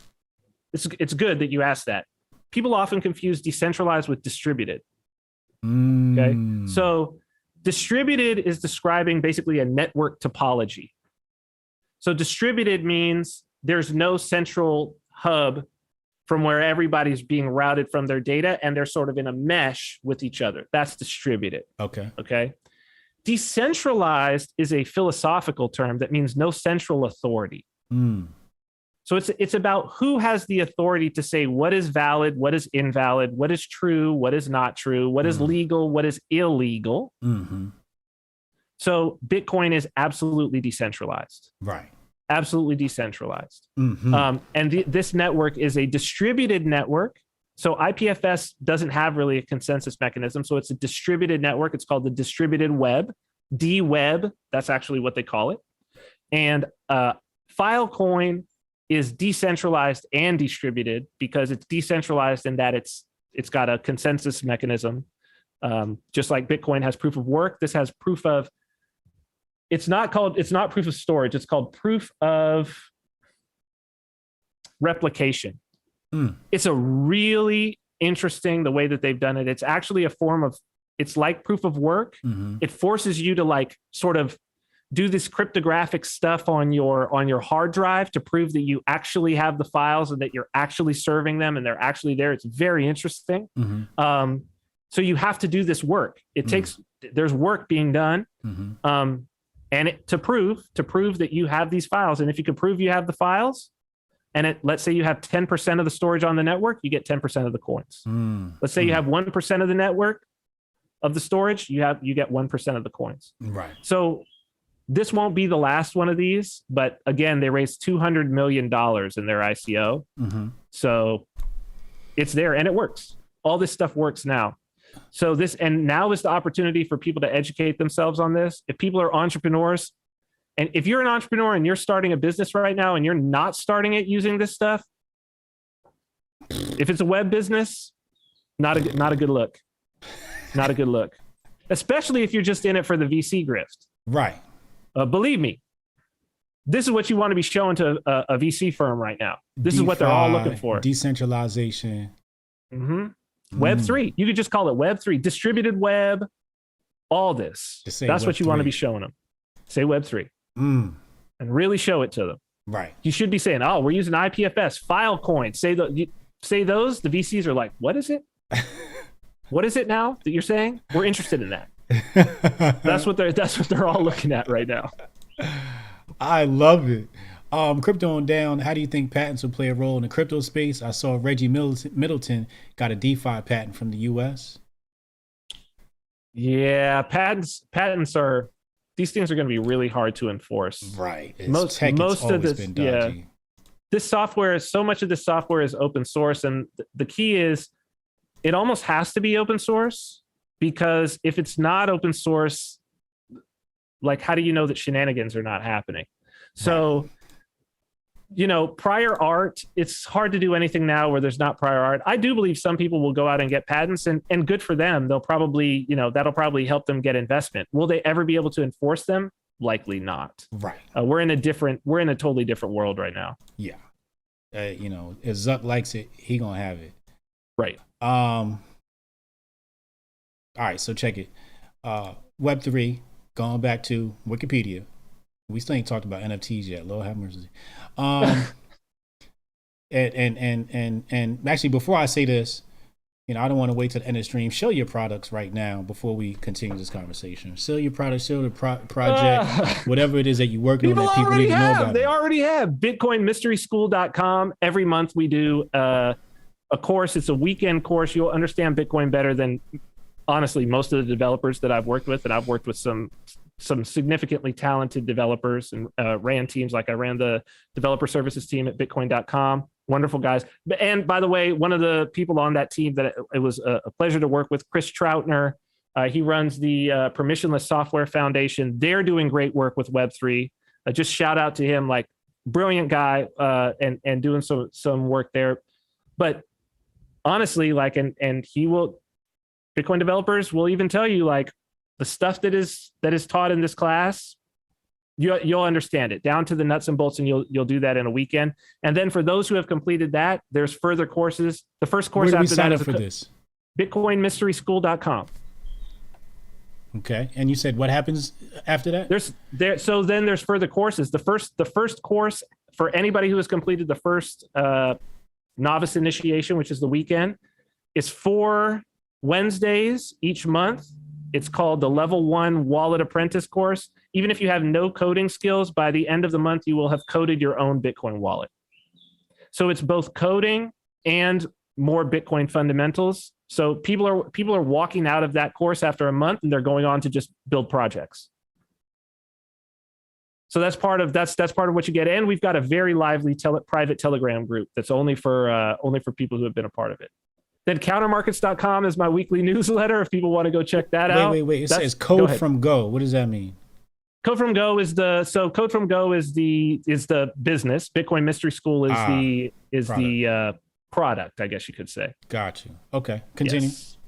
it's good that you asked that. People often confuse decentralized with distributed. Okay. So distributed is describing basically a network topology. So distributed means there's no central hub from where everybody's being routed from their data, and they're sort of in a mesh with each other. That's distributed. Okay. Decentralized is a philosophical term that means no central authority. So it's about who has the authority to say what is valid, what is invalid, what is true, what is not true, what is legal, what is illegal. So Bitcoin is absolutely decentralized. Right. Absolutely decentralized. And this network is a distributed network. So IPFS doesn't have really a consensus mechanism. So it's a distributed network. It's called the distributed web, D-Web. That's actually what they call it. And Filecoin is decentralized and distributed because it's decentralized in that it's got a consensus mechanism. Just like Bitcoin has proof of work, this has proof of, it's not proof of storage, it's called proof of replication. It's a really interesting, the way that they've done it. It's actually a form of, it's like proof of work. It forces you to like sort of do this cryptographic stuff on your hard drive to prove that you actually have the files and that you're actually serving them and they're actually there. It's very interesting. So you have to do this work. It takes, there's work being done. And to prove that you have these files. And if you can prove you have the files, and let's say you have 10% of the storage on the network, you get 10% of the coins. Let's say you have 1% of the network of the storage, you get 1% of the coins. Right. So this won't be the last one of these, but again, they raised $200 million in their ICO. Mm-hmm. So it's there and it works. All this stuff works now. So now is the opportunity for people to educate themselves on this. If people are entrepreneurs, and if you're an entrepreneur and you're starting a business right now and you're not starting it using this stuff, if it's a web business, not a good look. Not a good look. Especially if you're just in it for the VC grift. Right. Believe me, this is what you want to be showing to a VC firm right now. This is what they're all looking for. Decentralization. Mm-hmm. Web3. You could just call it Web3. Distributed web. All this. That's what you want to be showing them. Say Web3. And really show it to them. Right. You should be saying, "Oh, we're using IPFS, Filecoin." Say those. The VCs are like, "What is it? What is it now that you're saying? We're interested in that." That's what they're all looking at right now. I love it. Crypto on down. How do you think patents will play a role in the crypto space? I saw Reggie Middleton got a DeFi patent from the U.S. Yeah, patents are, these things are going to be really hard to enforce. Right. Most of this, been dodgy. Yeah. This software, so much of this software is open source, and the key is it almost has to be open source, because if it's not open source, like, how do you know that shenanigans are not happening? So, prior art, it's hard to do anything now where there's not prior art. I do believe some people will go out and get patents, and good for them. They'll probably, that'll probably help them get investment. Will they ever be able to enforce them? Likely not. Right. We're in a totally different world right now. Yeah. If Zuck likes it, he gonna have it. Right. All right, so check it. Web3, going back to Wikipedia. We still ain't talked about NFTs yet. Lord have mercy. And actually, before I say this, I don't want to wait till the end of the stream. Show your products right now before we continue this conversation. Sell your products, show the project, whatever it is that you're working on that people need to know about. They already have. BitcoinMysterySchool.com. Every month we do a course. It's a weekend course. You'll understand Bitcoin better than, honestly, most of the developers that I've worked with. And I've worked with some significantly talented developers and ran teams. Like I ran the developer services team at Bitcoin.com. Wonderful guys. And by the way, one of the people on that team that it was a pleasure to work with, Chris Troutner, he runs the Permissionless Software Foundation. They're doing great work with Web3. Just shout out to him, like, brilliant guy, and doing some work there. But honestly, like, and he will, Bitcoin developers will even tell you, like, the stuff that is taught in this class, you'll understand it down to the nuts and bolts, and you'll do that in a weekend. And then for those who have completed that, there's further courses. The first course after that is this? BitcoinMysterySchool.com. Okay, and you said what happens after that? So then there's further courses. The first course for anybody who has completed the first novice initiation, which is the weekend, is 4 Wednesdays each month. It's called the Level 1 Wallet Apprentice course. Even if you have no coding skills, by the end of the month, you will have coded your own Bitcoin wallet. So it's both coding and more Bitcoin fundamentals. So people are walking out of that course after a month, and they're going on to just build projects. So that's part of what you get. And we've got a very lively private Telegram group that's only for people who have been a part of it. Then countermarkets.com is my weekly newsletter if people want to go check that out. Wait. It says Code from Go. What does that mean? Code from Go is the business. Bitcoin Mystery School is the product, I guess you could say. Got you. Okay. Continue. Yes.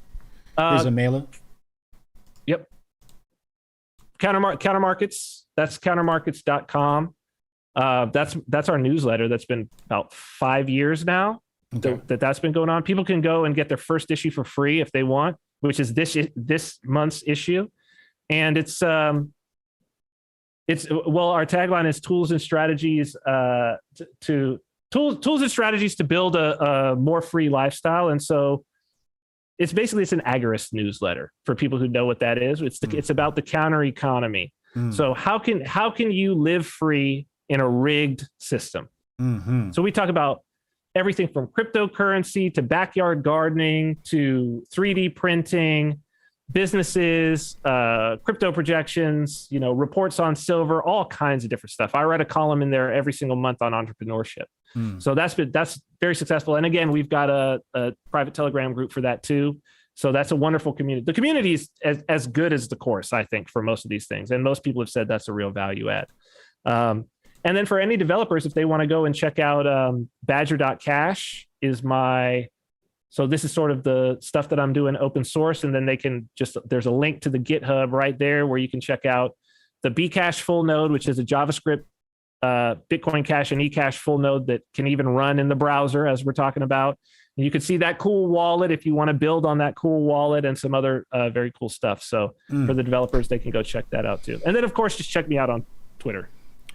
There's a mailer. Yep. Countermarkets. That's countermarkets.com. That's our newsletter. That's been about 5 years now. Okay. That's been going on. People can go and get their first issue for free if they want, which is this month's issue. And it's our tagline is tools and strategies to build a more free lifestyle. And so it's an agorist newsletter for people who know what that is. It's about the counter economy. So how can you live free in a rigged system? Mm-hmm. So we talk about everything from cryptocurrency to backyard gardening to 3D printing, businesses, crypto projections, reports on silver, all kinds of different stuff. I write a column in there every single month on entrepreneurship. So that's very successful. And again, we've got a private Telegram group for that too. So that's a wonderful community. The community is as good as the course, I think, for most of these things. And most people have said that's a real value add. And then for any developers, if they want to go and check out Badger.cash is so this is sort of the stuff that I'm doing open source. And then there's a link to the GitHub right there where you can check out the Bcash full node, which is a JavaScript, Bitcoin Cash and eCash full node that can even run in the browser as we're talking about. And you can see that cool wallet if you want to build on that cool wallet and some other very cool stuff. So for the developers, they can go check that out too. And then of course, just check me out on Twitter.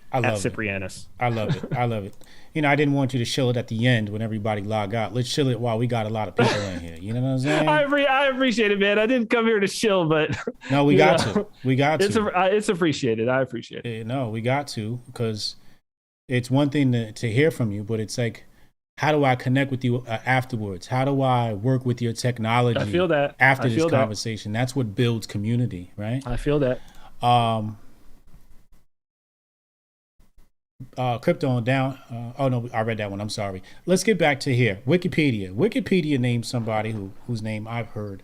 I love Cyprianus. I love it. I love it. I didn't want you to shill it at the end when everybody log out. Let's shill it while we got a lot of people in here. You know what I'm saying? I appreciate it, man. I didn't come here to shill, but no, we got to. We got to. It's appreciated. I appreciate it. No, we got to, because it's one thing to hear from you, but it's like, how do I connect with you afterwards? How do I work with your technology? I feel that after this conversation. That's what builds community, right? I feel that. Crypto on down. Oh no, I read that one. I'm sorry. Let's get back to here. Wikipedia. Wikipedia names somebody whose name I've heard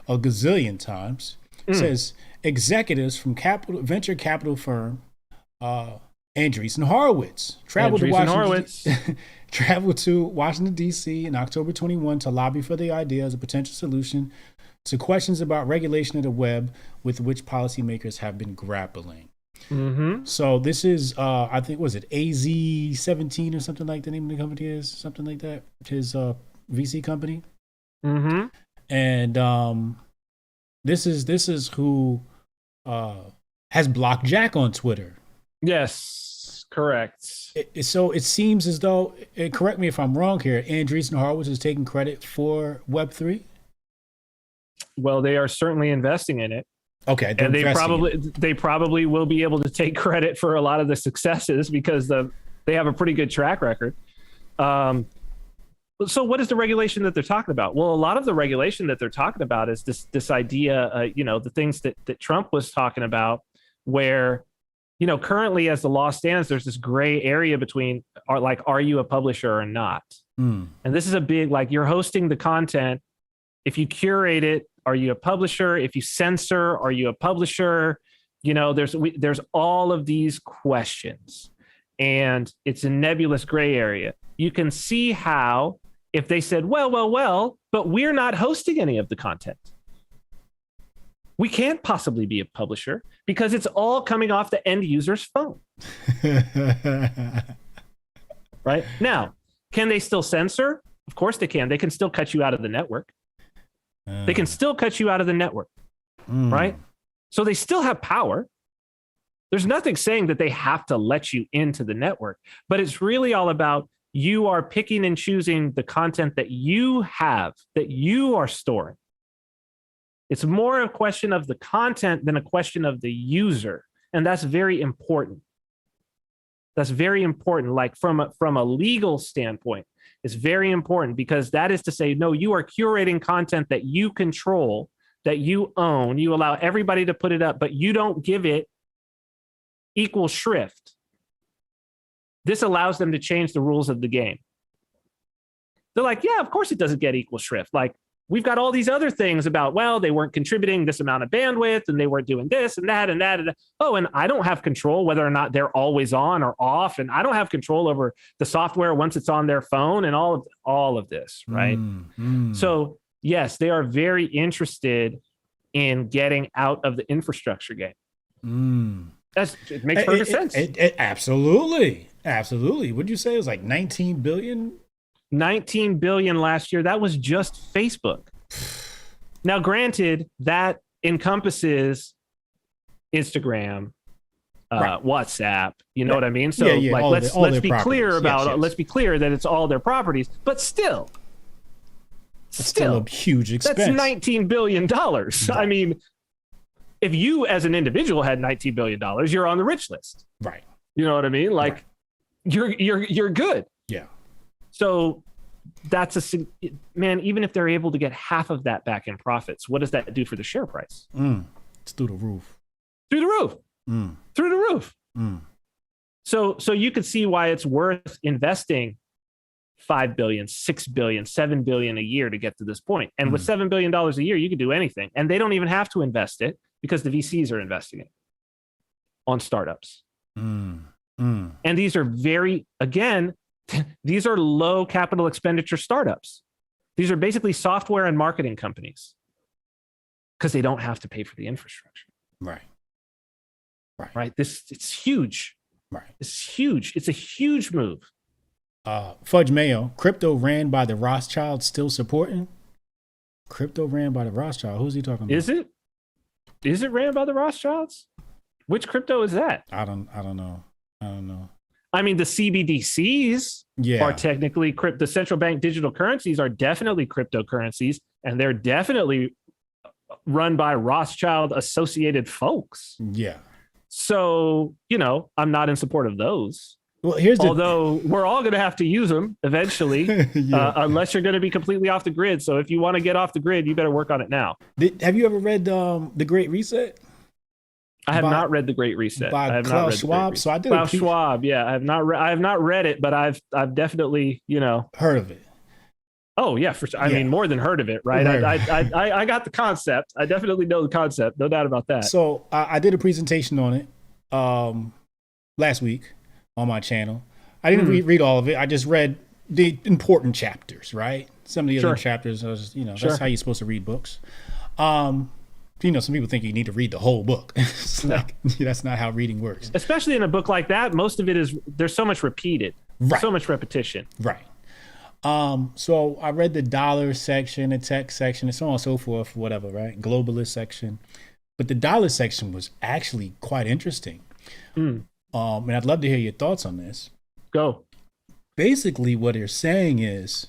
a gazillion times. Says executives from venture capital firm Andreessen Horowitz traveled to Washington D.C. in October 21 to lobby for the idea as a potential solution to questions about regulation of the web with which policymakers have been grappling. So this is, I think, was it AZ17 or something like the name of the company is? Something like that. His VC company. And this is who has blocked Jack on Twitter. Yes, correct. So it seems as though, correct me if I'm wrong here, Andreessen Horowitz is taking credit for Web3? Well, they are certainly investing in it. Okay, and they probably will be able to take credit for a lot of the successes because they have a pretty good track record. So what is the regulation that they're talking about? Well, a lot of the regulation that they're talking about is this idea, the things that Trump was talking about, where, currently as the law stands, there's this gray area between are you a publisher or not? And this is a big, you're hosting the content. If you curate it, are you a publisher? If you censor, are you a publisher? There's all of these questions, and it's a nebulous gray area. You can see how, if they said, well, but we're not hosting any of the content, we can't possibly be a publisher because it's all coming off the end user's phone. Right? Now, can they still censor? Of course they can. They can still cut you out of the network. They can still cut you out of the network, right? So they still have power. There's nothing saying that they have to let you into the network, but it's really all about you are picking and choosing the content that you have, that you are storing. It's more a question of the content than a question of the user. And that's very important. That's very important. From a legal standpoint, it's very important, because that is to say, no, you are curating content that you control, that you own. You allow everybody to put it up, but you don't give it equal shrift. This allows them to change the rules of the game. They're like, yeah, of course it doesn't get equal shrift. We've got all these other things about, they weren't contributing this amount of bandwidth and they weren't doing this and that and that. And oh, and I don't have control whether or not they're always on or off. And I don't have control over the software once it's on their phone and all of this, right? So yes, they are very interested in getting out of the infrastructure game. It makes perfect sense. Absolutely. Absolutely. What'd you say? It was 19 billion? 19 billion last year. That was just Facebook. Now, granted, that encompasses Instagram, right. WhatsApp. You know what I mean? So, let's be clear about. Let's be clear that it's all their properties. But still, it's still a huge expense. That's $19 billion. Right. I mean, if you as an individual had $19 billion, you're on the rich list. Right. You know what I mean? You're good. Yeah. So man, even if they're able to get half of that back in profits, what does that do for the share price? It's through the roof. Through the roof. Through the roof. So you could see why it's worth investing $5 billion, $6 billion, $7 billion a year to get to this point. And with $7 billion a year, you could do anything. And they don't even have to invest it because the VCs are investing it on startups. And these are these are low capital expenditure startups. These are basically software and marketing companies because they don't have to pay for the infrastructure. Right. It's huge. Right. It's huge. It's a huge move. Fudge Mayo, crypto ran by the Rothschilds still supporting? Crypto ran by the Rothschild. Who's he talking about? Is it ran by the Rothschilds? Which crypto is that? I don't know. I mean, the CBDCs are technically the central bank digital currencies are definitely cryptocurrencies, and they're definitely run by Rothschild associated folks. Yeah. So, I'm not in support of those. Well, although we're all going to have to use them eventually, unless you're going to be completely off the grid. So if you want to get off the grid, you better work on it now. Have you ever read The Great Reset? I have not read The Great Reset. By Klaus Schwab. So I did Klaus Schwab. Yeah, I have not read it, but I've definitely heard of it. Oh yeah, for sure. I mean, more than heard of it, right? I got the concept. I definitely know the concept. No doubt about that. So I did a presentation on it last week on my channel. I didn't read all of it. I just read the important chapters, right? Some of the other chapters, that's how you're supposed to read books. Some people think you need to read the whole book. That's not how reading works. Especially in a book like that, most of it there's so much repeated, so much repetition. Right. So I read the dollar section, the tech section, and so on and so forth, whatever, right? Globalist section. But the dollar section was actually quite interesting. And I'd love to hear your thoughts on this. Go. Basically, what they're saying is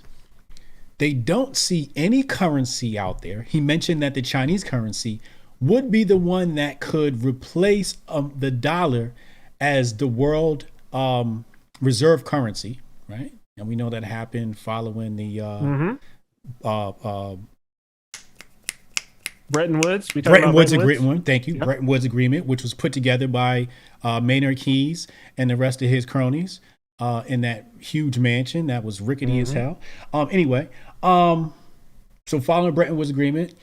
they don't see any currency out there. He mentioned that the Chinese currency would be the one that could replace the dollar as the world reserve currency, right? And we know that happened following the Bretton Woods. Bretton Woods Agreement. Thank you. Yep. Bretton Woods Agreement, which was put together by Maynard Keynes and the rest of his cronies in that huge mansion that was rickety as hell. Anyway, so following Bretton Woods Agreement,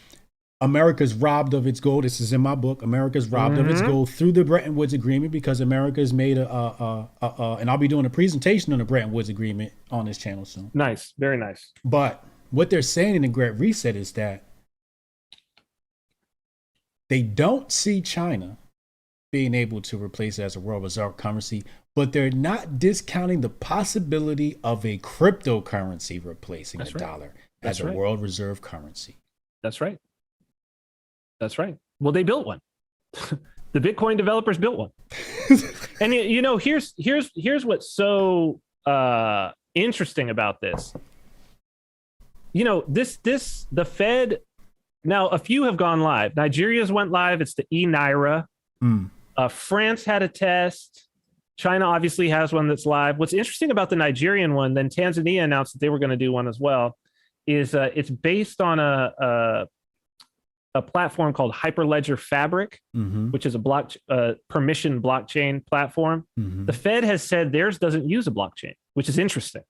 America's robbed of its gold. This is in my book. America's robbed of its gold through the Bretton Woods Agreement because America's made and I'll be doing a presentation on the Bretton Woods Agreement on this channel soon. Nice. Very nice. But what they're saying in the Great Reset is that they don't see China being able to replace it as a world reserve currency, but they're not discounting the possibility of a cryptocurrency replacing the dollar as a world reserve currency. That's right. That's right. Well, they built one. The Bitcoin developers built one. And here's what's so interesting about this. The Fed. Now, a few have gone live. Nigeria's went live. It's the e-Naira. France had a test. China obviously has one that's live. What's interesting about the Nigerian one, then Tanzania announced that they were going to do one as well, is it's based on a platform called Hyperledger Fabric, which is a permission blockchain platform. The Fed has said theirs doesn't use a blockchain, which is interesting.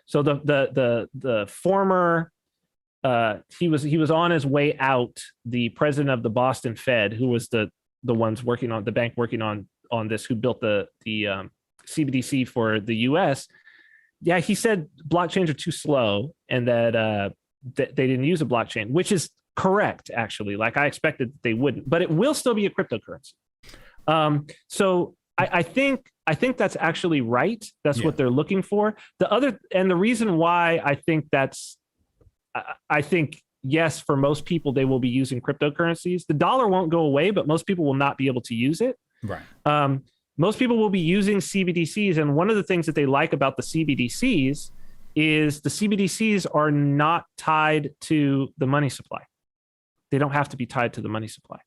So the former he was on his way out. The president of the Boston Fed, who was the ones working on the bank working on this, who built the CBDC for the U.S. Yeah, he said blockchains are too slow and that they didn't use a blockchain, which is correct, actually. Like I expected they wouldn't, but it will still be a cryptocurrency. So I think that's actually right. That's what they're looking for. The reason why I think yes, for most people, they will be using cryptocurrencies. The dollar won't go away, but most people will not be able to use it. Right. Most people will be using CBDCs. And one of the things that they like about the CBDCs is the CBDCs are not tied to the money supply. They don't have to be tied to the money supply.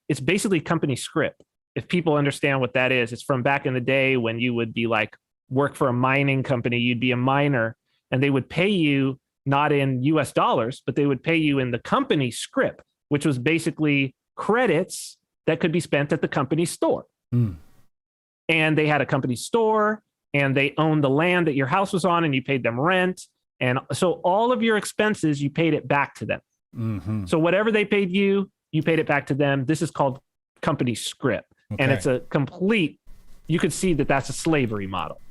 It's basically company script. If people understand what that is, it's from back in the day when you would be like work for a mining company, you'd be a miner and they would pay you not in US dollars, but they would pay you in the company script, which was basically credits that could be spent at the company store. And they had a company store, and they owned the land that your house was on, and you paid them rent. And so all of your expenses, you paid it back to them. So whatever they paid you, you paid it back to them. This is called company script. And it's a complete, you could see that that's a slavery model,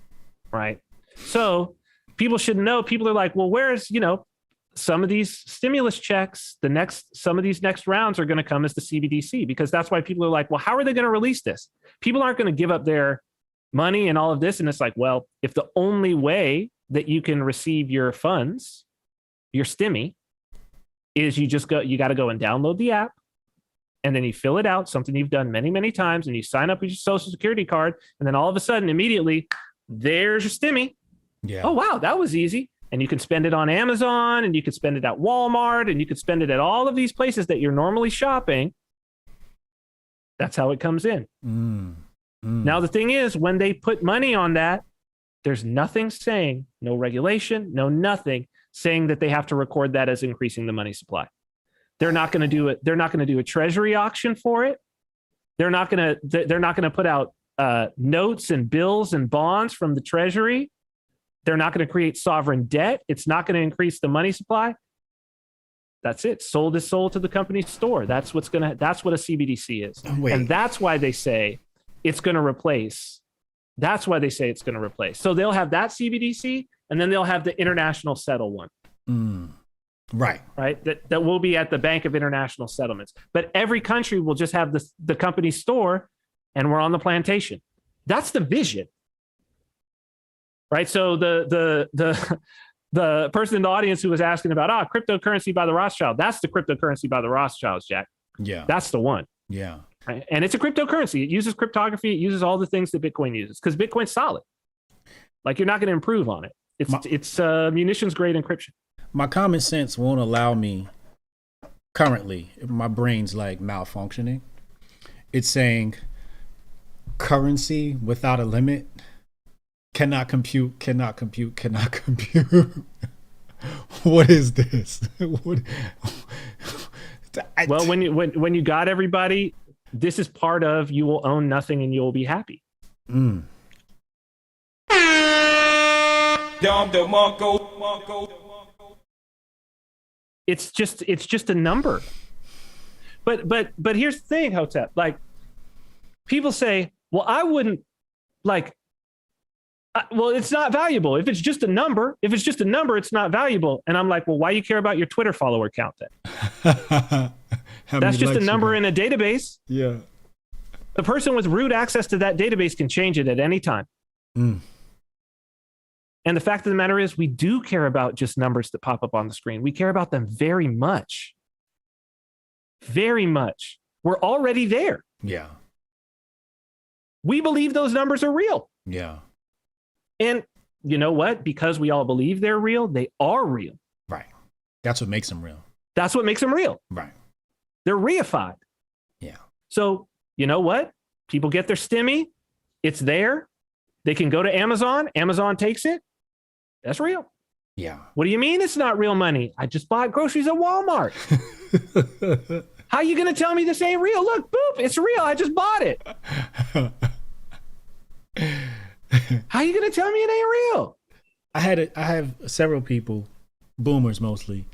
right? So people should know, people are like, well, where's, some of these stimulus checks, some of these next rounds are going to come as the CBDC, because that's why people are like, well, how are they going to release this? People aren't going to give up their money and all of this. And it's like, well, if the only way that you can receive your funds, your stimmy, is you got to go and download the app, and then you fill it out, something you've done many, many times, and you sign up with your social security card, and then all of a sudden, immediately, there's your stimmy. Yeah. Oh, wow, that was easy. And you can spend it on Amazon, and you could spend it at Walmart, and you could spend it at all of these places that you're normally shopping. That's how it comes in. Now, the thing is, when they put money on that, there's nothing saying, no regulation, no nothing saying that they have to record that as increasing the money supply. They're not going to do it. They're not going to do a treasury auction for it. They're not going to put out notes and bills and bonds from the treasury. They're not going to create sovereign debt. It's not going to increase the money supply. That's it. Sold is sold to the company store. That's what a CBDC is. And that's why they say it's going to replace. That's why they say it's going to replace. So they'll have that CBDC, and then they'll have the international settle one. Right. That will be at the Bank of International Settlements. But every country will just have the company store, and we're on the plantation. That's the vision. Right. So the person in the audience who was asking about cryptocurrency by the Rothschild, that's the cryptocurrency by the Rothschilds, Jack. Yeah. That's the one. Yeah. Right? And it's a cryptocurrency. It uses cryptography. It uses all the things that Bitcoin uses, because Bitcoin's solid. Like, you're not going to improve on it. It's munitions grade encryption. My common sense won't allow me currently. My brain's like malfunctioning. It's saying currency without a limit cannot compute. What is this? Well, when you got everybody, this is part of, you will own nothing and you will be happy. It's just a number. But here's the thing, Hotep. Like, people say, well, I wouldn't well, it's not valuable. If it's just a number, it's not valuable. And I'm like, well, why do you care about your Twitter follower count then? That's just a number in a database. Yeah. The person with root access to that database can change it at any time. And the fact of the matter is, we do care about just numbers that pop up on the screen. We care about them very much. Very much. We're already there. Yeah. We believe those numbers are real. Yeah. And you know what? Because we all believe they're real, they are real. Right. That's what makes them real. That's what makes them real. Right. They're reified. Yeah. So, you know what? People get their stimmy. It's there. They can go to Amazon. Amazon takes it. That's real. Yeah. What do you mean it's not real money? I just bought groceries at Walmart. How you going to tell me this ain't real? Look, boop, it's real. I just bought it. How you going to tell me it ain't real? I have several people, boomers mostly,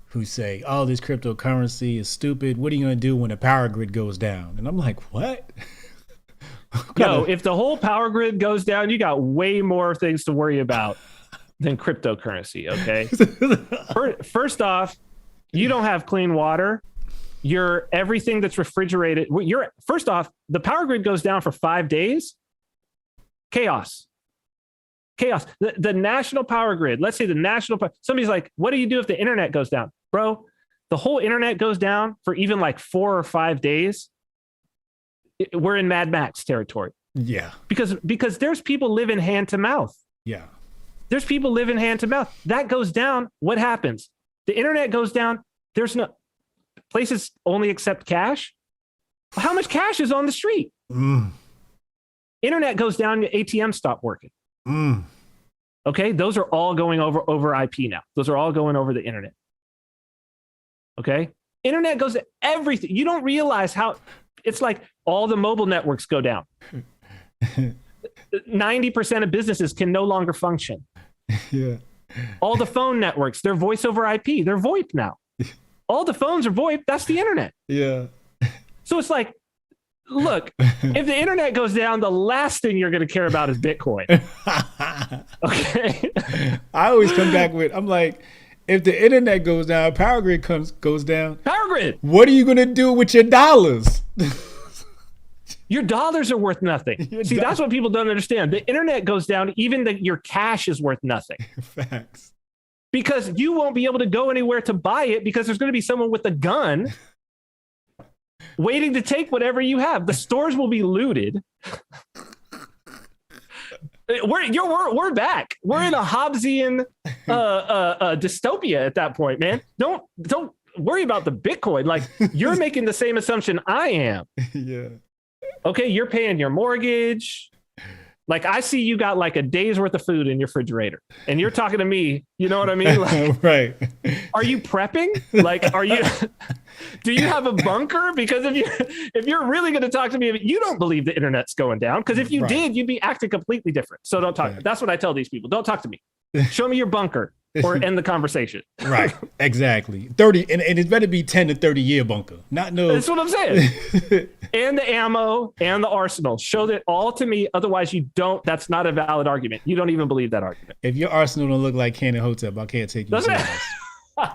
who say, oh, this cryptocurrency is stupid. What are you going to do when the power grid goes down? And I'm like, what? Yo, if the whole power grid goes down, you got way more things to worry about than cryptocurrency, okay? First off, you don't have clean water. You're everything that's refrigerated. First off, the power grid goes down for 5 days. Chaos. The national power grid. Let's say somebody's like, what do you do if the internet goes down? Bro, the whole internet goes down for even like 4 or 5 days. We're in Mad Max territory. Yeah. Because there's people living hand to mouth. Yeah. There's people living hand to mouth. That goes down. What happens? The internet goes down. There's no places only accept cash. How much cash is on the street? Internet goes down. Your ATM stop working. Okay, those are all going over IP now. Those are all going over the internet. Okay, internet goes to everything. You don't realize how it's like all the mobile networks go down. 90% of businesses can no longer function. Yeah. All the phone networks, they're voice over IP. They're VoIP now. All the phones are VoIP. That's the internet. Yeah. So it's like, look, if the internet goes down, the last thing you're going to care about is Bitcoin. Okay. I always come back with, I'm like, if the internet goes down, power grid goes down. Power grid. What are you going to do with your dollars? Your dollars are worth nothing. See, that's what people don't understand. The internet goes down, even your cash is worth nothing. Facts. Because you won't be able to go anywhere to buy it because there's going to be someone with a gun waiting to take whatever you have. The stores will be looted. We're back. We're in a Hobbesian dystopia at that point, man. Don't worry about the Bitcoin. Like, you're making the same assumption I am. Yeah. Okay, you're paying your mortgage. Like, I see you got like a day's worth of food in your refrigerator, and you're talking to me. You know what I mean? Like, right. Are you prepping? Like, do you have a bunker? Because if you're really going to talk to me, you don't believe the internet's going down. Because if you did, you'd be acting completely different. So don't talk. Right. That's what I tell these people. Don't talk to me. Show me your bunker or end the conversation. Right. Exactly. 30, and it better be 10 to 30 year bunker. Not no. That's what I'm saying. And the ammo and the arsenal. Show that all to me. Otherwise, you don't. That's not a valid argument. You don't even believe that argument. If your arsenal don't look like Cannon Hotep, I can't take you serious. All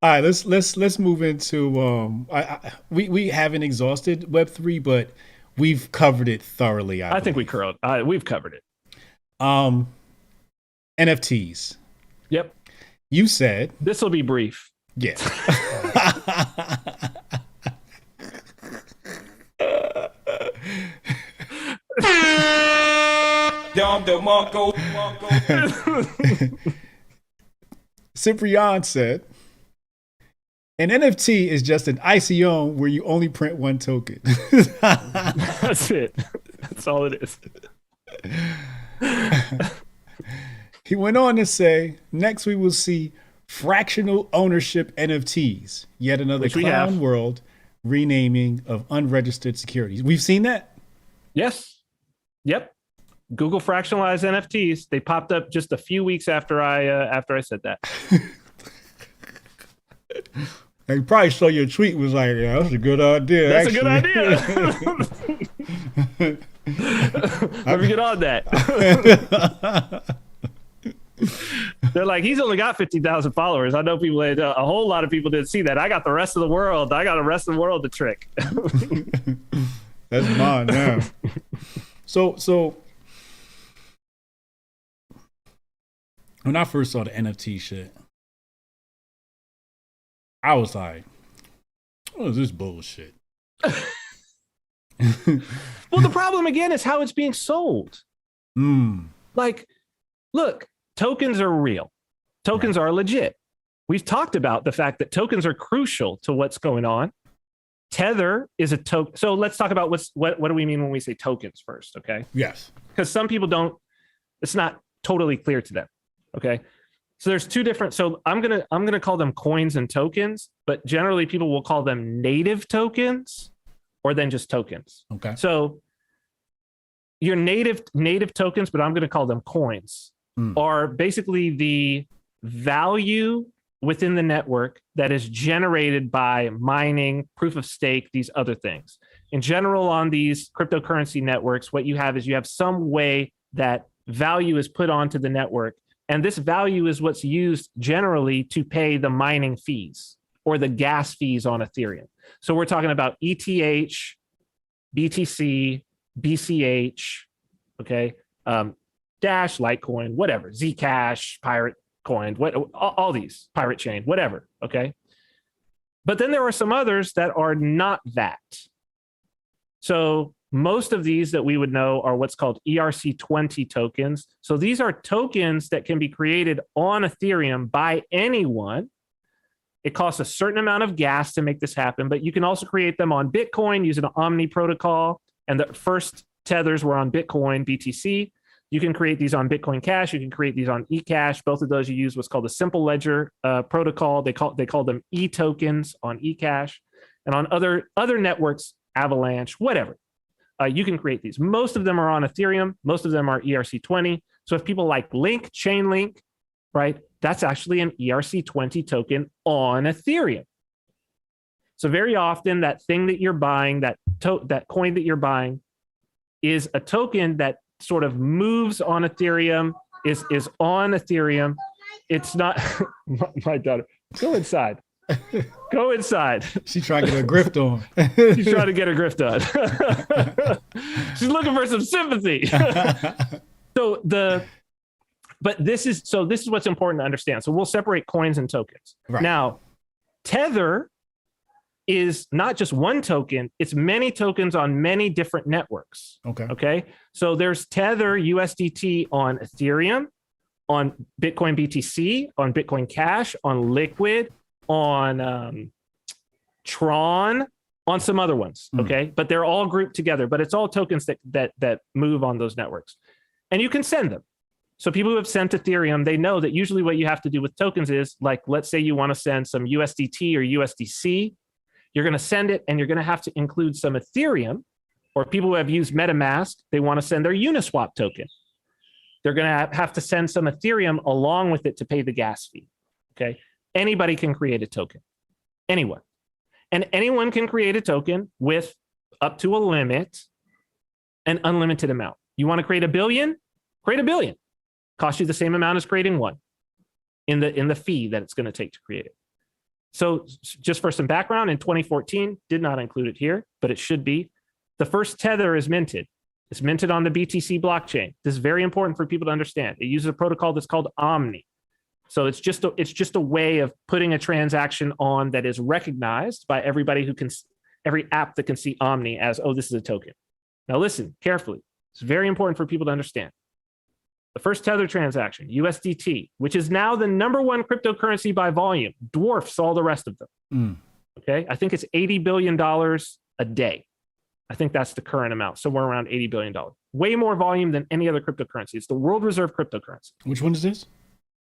right, let's move into we haven't exhausted Web3, but we've covered it thoroughly. I think we've covered it. NFTs. Yep. You said this will be brief. Yeah. Cyprian said, an NFT is just an ICO where you only print one token. That's it. That's all it is. He went on to say, next we will see fractional ownership NFTs, yet another clown world renaming of unregistered securities. We've seen that? Yes. Yep. Google fractionalized NFTs. They popped up just a few weeks after I said that. I probably saw your tweet was like, yeah, that's a good idea. That's actually a good idea. Let me get on that. They're like, he's only got 50,000 followers. I know people, a whole lot of people didn't see that. I got the rest of the world. I got the rest of the world to trick. That's mine now. So when I first saw the NFT shit, I was like, what is this bullshit? Well, the problem again is how it's being sold. Like, look, tokens are real. Tokens are legit. We've talked about the fact that tokens are crucial to what's going on. Tether is a token. So let's talk about what do we mean when we say tokens first, okay? Yes. Because some people don't, it's not totally clear to them, okay? So there's two different, so I'm gonna call them coins and tokens, but generally people will call them native tokens or then just tokens. Okay. So your native tokens, but I'm gonna call them coins, are basically the value within the network that is generated by mining, proof of stake, these other things. In general, on these cryptocurrency networks, what you have is you have some way that value is put onto the network. And this value is what's used generally to pay the mining fees or the gas fees on Ethereum. So we're talking about ETH, BTC, BCH, okay, Dash, Litecoin, whatever, Zcash, Pirate Coin, all these, Pirate Chain, whatever, okay? But then there are some others that are not that. So most of these that we would know are what's called ERC20 tokens. So these are tokens that can be created on Ethereum by anyone. It costs a certain amount of gas to make this happen, but you can also create them on Bitcoin using an Omni protocol. And the first tethers were on Bitcoin, BTC. You can create these on Bitcoin Cash. You can create these on eCash. Both of those you use what's called the Simple Ledger protocol. They call them e-tokens on eCash, and on other networks, Avalanche, whatever. You can create these. Most of them are on Ethereum. Most of them are ERC20. So if people like Link, Chainlink, right, that's actually an ERC20 token on Ethereum. So very often that thing that you're buying, that coin that you're buying, is a token that sort of moves on Ethereum, is on Ethereum. It's not my daughter. Go inside. Go inside. She's trying to get her grift on. She's trying to get her grift on. She's looking for some sympathy. But this is what's important to understand. So we'll separate coins and tokens. Right. Now, Tether is not just one token, it's many tokens on many different networks. Okay. So there's Tether USDT on Ethereum, on Bitcoin BTC, on Bitcoin Cash, on Liquid, on Tron, on some other ones. Okay. But they're all grouped together, but it's all tokens that move on those networks. And you can send them. So people who have sent Ethereum, they know that usually what you have to do with tokens is, like, let's say you want to send some USDT or USDC. You're going to send it, and you're going to have to include some Ethereum, or people who have used MetaMask, they want to send their Uniswap token. They're going to have to send some Ethereum along with it to pay the gas fee. Okay. Anybody can create a token. Anyone. And anyone can create a token with up to a limit, an unlimited amount. You want to create 1 billion? Create 1 billion. Cost you the same amount as creating one in the fee that it's going to take to create it. So just for some background, in 2014, did not include it here, but it should be. The first Tether is minted. It's minted on the BTC blockchain. This is very important for people to understand. It uses a protocol that's called Omni. So it's just a way of putting a transaction on that is recognized by everybody every app that can see Omni as, oh, this is a token. Now listen carefully. It's very important for people to understand. The first Tether transaction, USDT, which is now the #1 cryptocurrency by volume, dwarfs all the rest of them. Okay, I think it's $80 billion a day. I think that's the current amount, somewhere around $80 billion. Way more volume than any other cryptocurrency. It's the world reserve cryptocurrency. Which one is this?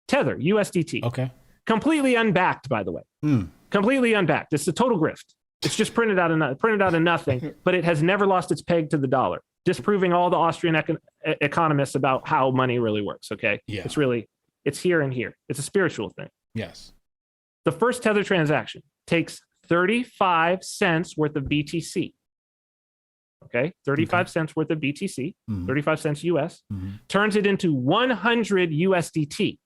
Tether, USDT. Okay. Completely unbacked, by the way. Completely unbacked. It's a total grift. It's just printed out of nothing, but it has never lost its peg to the dollar, disproving all the Austrian economists about how money really works. Okay. Yeah. It's here and here. It's a spiritual thing. Yes. The first Tether transaction takes 35 cents worth of BTC. Okay. 35 cents worth of BTC, 35 cents US, turns it into 100 USDT.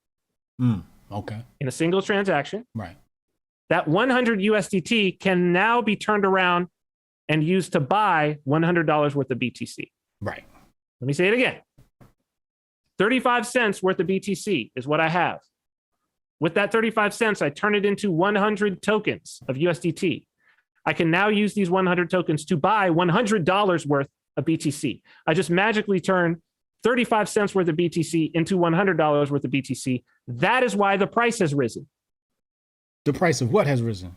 Okay. In a single transaction. Right. That 100 USDT can now be turned around and used to buy $100 worth of BTC. Right. Let me say it again. 35 cents worth of BTC is what I have. With that 35 cents, I turn it into 100 tokens of USDT. I can now use these 100 tokens to buy $100 worth of BTC. I just magically turn 35 cents worth of BTC into $100 worth of BTC. That is why the price has risen. The price of what has risen?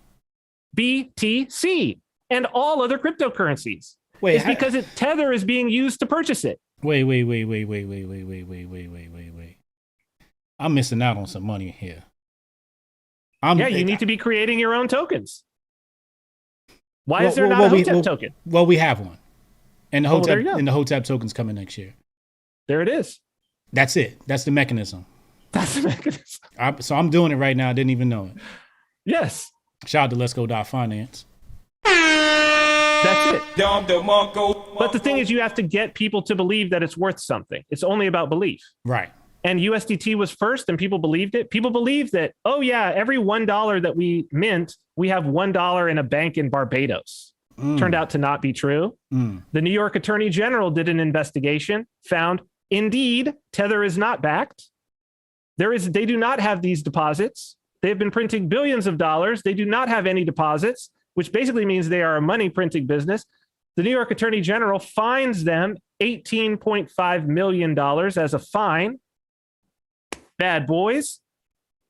BTC and all other cryptocurrencies. It's because Tether is being used to purchase it. Wait. I'm missing out on some money here. You need to be creating your own tokens. Why is there not a Hotep token? Well, we have one. And the Hotep token's coming next year. There it is. That's it. That's the mechanism. That's the mechanism. So I'm doing it right now. I didn't even know it. Yes. Shout out to Let's Go Finance. That's it. But the thing is, you have to get people to believe that it's worth something. It's only about belief. Right. And USDT was first and people believed it. People believed that, oh yeah, every $1 that we mint, we have $1 in a bank in Barbados. Turned out to not be true. The New York Attorney General did an investigation, found indeed Tether is not backed. They do not have these deposits. They have been printing billions of dollars. They do not have any deposits, which basically means they are a money printing business. The New York Attorney General fines them $18.5 million as a fine. Bad boys.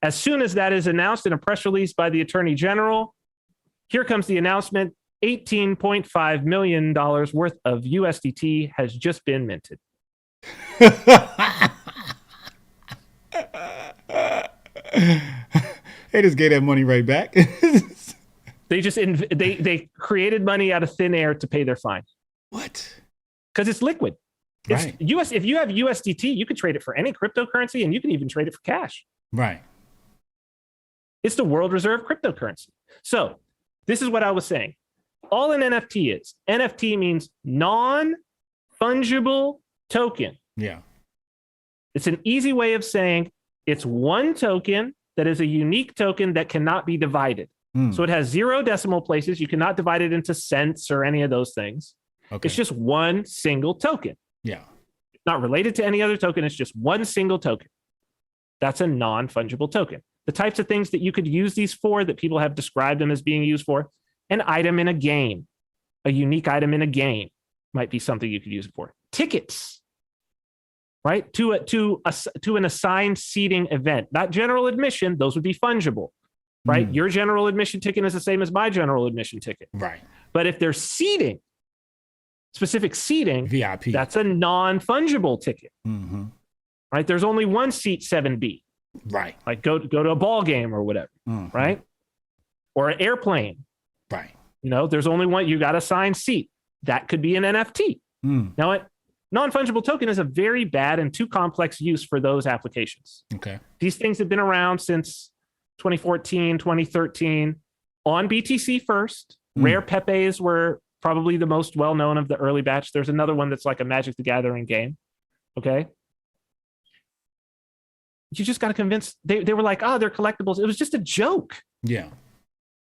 As soon as that is announced in a press release by the Attorney General, here comes the announcement. $18.5 million worth of USDT has just been minted. They just gave that money right back. They created money out of thin air to pay their fine. What? Because it's liquid. It's right. If you have USDT, you can trade it for any cryptocurrency, and you can even trade it for cash. Right. It's the world reserve cryptocurrency. So this is what I was saying. All an NFT is. NFT means non-fungible token. Yeah. It's an easy way of saying it's one token that is a unique token that cannot be divided. So it has 0 decimal places. You cannot divide it into cents or any of those things. Okay. It's just one single token. Yeah. It's not related to any other token. It's just one single token. That's a non-fungible token. The types of things that you could use these for, that people have described them as being used for, an item in a game, a unique item in a game might be something you could use it for. Tickets, right? To an assigned seating event, not general admission. Those would be fungible, right? Your general admission ticket is the same as my general admission ticket. Right. But if there's seating, specific seating, VIP, that's a non-fungible ticket. Right? There's only one seat 7B. Right. Like go to a ball game or whatever, right? Or an airplane. Right. You know, there's only one, you got a assigned seat. That could be an NFT. Now, a non-fungible token is a very bad and too complex use for those applications. Okay. These things have been around since 2014, 2013 on BTC first. Rare Pepes were probably the most well-known of the early batch. There's another one that's like a Magic the Gathering game. Okay. You just got to convince, they were like, oh, they're collectibles. It was just a joke. Yeah.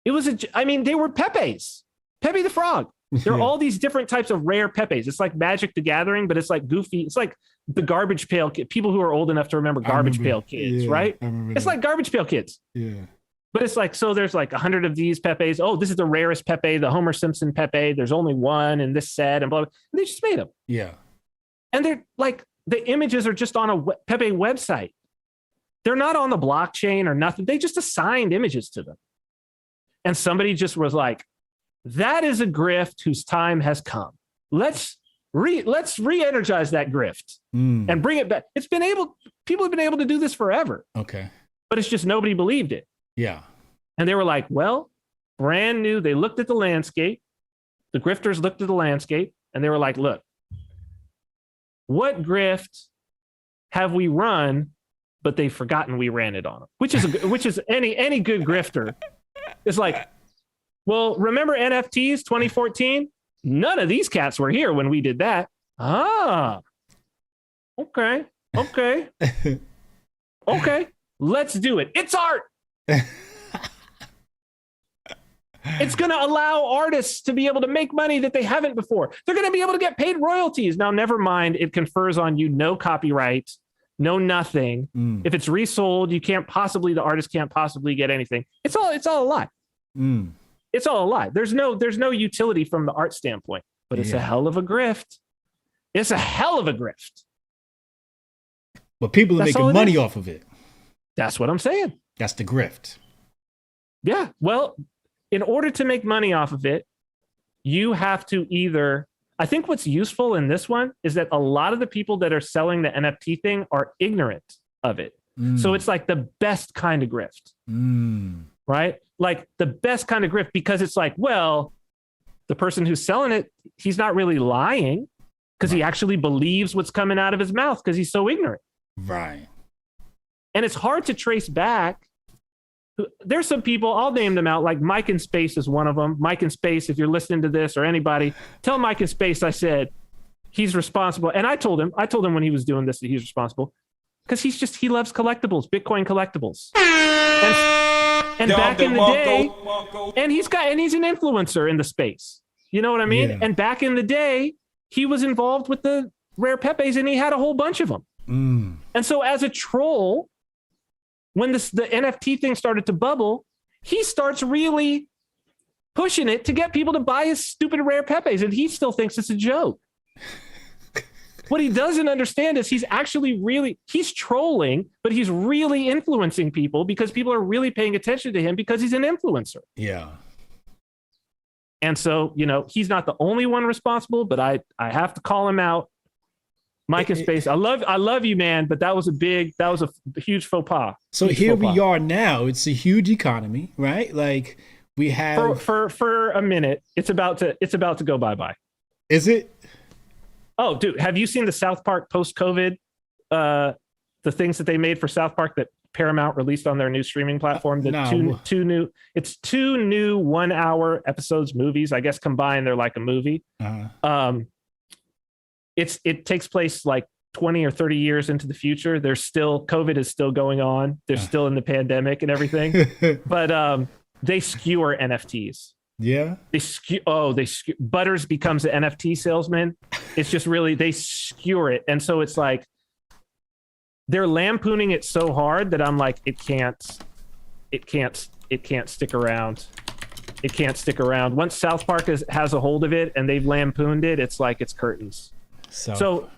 It was they were Pepes. Pepe the Frog. There are all these different types of rare Pepes. It's like Magic the Gathering, but it's like goofy. It's like the Garbage Pail Kid. People who are old enough to remember Garbage Pail Kids, right? It's like Garbage Pail Kids. Yeah. But it's like, so there's like 100 of these Pepes. Oh, this is the rarest Pepe, the Homer Simpson Pepe. There's only one in this set and blah, blah. And they just made them. Yeah. And they're like, the images are just on a Pepe website. They're not on the blockchain or nothing. They just assigned images to them. And somebody just was like, that is a grift whose time has come. Let's re-energize that grift and bring it back. People have been able to do this forever. Okay. But it's just nobody believed it. Yeah. And they were like, well, brand new. They looked at the landscape. The grifters looked at the landscape and they were like, look, what grift have we run, but they've forgotten we ran it on them? Which is any good grifter is like, well, remember NFTs 2014? None of these cats were here when we did that. Ah, okay. Okay, let's do it. It's art. It's going to allow artists to be able to make money that they haven't before. They're going to be able to get paid royalties. Now, never mind, it confers on you no copyright, no nothing. If it's resold, the artist can't possibly get anything. It's all a lie. It's all a lie. There's no utility from the art standpoint, but it's a hell of a grift. It's a hell of a grift. But people are making money off of it. That's what I'm saying. That's the grift. Yeah. Well, in order to make money off of it, you have to I think what's useful in this one is that a lot of the people that are selling the NFT thing are ignorant of it. So it's like the best kind of grift, right? Like the best kind of grift, because it's like, well, the person who's selling it, he's not really lying because he actually believes what's coming out of his mouth because he's so ignorant. Right. And it's hard to trace back. There's some people, I'll name them out, like Mike in Space is one of them. Mike in Space, if you're listening to this or anybody, tell Mike in Space I said he's responsible. And I told him when he was doing this that he's responsible because he loves collectibles, Bitcoin collectibles. And back in the day, and he's an influencer in the space. You know what I mean? Yeah. And back in the day, he was involved with the rare Pepes and he had a whole bunch of them. And so as a troll, when the NFT thing started to bubble, he starts really pushing it to get people to buy his stupid rare Pepes, and he still thinks it's a joke. What he doesn't understand is he's trolling, but he's really influencing people because people are really paying attention to him because he's an influencer. Yeah. And so, he's not the only one responsible, but I have to call him out. Mike and Space. I love you, man, but that was a huge faux pas. So here we are now. It's a huge economy, right? Like we have for a minute. It's about to go bye-bye. Is it? Oh, dude, have you seen the South Park post-COVID the things that they made for South Park that Paramount released on their new streaming platform? No. Two new 1-hour episodes, movies. I guess combined they're like a movie. It takes place like 20 or 30 years into the future. COVID is still going on. They're still in the pandemic and everything. But they skewer NFTs. Yeah. Butters becomes an NFT salesman. It's just really, they skewer it. And so it's like, they're lampooning it so hard that I'm like, it can't stick around. It can't stick around. Once South Park has a hold of it and they've lampooned it, it's like it's curtains. So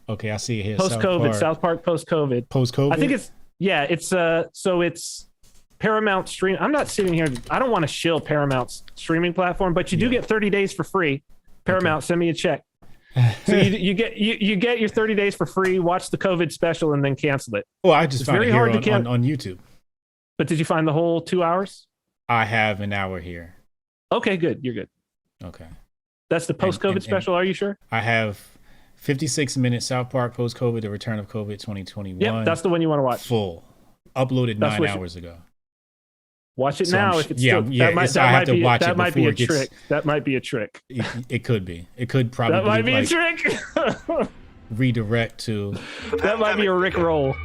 okay, I see it here. Post-COVID, South Park post-COVID. Post-COVID? I think it's Paramount stream. I'm not sitting here. I don't want to shill Paramount's streaming platform, but you do get 30 days for free. Paramount, send me a check. So you get your 30 days for free. Watch the COVID special and then cancel it. Well, I just found it here on YouTube. But did you find the whole 2 hours? I have an hour here. Okay, good. You're good. Okay. That's the post-COVID special. Are you sure? I have 56-minute South Park post-COVID, the return of COVID 2021. Yep, that's the one you want to watch. Full. Uploaded 9 hours ago. Watch it now. If it's that might be a trick. That might be a trick. It could be. It could probably. That might be a trick. Redirect to. That might be a Rick roll.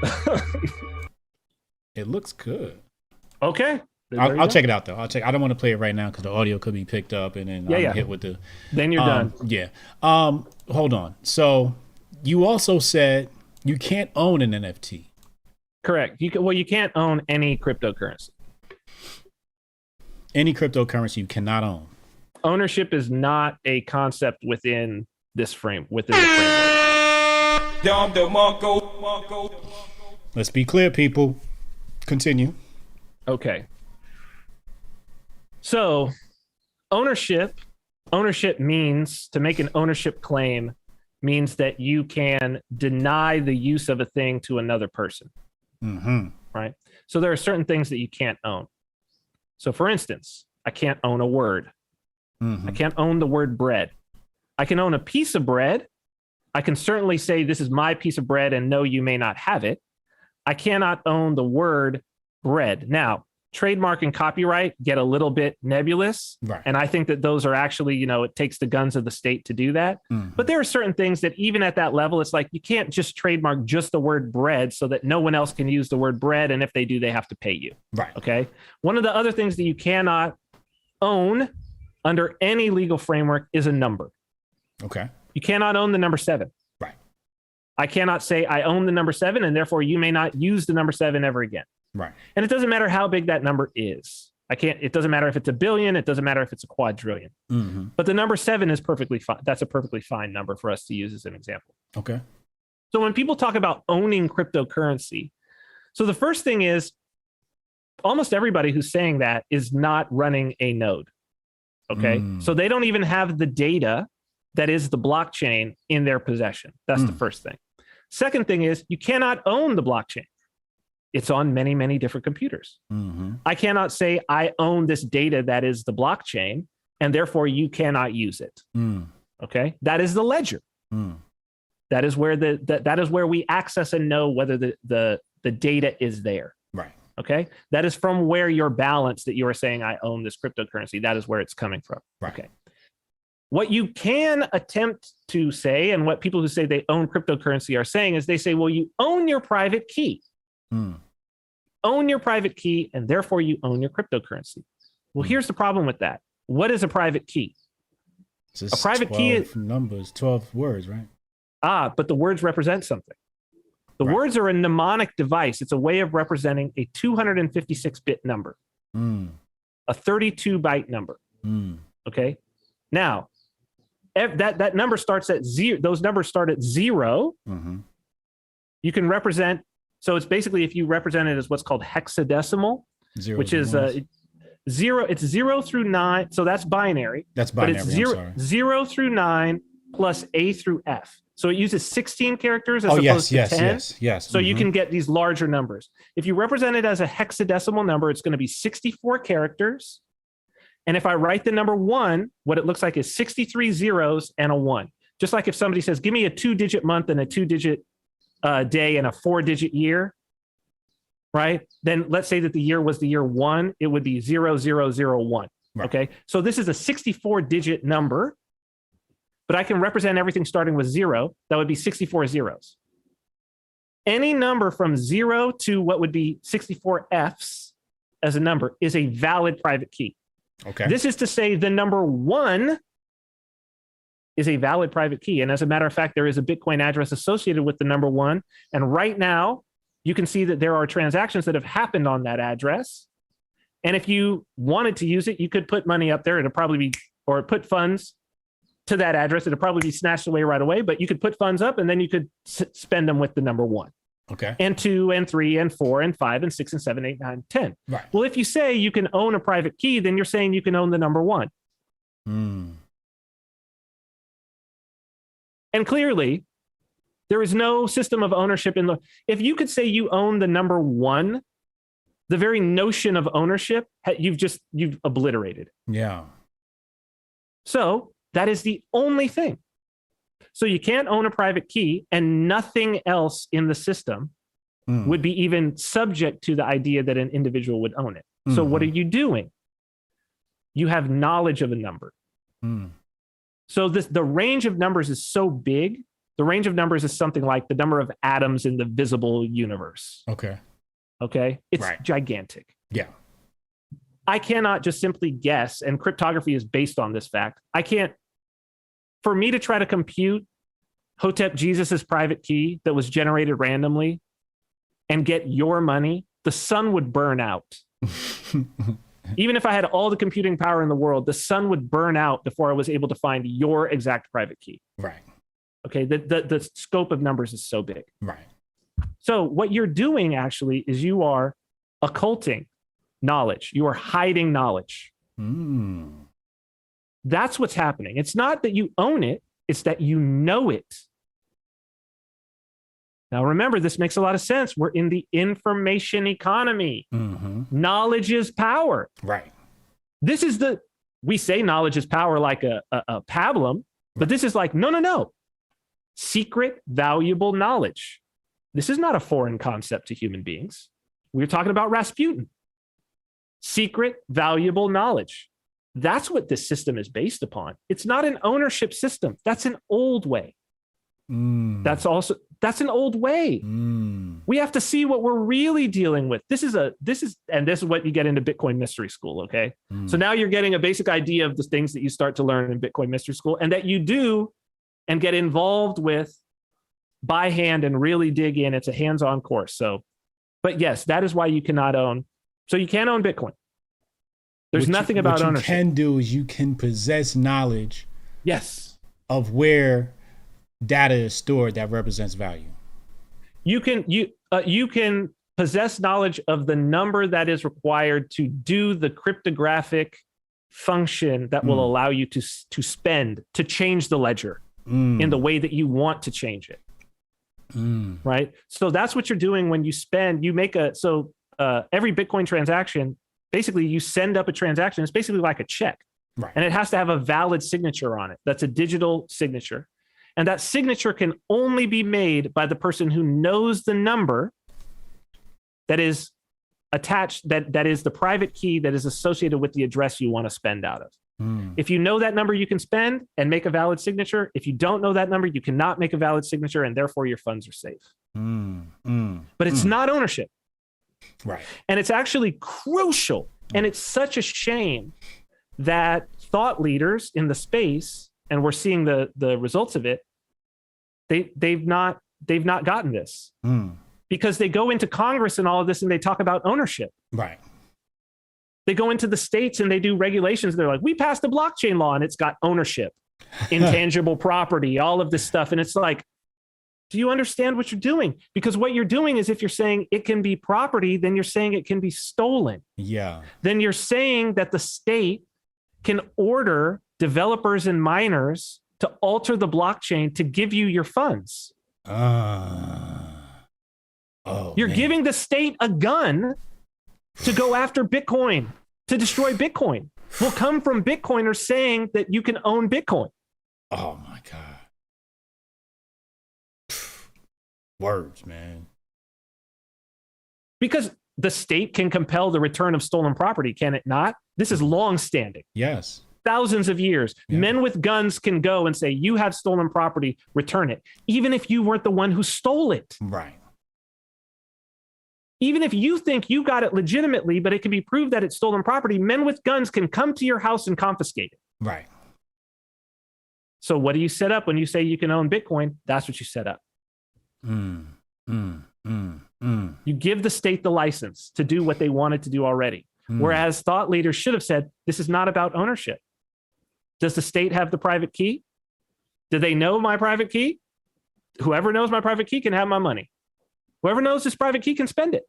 It looks good. Okay. I'll check it out though. I don't want to play it right now because the audio could be picked up and then I'm hit with the. Then you're done. Yeah. Hold on. So you also said you can't own an NFT. Correct. You can't own any cryptocurrency. Any cryptocurrency you cannot own. Ownership is not a concept within this frame. Within the framework. Let's be clear, people. Continue. Okay. So, ownership means, to make an ownership claim, means that you can deny the use of a thing to another person. Mm-hmm. Right? So there are certain things that you can't own. So for instance, I can't own a word. Mm-hmm. I can't own the word bread. I can own a piece of bread. I can certainly say this is my piece of bread and no, you may not have it. I cannot own the word bread. Now, trademark and copyright get a little bit nebulous. Right. And I think that those are actually, it takes the guns of the state to do that. Mm-hmm. But there are certain things that even at that level, it's like you can't just trademark just the word bread so that no one else can use the word bread. And if they do, they have to pay you. Right. Okay. One of the other things that you cannot own under any legal framework is a number. Okay. You cannot own the number 7. Right. I cannot say I own the number 7 and therefore you may not use the number 7 ever again. Right. And it doesn't matter how big that number is. It doesn't matter if it's a billion. It doesn't matter if it's a quadrillion. Mm-hmm. But the number 7 is perfectly fine. That's a perfectly fine number for us to use as an example. Okay. So when people talk about owning cryptocurrency, so the first thing is almost everybody who's saying that is not running a node. Okay. So they don't even have the data that is the blockchain in their possession. That's the first thing. Second thing is you cannot own the blockchain. It's on many, many different computers. Mm-hmm. I cannot say I own this data that is the blockchain, and therefore you cannot use it. Okay, that is the ledger. That is where that is where we access and know whether the data is there. Right. Okay, that is from where your balance that you are saying I own this cryptocurrency. That is where it's coming from. Right. Okay. What you can attempt to say, and what people who say they own cryptocurrency are saying, is they say, well, you own your private key. Own your private key, and therefore you own your cryptocurrency. Well, here's the problem with that. What is a private key? A private key is numbers, 12 words, right? But the words represent something. The words are a mnemonic device. It's a way of representing a 256-bit number, a 32-byte number. Okay. Now, that number starts at 0. Those numbers start at 0. You can represent. So it's basically, if you represent it as what's called hexadecimal, which is 0. It's 0 through 9. So that's binary. That's binary. But it's 0 through 9 plus A through F. So it uses 16 characters as Oh, opposed to yes, 10. yes. So you can get these larger numbers. If you represent it as a hexadecimal number, it's going to be 64 characters. And if I write the number 1, what it looks like is 63 zeros and a 1. Just like if somebody says, give me a 2-digit month and a 2-digit day and a 4-digit year, right? Then let's say that the year was the year 1, it would be 0001. Right. Okay. So this is a 64-digit number, but I can represent everything starting with 0. That would be 64 zeros. Any number from 0 to what would be 64 Fs as a number is a valid private key. Okay. This is to say the number 1 is a valid private key. And as a matter of fact, there is a Bitcoin address associated with the number 1. And right now, you can see that there are transactions that have happened on that address. And if you wanted to use it, you could put money up there. It'll probably be, or put funds to that address. It'll probably be snatched away right away, but you could put funds up and then you could spend them with the number 1. Okay. And 2 and 3 and 4 and 5 and 6 and 7, 8, 9, 10. Right. Well, if you say you can own a private key, then you're saying you can own the number 1. And clearly, there is no system of ownership in the. If you could say you own the number 1, the very notion of ownership, you've obliterated. Yeah. So that is the only thing. So you can't own a private key, and nothing else in the system would be even subject to the idea that an individual would own it. So what are you doing? You have knowledge of a number. So the range of numbers is so big. The range of numbers is something like the number of atoms in the visible universe. Okay. It's gigantic. Yeah. I cannot just simply guess, and cryptography is based on this fact. For me to try to compute Hotep Jesus's private key that was generated randomly and get your money, the sun would burn out. Even if I had all the computing power in the world, the sun would burn out before I was able to find your exact private key. Right. Okay. The scope of numbers is so big. Right. So what you're doing actually is you are occulting knowledge. You are hiding knowledge. That's what's happening. It's not that you own it. It's that you know it. Now, remember, this makes a lot of sense. We're in the information economy. Knowledge is power. Right. This is we say knowledge is power like a pablum, but this is like, no. Secret, valuable knowledge. This is not a foreign concept to human beings. We're talking about Rasputin. Secret, valuable knowledge. That's what this system is based upon. It's not an ownership system. That's an old way. That's an old way. We have to see what we're really dealing with. This is what you get into Bitcoin Mystery School. Okay. So now you're getting a basic idea of the things that you start to learn in Bitcoin Mystery School and that you do and get involved with by hand and really dig in. It's a hands-on course. So, but yes, that is why you cannot own. So you can't own Bitcoin. There's nothing about ownership. What you can do is you can possess knowledge. Yes. Of where data is stored that represents value. You can possess knowledge of the number that is required to do the cryptographic function that will allow you to spend, to change the ledger in the way that you want to change it. Right. So that's what you're doing when you spend. You make every Bitcoin transaction. Basically, you send up a transaction. It's basically like a check. Right. And it has to have a valid signature on it. That's a digital signature. And that signature can only be made by the person who knows the number that is attached, that is the private key that is associated with the address you want to spend out of. If you know that number, you can spend and make a valid signature. If you don't know that number, you cannot make a valid signature, and therefore your funds are safe. But it's not ownership. Right. And it's actually crucial. And it's such a shame that thought leaders in the space, and we're seeing the results of it, they've not gotten this. Because they go into Congress and all of this and they talk about ownership. Right. They go into the states and they do regulations. They're like, we passed a blockchain law and it's got ownership, intangible property, all of this stuff. And it's like, do you understand what you're doing? Because what you're doing is, if you're saying it can be property, then you're saying it can be stolen. Yeah. Then you're saying that the state can order developers and miners to alter the blockchain to give you your funds. You're giving the state a gun to go after Bitcoin, to destroy Bitcoin. Will come from Bitcoiners saying that you can own Bitcoin. Oh my God. Words, man. Because the state can compel the return of stolen property, can it not? This is long-standing. Yes. Thousands of years. Yeah. Men with guns can go and say, you have stolen property, return it. Even if you weren't the one who stole it. Right. Even if you think you got it legitimately, but it can be proved that it's stolen property, men with guns can come to your house and confiscate it. Right. So what do you set up when you say you can own Bitcoin? That's what you set up. You give the state the license to do what they wanted to do already. Whereas thought leaders should have said, this is not about ownership. Does the state have the private key? Do they know my private key? Whoever knows my private key can have my money. Whoever knows this private key can spend it.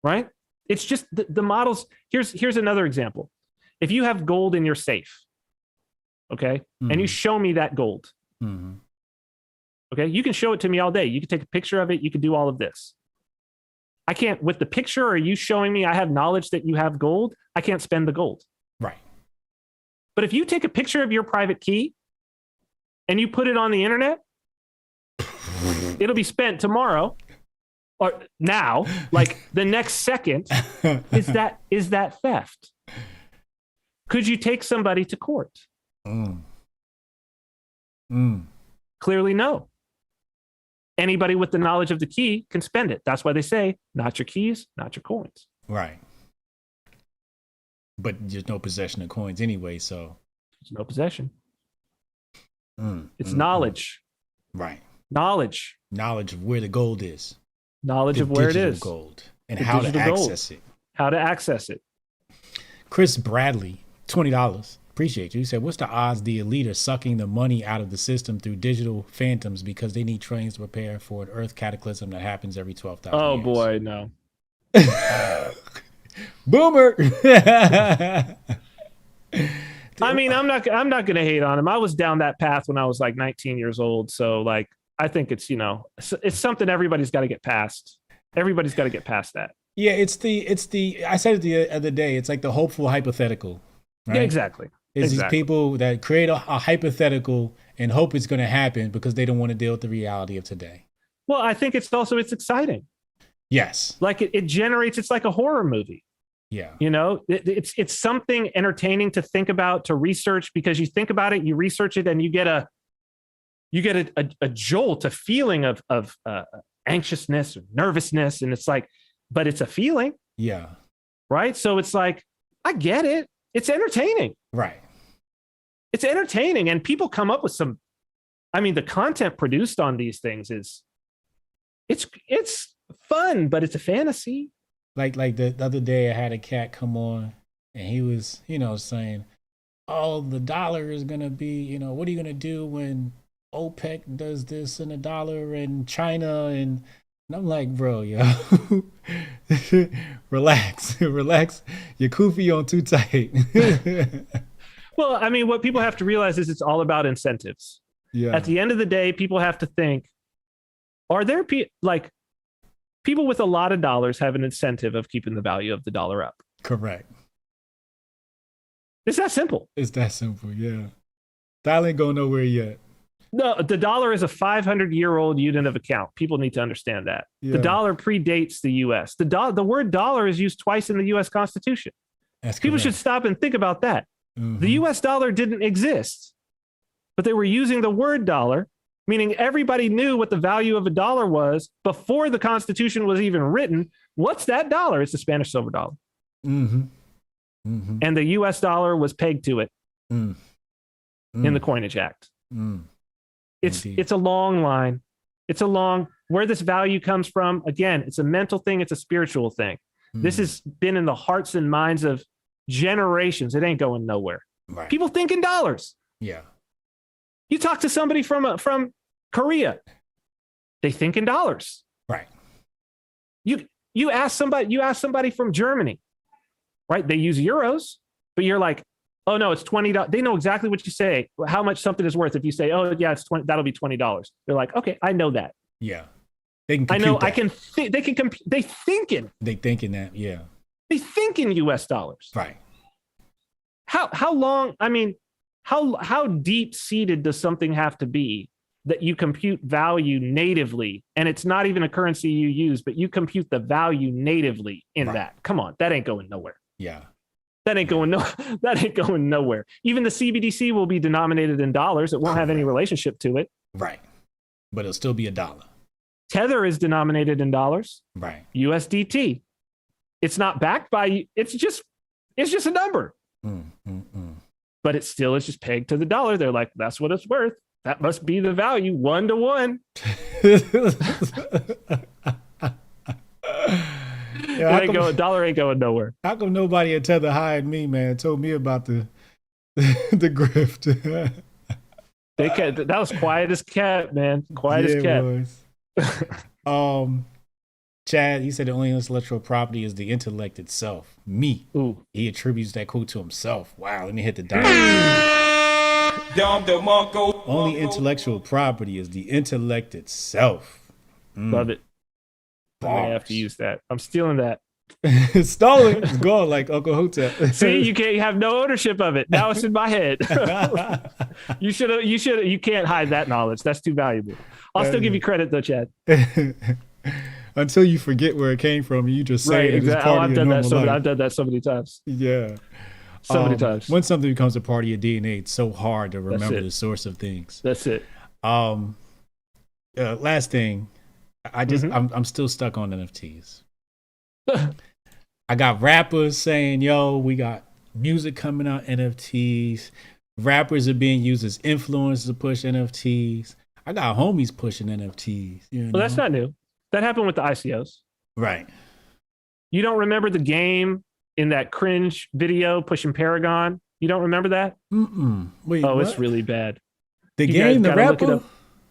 Right? It's just the models. Here's another example. If you have gold in your safe, okay, and you show me that gold, okay, you can show it to me all day. You can take a picture of it. You can do all of this. I can't, with the picture or you showing me I have knowledge that you have gold, I can't spend the gold. Right. But if you take a picture of your private key and you put it on the internet, it'll be spent tomorrow or now, like the next second. Is that theft? Could you take somebody to court? Clearly, no. Anybody with the knowledge of the key can spend it. That's why they say, not your keys, not your coins. Right. But there's no possession of coins anyway, so. There's no possession. It's knowledge. Right. Knowledge. Knowledge of where the gold is. Knowledge of where it is. Gold. And how to access it. How to access it. Chris Bradley, $20. Appreciate you. He said, what's the odds the elite are sucking the money out of the system through digital phantoms because they need trains to prepare for an earth cataclysm that happens every 12,000 years? Oh, boy, no. Boomer. I mean, I'm not going to hate on him. I was down that path when I was like 19 years old. So like, I think it's, it's something everybody's got to get past. Everybody's got to get past that. Yeah. It's the, I said it the other day, it's like the hopeful hypothetical, right? Yeah, exactly. It's these people that create a hypothetical and hope it's going to happen because they don't want to deal with the reality of today. Well, I think it's exciting. Yes. Like it generates, it's like a horror movie. Yeah. It's something entertaining to think about, to research, because you think about it, you research it, and you get a jolt, a feeling of anxiousness or nervousness. And it's like, but it's a feeling. Yeah. Right. So it's like, I get it. It's entertaining. Right. It's entertaining. And people come up with the content produced on these things it's fun, but it's a fantasy. Like the other day I had a cat come on and he was, saying, oh, the dollar is going to be, what are you going to do when OPEC does this and the dollar and China? And I'm like, bro, relax. Your kufi on too tight. Well, I mean, what people have to realize is it's all about incentives. Yeah. At the end of the day, people have to think, are there people with a lot of dollars have an incentive of keeping the value of the dollar up? Correct. It's that simple. Yeah. Dollar ain't going nowhere yet. No, the dollar is a 500-year-old unit of account. People need to understand that. Yeah. The dollar predates the U.S. The word dollar is used twice in the U.S. Constitution. People should stop and think about that. Mm-hmm. The U.S. dollar didn't exist, but they were using the word dollar, meaning everybody knew what the value of a dollar was before the Constitution was even written. What's that dollar? It's the Spanish silver dollar. Mm-hmm. Mm-hmm. And the U.S. dollar was pegged to it in the Coinage Act. It's a long line. Where this value comes from, again, it's a mental thing. It's a spiritual thing. This has been in the hearts and minds of generations. It ain't going nowhere. Right. People think in dollars. Yeah. You talk to somebody from Korea, they think in dollars. Right. You ask somebody from Germany, right? They use euros, but you're like, Oh no, it's $20. They know exactly what you say, how much something is worth. If you say, oh yeah, it's 20, that'll be $20. They're like, okay, I know that. Yeah. They can I know that. I can think they can compute. They think in that, yeah. They think in US dollars. Right. How long, I mean, how deep seated does something have to be that you compute value natively, and it's not even a currency you use, but you compute the value natively in that? Come on, that ain't going nowhere. Yeah. That ain't going nowhere. Even the CBDC will be denominated in dollars. It won't have any relationship to it. Right. But it'll still be a dollar. Tether is denominated in dollars. Right. USDT. It's not backed by, it's just a number. But it still is just pegged to the dollar. They're like, that's what it's worth. That must be the value, 1 to 1. Dollar ain't going nowhere. How come nobody at Tether hired me, man? Told me about the grift. That was quiet as cat, man. Quiet as cat. Chad, he said the only intellectual property is the intellect itself. Me. Ooh. He attributes that quote to himself. Wow, let me hit the dial. Only intellectual property is the intellect itself. Love it. I have to use that. I'm stealing that. Stolen. It's gone like Uncle Hotep. See, you have no ownership of it. Now it's in my head. You can't hide that knowledge. That's too valuable. I'll still give you credit though, Chad. Until you forget where it came from, you just say it as part of your normal life. I've done that so many times. Yeah. So many times. When something becomes a part of your DNA, it's so hard to remember the source of things. That's it. Last thing, I'm still stuck on NFTs. I got rappers saying, yo, we got music coming out, NFTs. Rappers are being used as influencers to push NFTs. I got homies pushing NFTs. Well, that's not new. That happened with the ICOs. Right. You don't remember the game in that cringe video pushing Paragon? You don't remember that? Wait, what? It's really bad. The game, the rapper?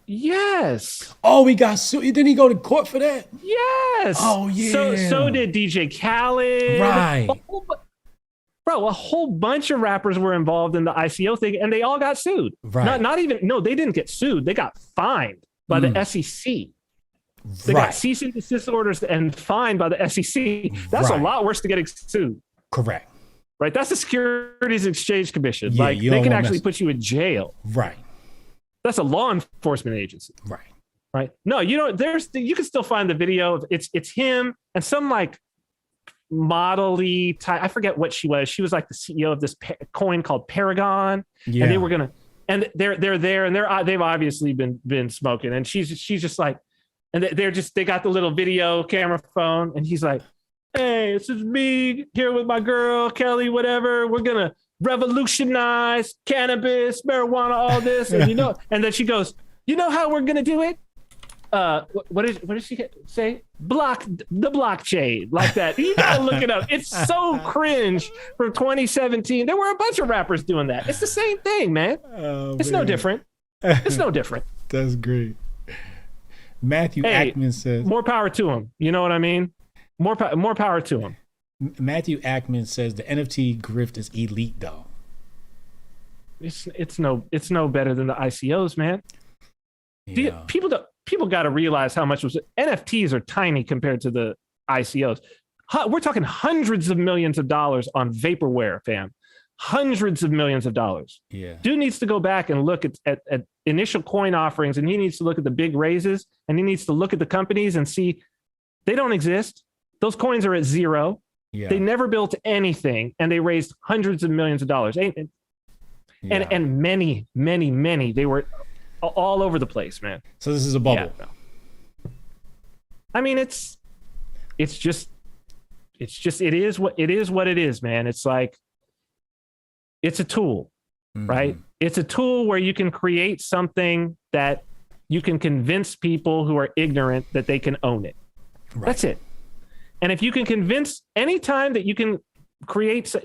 Yes. Oh, he got sued. Didn't he go to court for that? Yes. Oh, yeah. So did DJ Khaled. Right. Bro, a whole bunch of rappers were involved in the ICO thing, and they all got sued. Right. They didn't get sued. They got fined by the SEC. They got cease and desist orders and fined by the SEC. That's a lot worse than getting sued. Correct. Right. That's the Securities and Exchange Commission. Yeah, like they can actually put you in jail. Right. That's a law enforcement agency. Right. Right. No, you can still find the video. It's him and some like model-y type. I forget what she was. She was like the CEO of this coin called Paragon. Yeah. And they were gonna, and they're there, and they've obviously been smoking. And she's just like, and they got the little video camera phone, and he's like, hey, this is me here with my girl, Kelly, whatever. We're going to revolutionize cannabis, marijuana, all this. And, and then she goes, you know how we're going to do it? What did she say? The blockchain, like that. You got to look it up. It's so cringe from 2017. There were a bunch of rappers doing that. It's the same thing, man. It's no different. It's no different. That's great. Matthew Ackman says more power to him. You know what I mean? More power to him. Matthew Ackman says the NFT grift is elite, though. It's no better than the ICOs, man. Yeah. People got to realize how much NFTs are tiny compared to the ICOs. We're talking hundreds of millions of dollars on vaporware, fam. Hundreds of millions of dollars. Yeah. Dude needs to go back and look at initial coin offerings, and he needs to look at the big raises, and he needs to look at the companies and see they don't exist. Those coins are at zero. Yeah. They never built anything, and they raised hundreds of millions of dollars. And many, many, many. They were all over the place, man. So this is a bubble. Yeah. I mean, it is what it is, man. It's like, it's a tool, right? It's a tool where you can create something that you can convince people who are ignorant that they can own it. Right. That's it. And if you can convince anytime that you can create,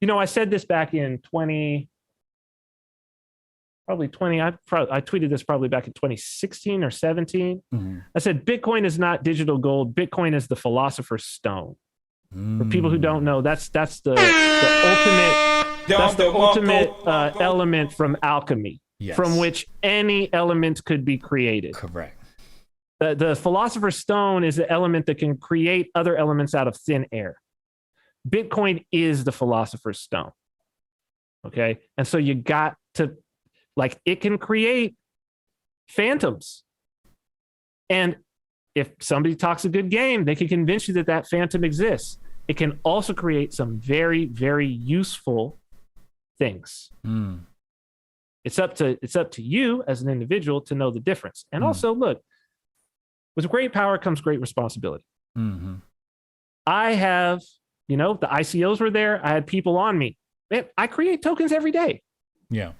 I said this back in I tweeted this probably back in 2016 or 17. I said, Bitcoin is not digital gold. Bitcoin is the philosopher's stone. For people who don't know, that's the ultimate That's the ultimate element from alchemy, from which any element could be created. Correct. The Philosopher's Stone is an element that can create other elements out of thin air. Bitcoin is the Philosopher's Stone. Okay. And so you got to, like, it can create phantoms. And if somebody talks a good game, they can convince you that that phantom exists. It can also create some very, very useful things. It's up to you as an individual to know the difference. And also, look, with great power comes great responsibility. I have, the ICOs were there. I had people on me. Man, I create tokens every day. Yeah.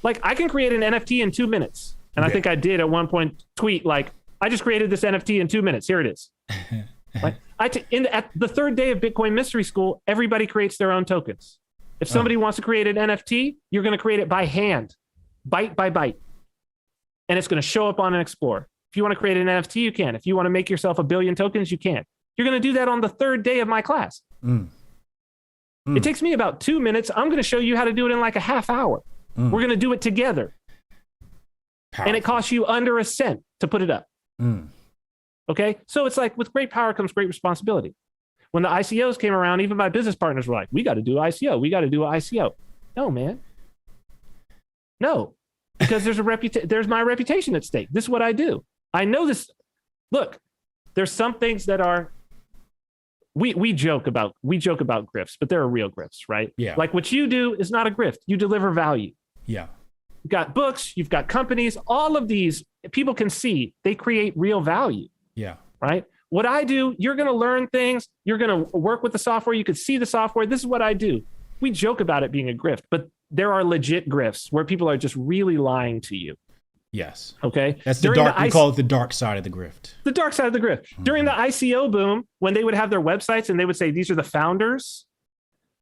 Like, I can create an NFT in 2 minutes. And I think I did at one point tweet, like, I just created this NFT in 2 minutes. Here it is. Like, at the third day of Bitcoin Mystery School, everybody creates their own tokens. If somebody wants to create an NFT, you're going to create it by hand, byte by byte. And it's going to show up on an Explorer. If you want to create an NFT, you can. If you want to make yourself 1 billion tokens, you can. You're going to do that on the third day of my class. It takes me about 2 minutes. I'm going to show you how to do it in like a half hour. We're going to do it together. Powerful. And it costs you under a cent to put it up. Okay? So it's like, with great power comes great responsibility. When the ICOs came around, even my business partners were like, we got to do ICO. We got to do an ICO. No, man. No. Because there's my reputation at stake. This is what I do. I know this. Look, there's some things that are, we joke about grifts, but there are real grifts, right? Yeah. Like, what you do is not a grift. You deliver value. Yeah. You've got books, you've got companies, all of these people can see they create real value. Yeah. Right? What I do, you're going to learn things. You're going to work with the software. You could see the software. This is what I do. We joke about it being a grift, but there are legit grifts where people are just really lying to you. Yes. Okay. That's the dark. We call it the dark side of the grift. The dark side of the grift. During the ICO boom, when they would have their websites and they would say, these are the founders,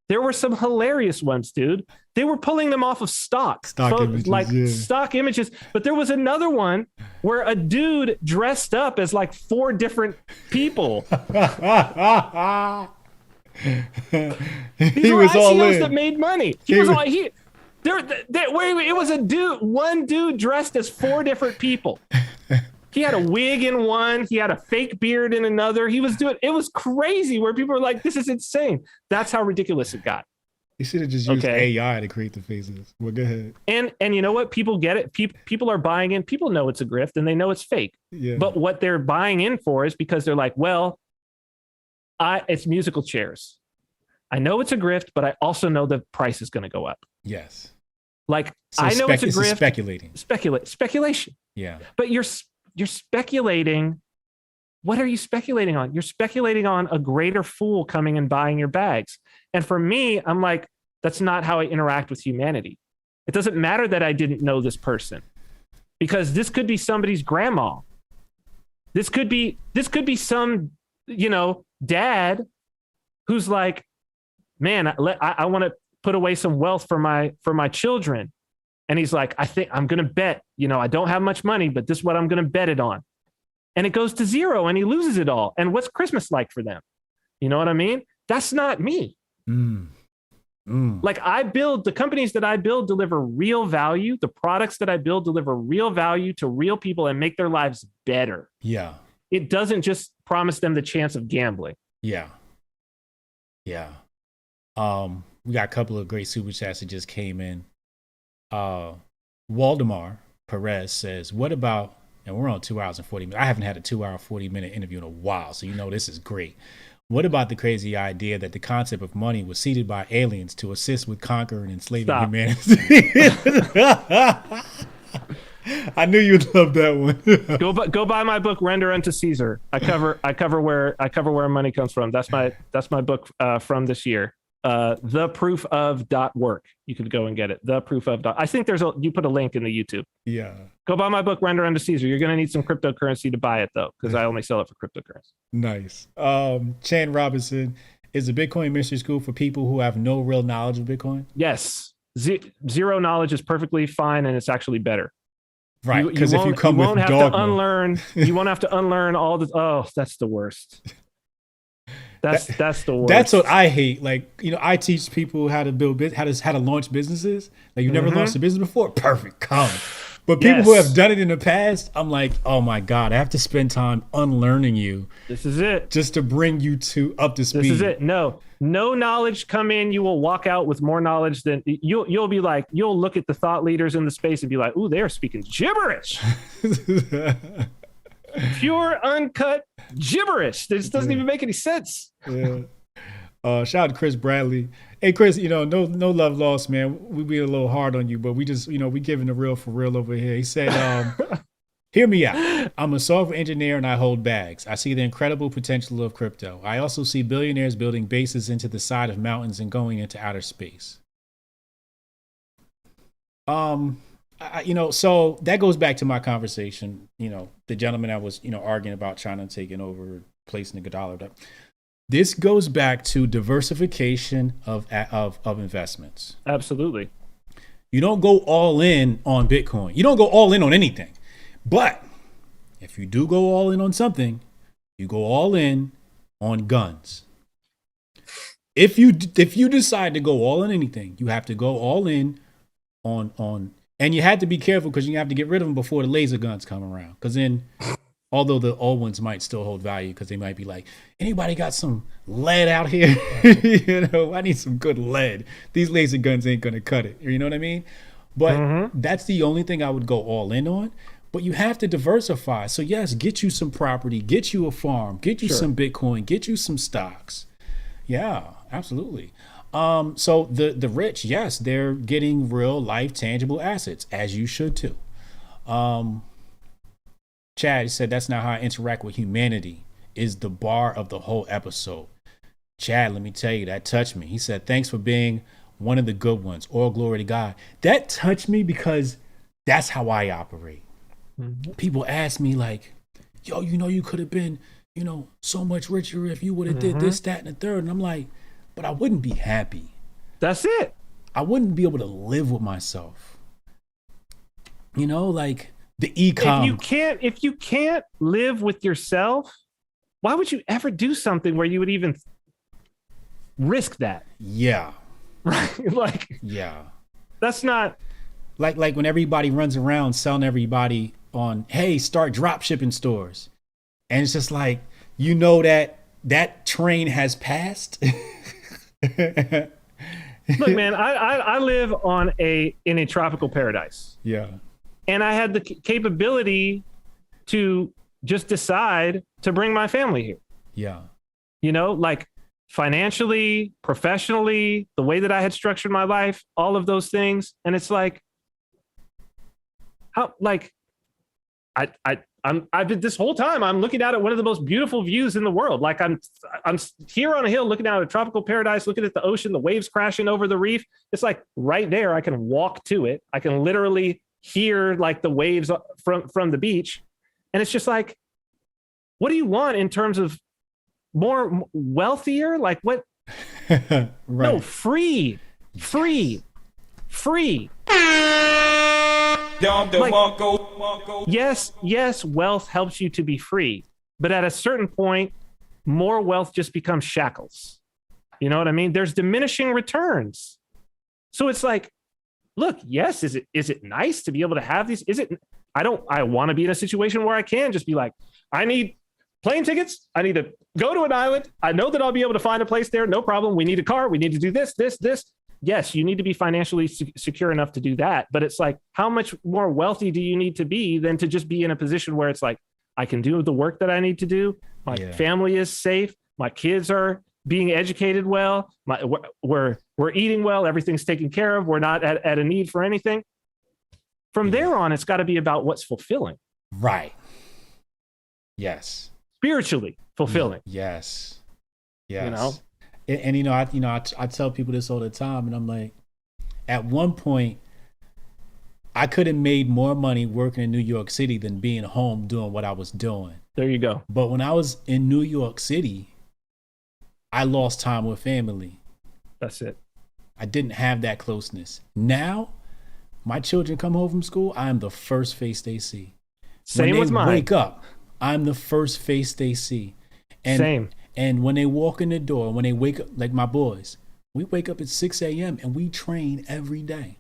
there were some hilarious ones, dude. They were pulling them off of stock images, stock images. But there was another one where a dude dressed up as like 4 different people. He was all ICOs that made money. It was one dude dressed as 4 different people. He had a wig in one. He had a fake beard in another. It was crazy where people were like, this is insane. That's how ridiculous it got. You should have just used AI to create the faces. Well, go ahead. And you know what? People get it. People are buying in. People know it's a grift and they know it's fake. Yeah. But what they're buying in for is because they're like, well, it's musical chairs. I know it's a grift, but I also know the price is going to go up. Yes. Like, so I know it's a grift. Speculation. Yeah. But you're speculating. What are you speculating on? You're speculating on a greater fool coming and buying your bags. And for me, I'm like, that's not how I interact with humanity. It doesn't matter that I didn't know this person, because this could be somebody's grandma. This could be some, dad who's like, man, I want to put away some wealth for my children. And he's like, I think I'm going to bet, I don't have much money, but this is what I'm going to bet it on. And it goes to zero and he loses it all. And what's Christmas like for them? You know what I mean? That's not me. Like, the companies that I build deliver real value. The products that I build deliver real value to real people and make their lives better. Yeah. It doesn't just promise them the chance of gambling. Yeah. Yeah. We got a couple of great super chats that just came in. Waldemar Perez says, what about, and we're on 2 hours and 40 minutes. I haven't had a 2 hour, 40-minute interview in a while, so this is great. What about the crazy idea that the concept of money was seeded by aliens to assist with conquering and enslaving humanity? I knew you'd love that one. Go buy my book, Render Unto Caesar. I cover where money comes from. That's my book from this year. theproofof.work. You could go and get it. Theproofof. I think you put a link in the YouTube. Yeah. Go buy my book, Render Unto Caesar. You're going to need some cryptocurrency to buy it though, because I only sell it for cryptocurrency. Nice. Chan Robinson, is the Bitcoin Mystery School for people who have no real knowledge of Bitcoin? Yes. Zero knowledge is perfectly fine, and it's actually better. Right, because if you come with dogma, you won't have to unlearn all the. Oh, that's the worst. That's the worst. That's what I hate. Like, I teach people how to build, how to launch businesses. Like, you never launched a business before? Perfect, come. But people who have done it in the past, I'm like, oh my God, I have to spend time unlearning you. This is it. Just to bring you up to speed. This is it. No knowledge come in. You will walk out with more knowledge than you'll be like, you'll look at the thought leaders in the space and be like, ooh, they're speaking gibberish. Pure, uncut gibberish. This doesn't even make any sense. Yeah. Shout out to Chris Bradley. Hey, Chris, no love lost, man. We be a little hard on you, but we just, we giving the real for real over here. He said, hear me out. I'm a software engineer and I hold bags. I see the incredible potential of crypto. I also see billionaires building bases into the side of mountains and going into outer space. So that goes back to my conversation, the gentleman I was, arguing about China taking over, placing the dollar. This goes back to diversification of investments. Absolutely. You don't go all in on Bitcoin. You don't go all in on anything. But if you do go all in on something, you go all in on guns. If you decide to go all in anything, you have to go all in on and you have to be careful because you have to get rid of them before the laser guns come around. Because then, although the old ones might still hold value because they might be like, anybody got some lead out here? I need some good lead. These laser guns ain't going to cut it. You know what I mean? But that's the only thing I would go all in on. But you have to diversify. So yes, get you some property, get you a farm, get you some Bitcoin, get you some stocks. Yeah, absolutely. So the rich, yes, they're getting real life tangible assets, as you should too. Chad said that's not how I interact with humanity, is the bar of the whole episode. Chad, let me tell you, that touched me. He said, thanks for being one of the good ones. All glory to God. That touched me because that's how I operate. People ask me like, yo, you could have been, so much richer if you would have did this, that, and the third. And I'm like, but I wouldn't be happy. That's it. I wouldn't be able to live with myself. Like the e-com. If you can't live with yourself, why would you ever do something where you would even risk that? Yeah. Right. Yeah. That's not like when everybody runs around selling everybody on, hey, start drop shipping stores. And it's just like, that train has passed. Look, man, I live in a tropical paradise. Yeah. And I had the capability to just decide to bring my family here. Yeah. Like financially, professionally, the way that I had structured my life, all of those things. And it's like, I've been this whole time, I'm looking out at one of the most beautiful views in the world. Like I'm here on a hill looking out at a tropical paradise, looking at the ocean, the waves crashing over the reef. It's like right there, I can walk to it. I can literally hear like the waves from the beach. And it's just like, what do you want in terms of more wealthier? Like what? Right. No, free. Like, yes, wealth helps you to be free. But at a certain point, more wealth just becomes shackles. You know what I mean? There's diminishing returns. So it's like, look, yes, is it nice to be able to have these? I want to be in a situation where I can just be like, I need plane tickets. I need to go to an island. I know that I'll be able to find a place there. No problem. We need a car. We need to do this. Yes, you need to be financially secure enough to do that. But it's like, how much more wealthy do you need to be than to just be in a position where it's like, I can do the work that I need to do. My family is safe. My kids are being educated well. We're eating well. Everything's taken care of. We're not at a need for anything. From there on, it's got to be about what's fulfilling. Right. Yes. Spiritually fulfilling. Yes. And I tell people this all the time, and I'm like, at one point, I could have made more money working in New York City than being home doing what I was doing. There you go. But when I was in New York City, I lost time with family. That's it. I didn't have that closeness. Now, my children come home from school, I am the first face they see. Same with mine. Wake up, I'm the first face they see. And, Same. And when they walk in the door, when they wake up, like my boys, we wake up at 6 a.m. and we train every day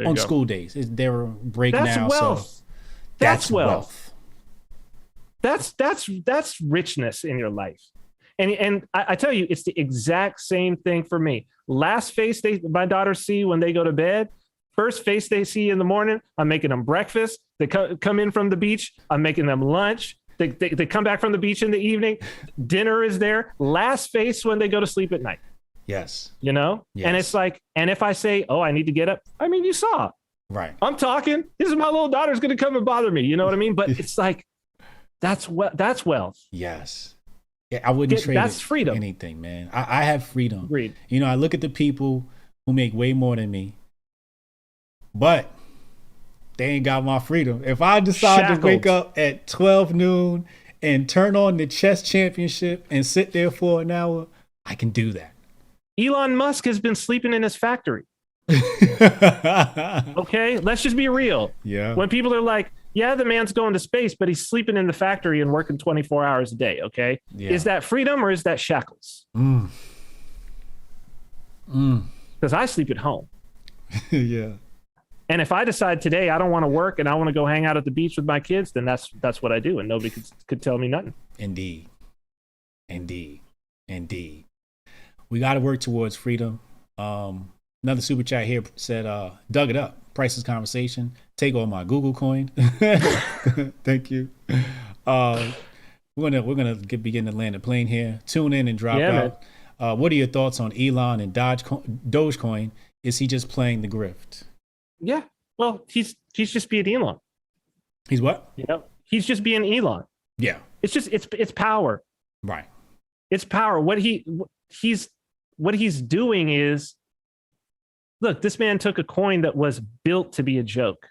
on school days. They're a break now. Wealth. So that's wealth. That's richness in your life. And I tell you, it's the exact same thing for me. Last face my daughters see when they go to bed, first face they see in the morning, I'm making them breakfast. They come in from the beach, I'm making them lunch. They come back from the beach in the evening, dinner is there. Last face when they go to sleep at night. Yes. You know? Yes. And it's like, and if I say, oh, I need to get up, I mean, you saw. Right. I'm talking. This is my little daughter's going to come and bother me. You know what I mean? But it's like, that's wealth. Yes. Yeah, I wouldn't trade that's freedom. Anything, man. I have freedom. Agreed. You know, I look at the people who make way more than me, but they ain't got my freedom. If I decide to wake up at 12 noon and turn on the chess championship and sit there for an hour, I can do that. Elon Musk has been sleeping in his factory. Okay, let's just be real. Yeah. When people are like, yeah, the man's going to space, but he's sleeping in the factory and working 24 hours a day. Okay. Yeah. Is that freedom or is that shackles? Because I sleep at home. Yeah. And if I decide today I don't want to work and I want to go hang out at the beach with my kids, then that's what I do. And nobody could tell me nothing. Indeed. We got to work towards freedom. Another super chat here said, dug it up. Prices conversation. Take all my Google coin. Thank you. We're gonna begin to land the plane here. Tune in and drop out. What are your thoughts on Elon and Dogecoin? Is he just playing the grift? Yeah. Well, he's just being Elon. He's what? You know, he's just being Elon. Yeah. It's just it's power. Right. It's power. What he's doing is, look, this man took a coin that was built to be a joke.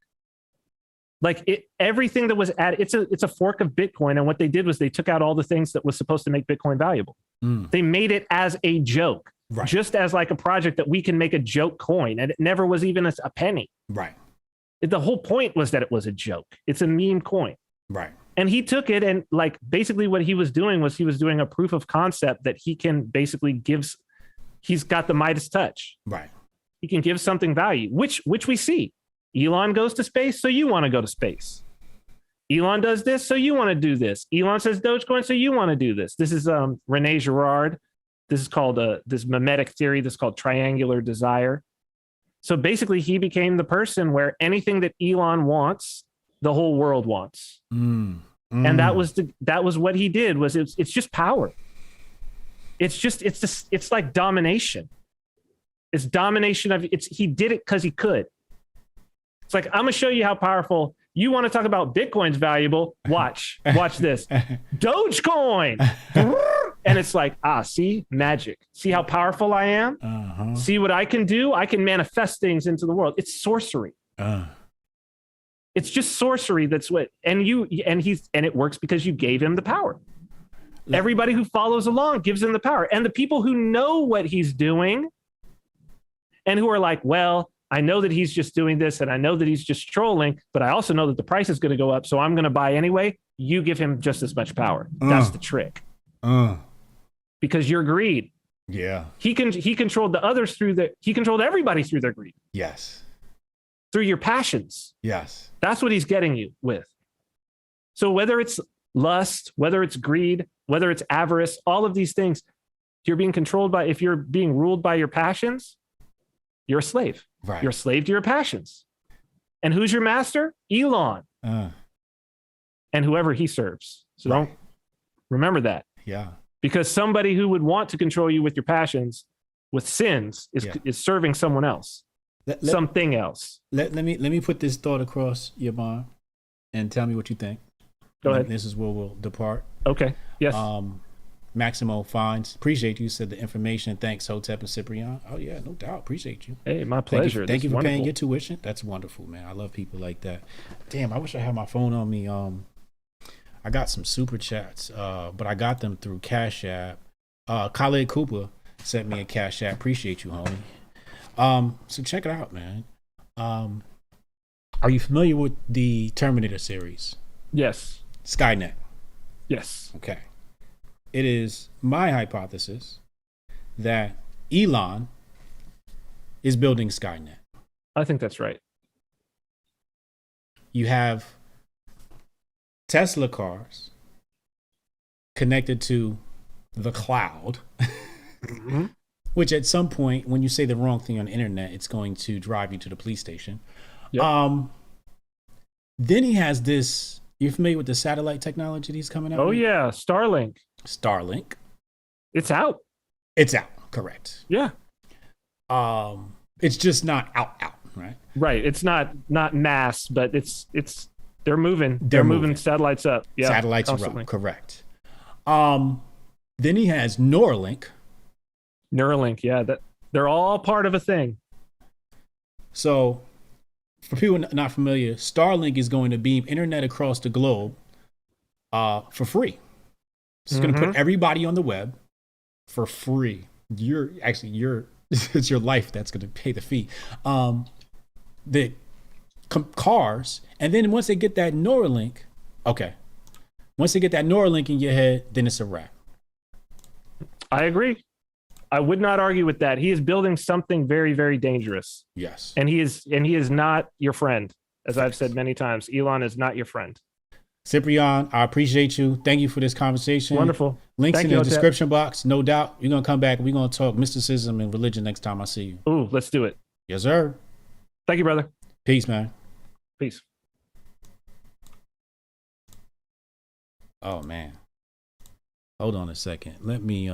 Like everything that was it's a fork of Bitcoin. And what they did was they took out all the things that was supposed to make Bitcoin valuable. They made it as a joke, right. Just as like a project that we can make a joke coin. And it never was even a penny. Right. The whole point was that it was a joke. It's a meme coin. Right. And he took it and like basically what he was doing was he was doing a proof of concept that he can basically he's got the Midas touch. Right. He can give something value, which we see. Elon goes to space, so you want to go to space. Elon does this, so you want to do this. Elon says Dogecoin, so you want to do this. This is Rene Girard. This is called this mimetic theory. This is called triangular desire. So basically, he became the person where anything that Elon wants, the whole world wants. And that was what he did. It's just power. It's like domination. It's domination he did it because he could. It's like, I'm going to show you how powerful. You want to talk about Bitcoin's valuable? Watch this. Dogecoin. And it's like, see, magic. See how powerful I am? Uh-huh. See what I can do? I can manifest things into the world. It's sorcery. It's just sorcery. That's what, and it works because you gave him the power. Everybody who follows along gives him the power. And the people who know what he's doing and who are like, well, I know that he's just doing this and I know that he's just trolling, but I also know that the price is going to go up, so I'm going to buy anyway. You give him just as much power. That's the trick. Because your greed. Yeah. He controlled the others he controlled everybody through their greed. Yes. Through your passions. Yes. That's what he's getting you with. So whether it's lust, whether it's greed, whether it's avarice, all of these things, if you're being ruled by your passions, you're a slave. Right. You're a slave to your passions. And who's your master? Elon. And whoever he serves. So don't remember that. Yeah. Because somebody who would want to control you with your passions, with sins, is serving someone else. Something else. Let me put this thought across your mind and tell me what you think. Go ahead. This is where we'll depart. Okay. Yes. Maximo Fines, appreciate you. Said the information. Thanks, Hotep and Cyprian. Oh yeah, no doubt. Appreciate you. Hey, my pleasure. Thank you for paying your tuition. That's wonderful, man. I love people like that. Damn, I wish I had my phone on me. I got some super chats, but I got them through Cash App. Khaled Cooper sent me a Cash App. Appreciate you, homie. So check it out, man. Are you familiar with the Terminator series? Yes. Skynet. Yes. Okay. it is my hypothesis that Elon is building Skynet. I think that's right. You have Tesla cars connected to the cloud, Mm-hmm. which at some point, when you say the wrong thing on the internet, it's going to drive you to the police station. Yep. Then he has this. You're familiar with the satellite technology that he's coming out Oh with? yeah, Starlink. Starlink. It's out. It's out. Correct. Yeah. It's just not out, right? Right. It's not mass, but it's they're moving. They're moving moving. satellites up. Yeah. Satellites constantly. are up. Correct. Then he has Neuralink. Neuralink. Yeah. That they're all part of a thing. So, for people not familiar, Starlink is going to beam internet across the globe for free. It's going to put everybody on the web for free. It's your life that's going to pay the fee. The cars, and then once they get that Neuralink, once they get that Neuralink in your head, then it's a wrap. I agree. I would not argue with that. He is building something very, very dangerous. Yes. And he is not your friend. As I've said many times, Elon is not your friend. Cyprian, I appreciate you. Thank you for this conversation. Wonderful. Links Thank in you, the Hotep. description box. No doubt. You're going to come back. We're going to talk mysticism and religion next time I see you. Ooh, let's do it. Yes, sir. Thank you, brother. Peace, man. Peace. Oh, man. Hold on a second. Let me,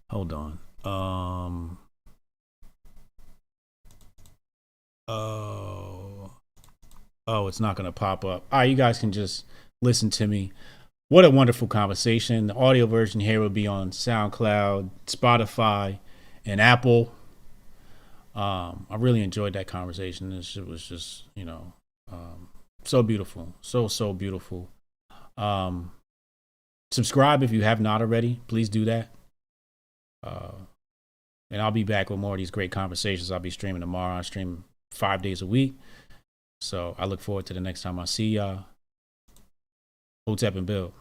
hold on. Oh, it's not going to pop up. All right, you guys can just listen to me. What a wonderful conversation. The audio version here will be on SoundCloud, Spotify, and Apple. I really enjoyed that conversation. This was just, so beautiful. So beautiful. Subscribe if you have not already. Please do that. And I'll be back with more of these great conversations. I'll be streaming tomorrow. I stream 5 days a week. So I look forward to the next time I see y'all. Hotep and Bill.